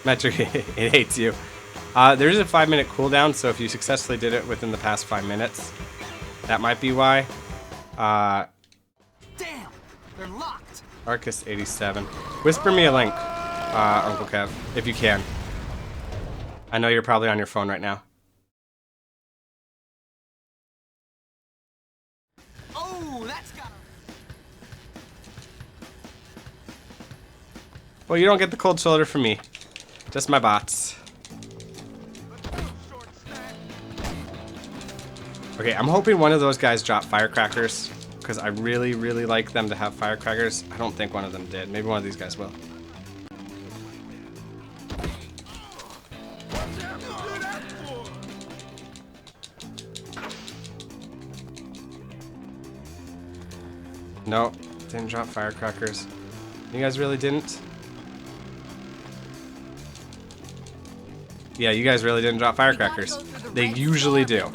Metric, it hates you. There is a 5-minute cooldown, so if you successfully did it within the past 5 minutes, that might be why. Damn, they're locked. Arcus 87. Whisper me a link, Uncle Kev, if you can. I know you're probably on your phone right now. Oh, that's got. Well, you don't get the cold shoulder from me. Just my bots. Okay, I'm hoping one of those guys dropped firecrackers, because I really, really like them to have firecrackers. I don't think one of them did. Maybe one of these guys will. No, didn't drop firecrackers. You guys really didn't? Yeah, you guys really didn't drop firecrackers. They usually do.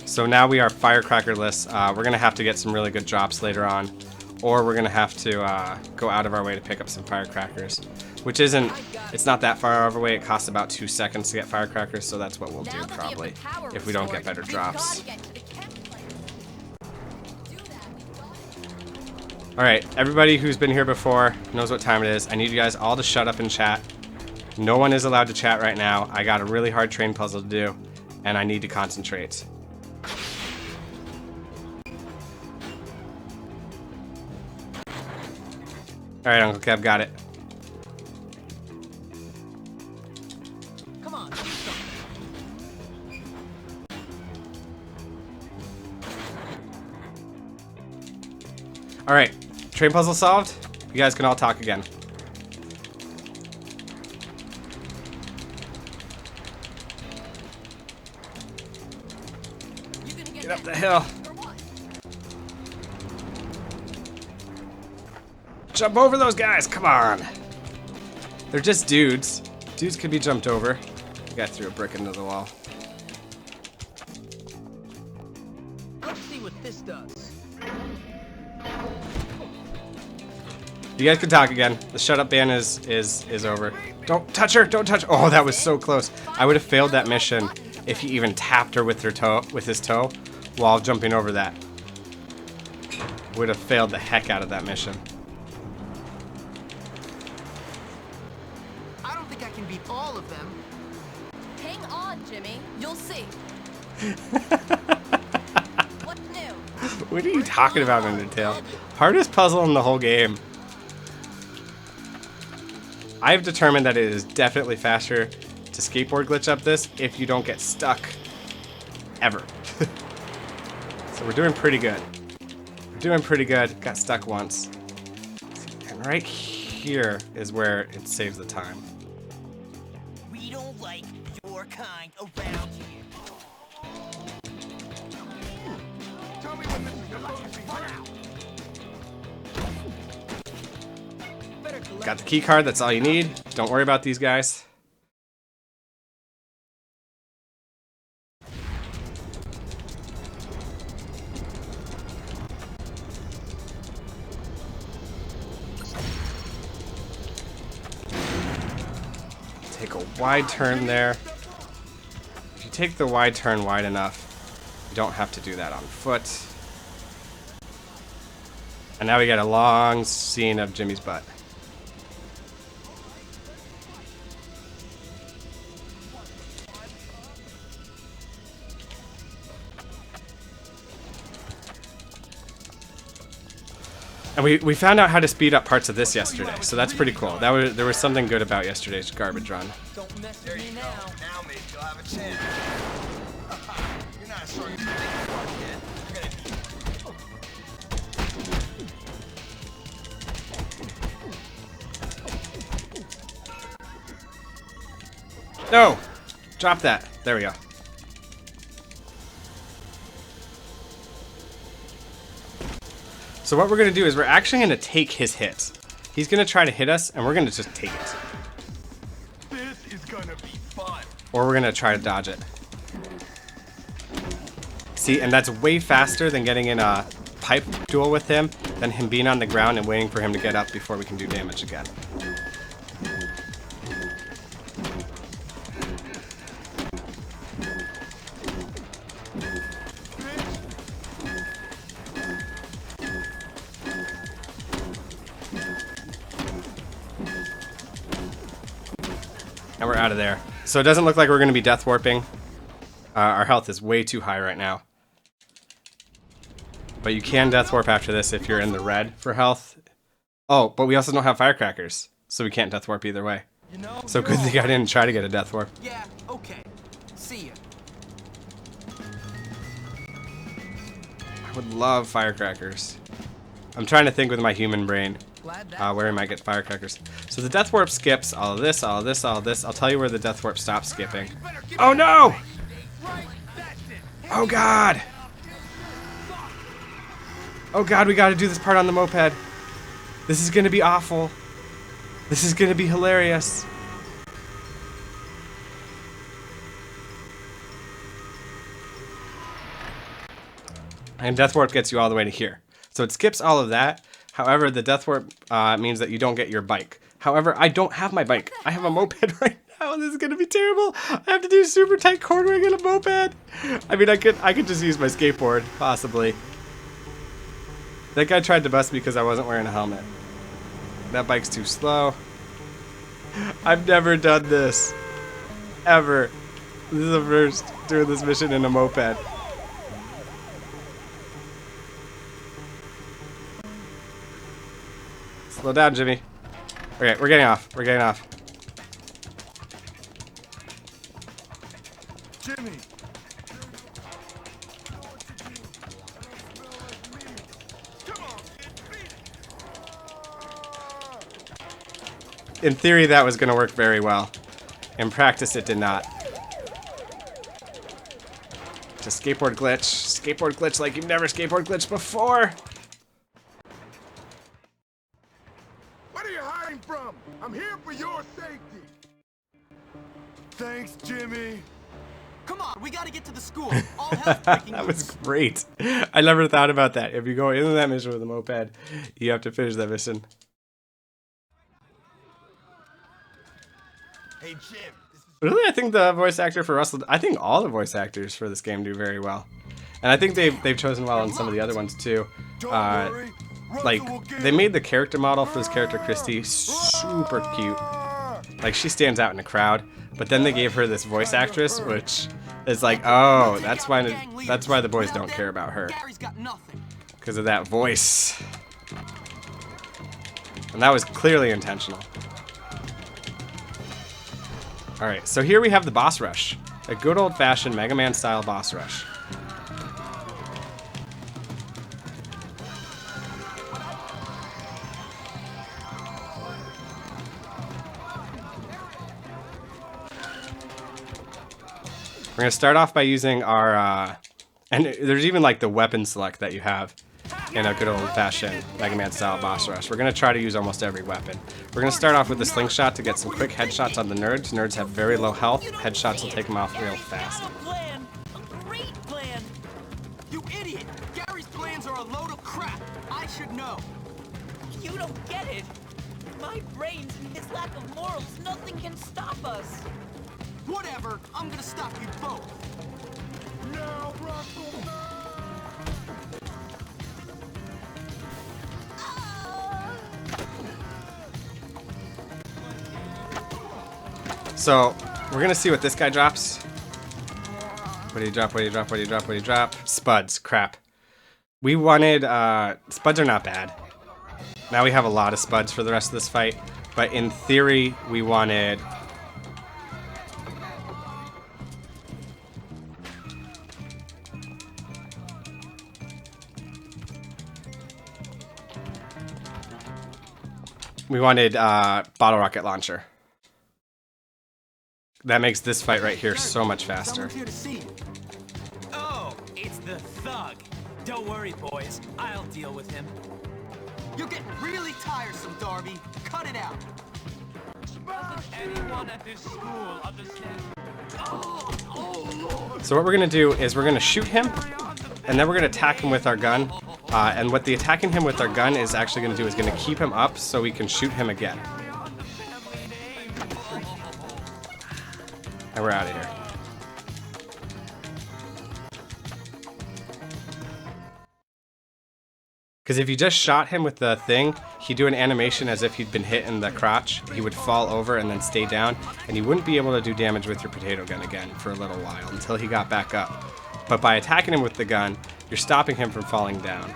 So now we are firecrackerless. We're going to have to get some really good drops later on. Or we're going to have to go out of our way to pick up some firecrackers. Which isn't, it's not that far out of our way. It costs about 2 seconds to get firecrackers. So that's what we'll do probably if we don't get better drops. Alright, everybody who's been here before knows what time it is. I need you guys all to shut up and chat. No one is allowed to chat right now. I got a really hard train puzzle to do, and I need to concentrate. Alright, Uncle Kev, got it. Come on, do something. Alright, train puzzle solved. You guys can all talk again. Get up the hill. Jump over those guys, come on. They're just dudes. Dudes can be jumped over. You guys threw a brick into the wall. Let's see what this does. You guys can talk again. The shut up ban is over. Don't touch her, don't touch her. Oh, that was so close. I would have failed that mission if he even tapped her with his toe while jumping over that. Would have failed the heck out of that mission. I don't think I can beat all of them. Hang on, Jimmy. You'll see. What's new? What are you talking about, Undertale? Hardest puzzle in the whole game. I've determined that it is definitely faster to skateboard glitch up this if you don't get stuck. Ever. So we're doing pretty good. We're doing pretty good. Got stuck once. And right here is where it saves the time. We don't like your kind around here. Tell me when this is about to be run out. Got the key card, that's all you need. Don't worry about these guys. take a wide turn there. If you take the wide turn wide enough, you don't have to do that on foot. And now we get a long scene of Jimmy's butt. And we found out how to speed up parts of this yesterday, so that's pretty cool. There was something good about yesterday's garbage run. Don't mess with me now. Now maybe you'll have a chance. You're not sure you think you are, kid. You're gonna No! Drop that. There we go. So what we're going to do is we're actually going to take his hits. He's going to try to hit us, and we're going to just take it. This is gonna be fun. Or we're going to try to dodge it. See, and that's way faster than getting in a pipe duel with him, than him being on the ground and waiting for him to get up before we can do damage again. And we're out of there. So it doesn't look like we're going to be death warping. Our health is way too high right now. But you can death warp after this if you're in the red for health. Oh, but we also don't have firecrackers, so we can't death warp either way. You know, So good thing I didn't try to get a death warp. yeah, okay. See ya. I would love firecrackers. I'm trying to think with my human brain Glad that. where we might get firecrackers. So the death warp skips all of this, all of this, all of this. I'll tell you where the death warp stops skipping. Oh no! Oh god! Oh god, we gotta do this part on the moped. This is gonna be awful. This is gonna be hilarious. And death warp gets you all the way to here. So it skips all of that. However, the death warp means that you don't get your bike. However, I don't have my bike. I have a moped right now. This is gonna be terrible. I have to do super tight cornering in a moped. I mean, I could just use my skateboard, possibly. That guy tried to bust me because I wasn't wearing a helmet. That bike's too slow. I've never done this. Ever. This is the first doing this mission in a moped. Slow down, Jimmy. Okay, we're getting off. We're getting off. Jimmy. In theory, that was going to work very well. In practice, it did not. Just skateboard glitch. Skateboard glitch like you've never skateboard glitched before. What are you hiding from? I'm here for your safety. Thanks, Jimmy. Come on, we gotta get to the school. All hell's breaking That loose. was great. I never thought about that. If you go into that mission with a moped, you have to finish that mission. Hey, Jim. Really, I think the voice actor for Russell, I think all the voice actors for this game do very well. And I think they've chosen well on some of the other ones too. Like, they made the character model for this character, Christy, super cute. Like, she stands out in a crowd. But then they gave her this voice actress, which is like, oh, that's why the boys don't care about her. Gary's got nothing. Because of that voice. And that was clearly intentional. Alright, so here we have the boss rush. A good old-fashioned Mega Man style boss rush. We're going to start off by using our, and there's even like the weapon select that you have in a good old-fashioned Mega Man style boss rush. We're going to try to use almost every weapon. We're going to start off with the slingshot to get some quick headshots on the nerds. Nerds have very low health. Headshots will take them off real fast. Plan. A great plan. You idiot! Gary's plans are a load of crap. I should know. You don't get it. My brains and his lack of morals, nothing can stop stop us. Whatever, I'm gonna stop you both. Now, Russell, no! So we're gonna see what this guy drops. What do you drop? What do you drop? What do you drop? What do you drop? Spuds. Crap. We wanted spuds are not bad. Now we have a lot of spuds for the rest of this fight, but in theory we wanted bottle rocket launcher. That makes this fight right here so much faster. Someone's here to see you. Oh, it's the thug. Don't worry, boys. I'll deal with him. You're getting really tiresome, Darby. Cut it out. Doesn't anyone at this school understand? So what we're gonna do is we're gonna shoot him, and then we're gonna attack him with our gun. And what the attacking him with our gun is actually gonna do is gonna keep him up so we can shoot him again. And we're out of here. Because if you just shot him with the thing, he'd do an animation as if he'd been hit in the crotch. He would fall over and then stay down, and you wouldn't be able to do damage with your potato gun again for a little while until he got back up. But by attacking him with the gun, you're stopping him from falling down.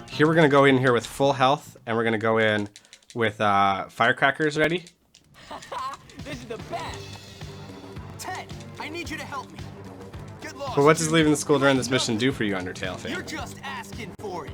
Here we're going to go in here with full health, and we're going to go in with firecrackers ready. This is the best. Ted, I need you to help me. Get lost. But what does leaving the school during this mission do for you, Undertale fan? You're just asking for it.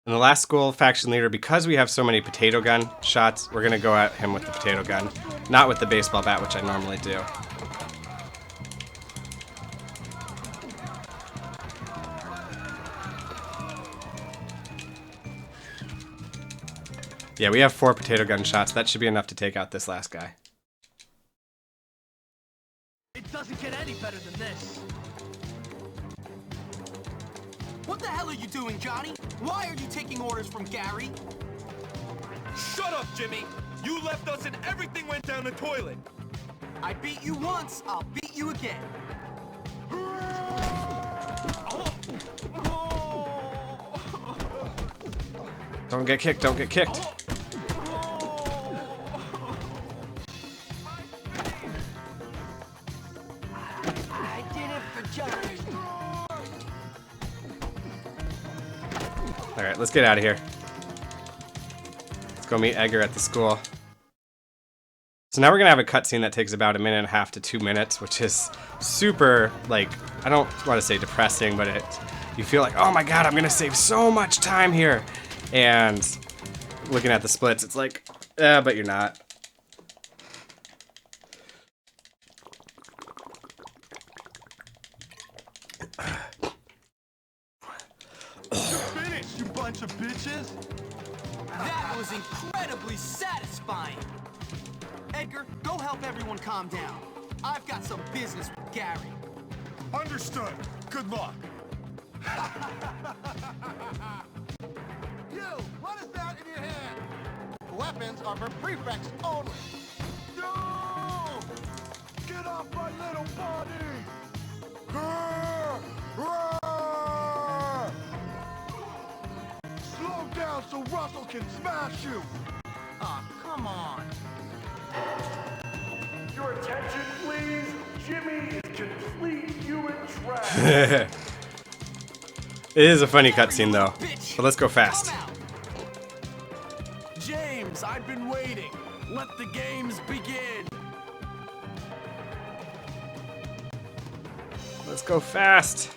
And the last school faction leader, because we have so many potato gun shots, we're going to go at him with the potato gun, not with the baseball bat, which I normally do. Yeah, we have 4 potato gun shots. That should be enough to take out this last guy. It doesn't get any better than this. What the hell are you doing, Johnny? Why are you taking orders from Gary? Shut up, Jimmy! You left us and everything went down the toilet! I beat you once, I'll beat you again. Don't get kicked, don't get kicked. I did it for Johnny. Alright, let's get out of here. Let's go meet Edgar at the school. So now we're gonna have a cutscene that takes about 1.5 to 2 minutes, which is super, like, I don't want to say depressing, but you feel like, oh my god, I'm gonna save so much time here. And looking at the splits, it's like, but you're not. Finish, you bunch of bitches! That was incredibly satisfying. Edgar, go help everyone calm down. I've got some business with Gary. Understood. Good luck. You, what is that in your hand? Weapons are for prefects only. No! Get off my little body! Grrr! Roar! Slow down so Russell can smash you! Aw, come on. Your attention, please. Jimmy is complete human trash. It is a funny cutscene though, but let's go fast. James, I've been waiting. Let the games begin. Let's go fast.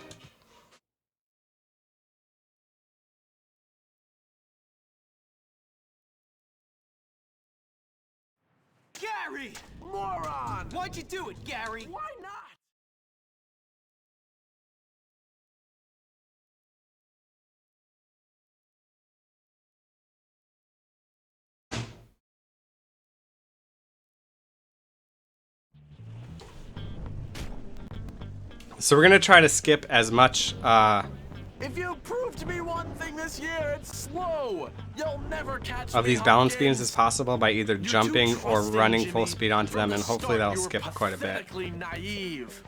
Gary! Moron! Why'd you do it, Gary? Why not? So we're gonna try to skip as much If you prove to me one thing this year, it's slow. You'll never catch of me, these balance Hopkins. beams as possible by either You jumping do or trust in running Jimmy. full speed onto them, From and the hopefully that'll start, you skip were quite a bit. pathetically naive.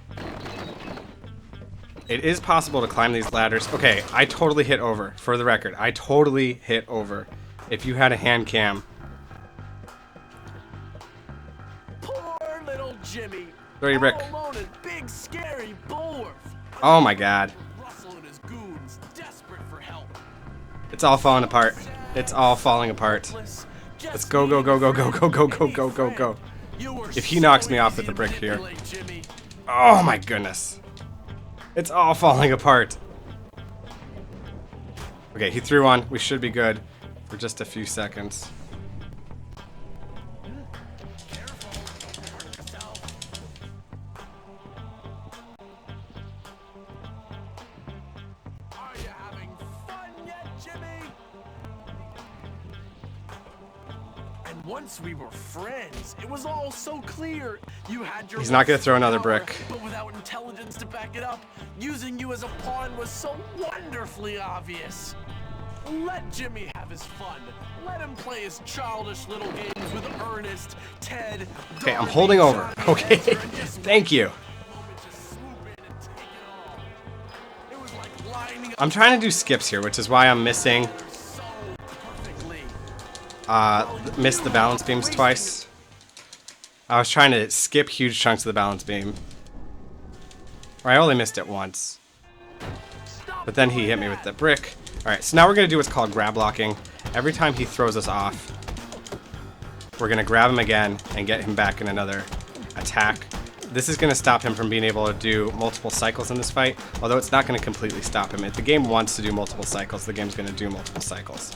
It is possible to climb these ladders. Okay, I totally hit over. For the record, I totally hit over. If you had a hand cam. Poor little Jimmy. Throw your brick. All alone in big scary Bullworth. Oh my god. Russell and his goons, desperate for help. It's all falling apart. It's all falling apart. Let's go, go, go, go, go, go, go, go, go, go, go. If he knocks me off with the brick here. Oh my goodness. It's all falling apart. Okay, he threw one. We should be good for just a few seconds. Are you having fun yet, Jimmy? And once we were friends, it was all so clear. You had your He's not gonna throw another power, brick. but without intelligence to back it up, using you as a pawn was so wonderfully obvious. Let Jimmy have his fun. Let him play his childish little games with Ernest, Ted. Okay, I'm Darby, holding over. Johnny, Okay, Hector, and just thank you. moment to swoop in and take it all. It was like lining up I'm trying to do skips here, which is why I'm missing, so perfectly. missed the balance beams twice. I was trying to skip huge chunks of the balance beam. Or I only missed it once. But then he hit me with the brick. Alright, so now we're going to do what's called grab locking. Every time he throws us off, we're going to grab him again and get him back in another attack. This is going to stop him from being able to do multiple cycles in this fight, although it's not going to completely stop him. If the game wants to do multiple cycles, the game's going to do multiple cycles.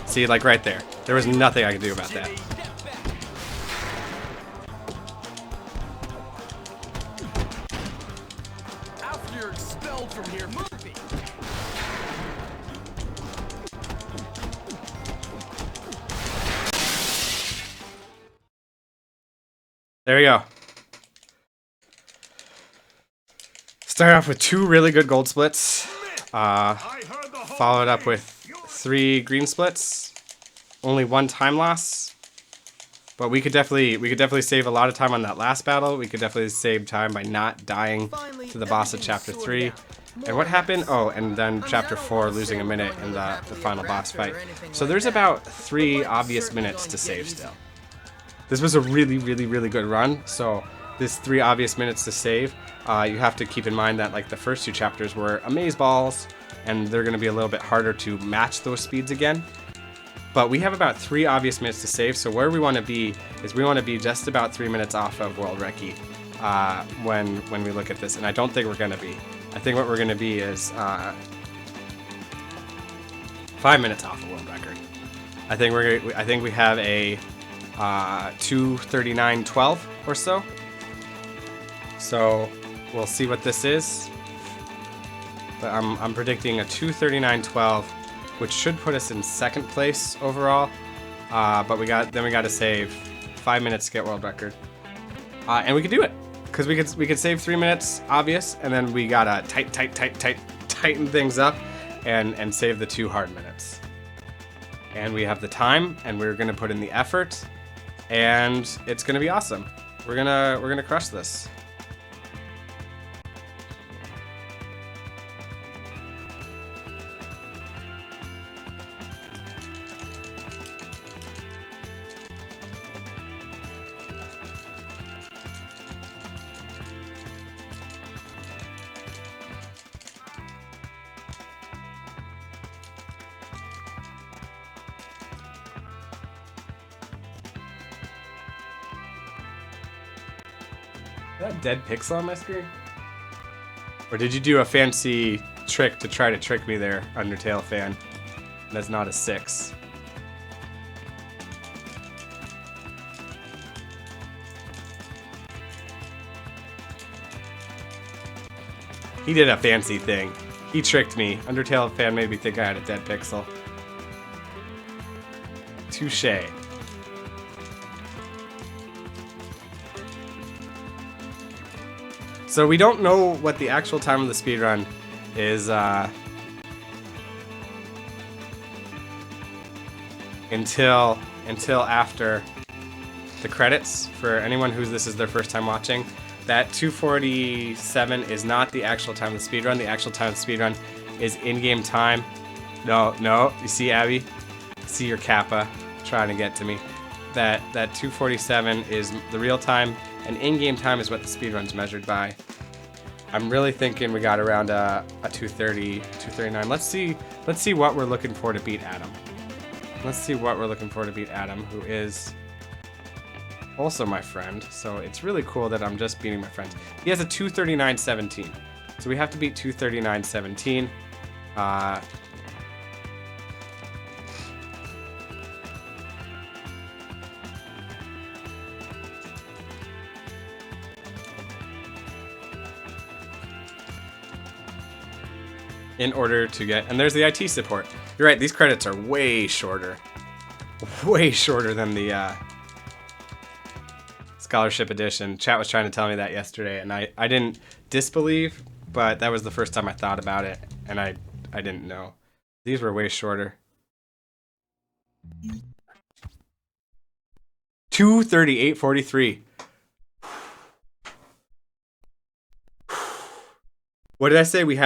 See, like right there. There was nothing I could do about that. After you're expelled from here, Murphy. There you go. Start off with 2 really good gold splits. Followed up with 3 green splits. Only 1 time loss. But we could definitely save a lot of time on that last battle. We could definitely save time by not dying to the boss of chapter 3. And what happened? Oh, and then chapter 4 losing a minute in the final boss fight. So there's about 3 obvious minutes to save still. This was a really, really, really good run. So this 3 obvious minutes to save. You have to keep in mind that like the first 2 chapters were amazeballs, and they're going to be a little bit harder to match those speeds again. But we have about 3 obvious minutes to save, so where we want to be is we want to be just about 3 minutes off of World Recce when we look at this, and I don't think we're going to be. I think what we're going to be is 5 minutes off of world record. I think we have a 2:39:12 or so. So we'll see what this is. But I'm predicting a 2:39:12, which should put us in 2nd place overall. But we got to save 5 minutes to get world record, and we could do it because we could save 3 minutes obvious, and then we gotta tighten things up and save the 2 hard minutes. And we have the time, and we're gonna put in the effort, and it's gonna be awesome. We're gonna crush this. Is that a dead pixel on my screen? Or did you do a fancy trick to try to trick me there, Undertale fan? That's not a 6. He did a fancy thing. He tricked me. Undertale fan made me think I had a dead pixel. Touché. So we don't know what the actual time of the speedrun is until after the credits. For anyone who this is their first time watching, that 2:47 is not the actual time of the speedrun. The actual time of the speedrun is in-game time. No, you see, Abby? See your kappa trying to get to me. That 2:47 is the real time, and in-game time is what the speedrun's measured by. I'm really thinking we got around a 2:30, 2:39. Let's see what we're looking for to beat Adam. Let's see what we're looking for to beat Adam, who is also my friend. So it's really cool that I'm just beating my friends. He has a 2:39.17. So we have to beat 2:39.17. In order to get, and there's the IT support. You're right, these credits are way shorter than the Scholarship Edition. Chat was trying to tell me that yesterday, and I didn't disbelieve, but that was the first time I thought about it, and I didn't know. These were way shorter. 2:38.43. What did I say? We have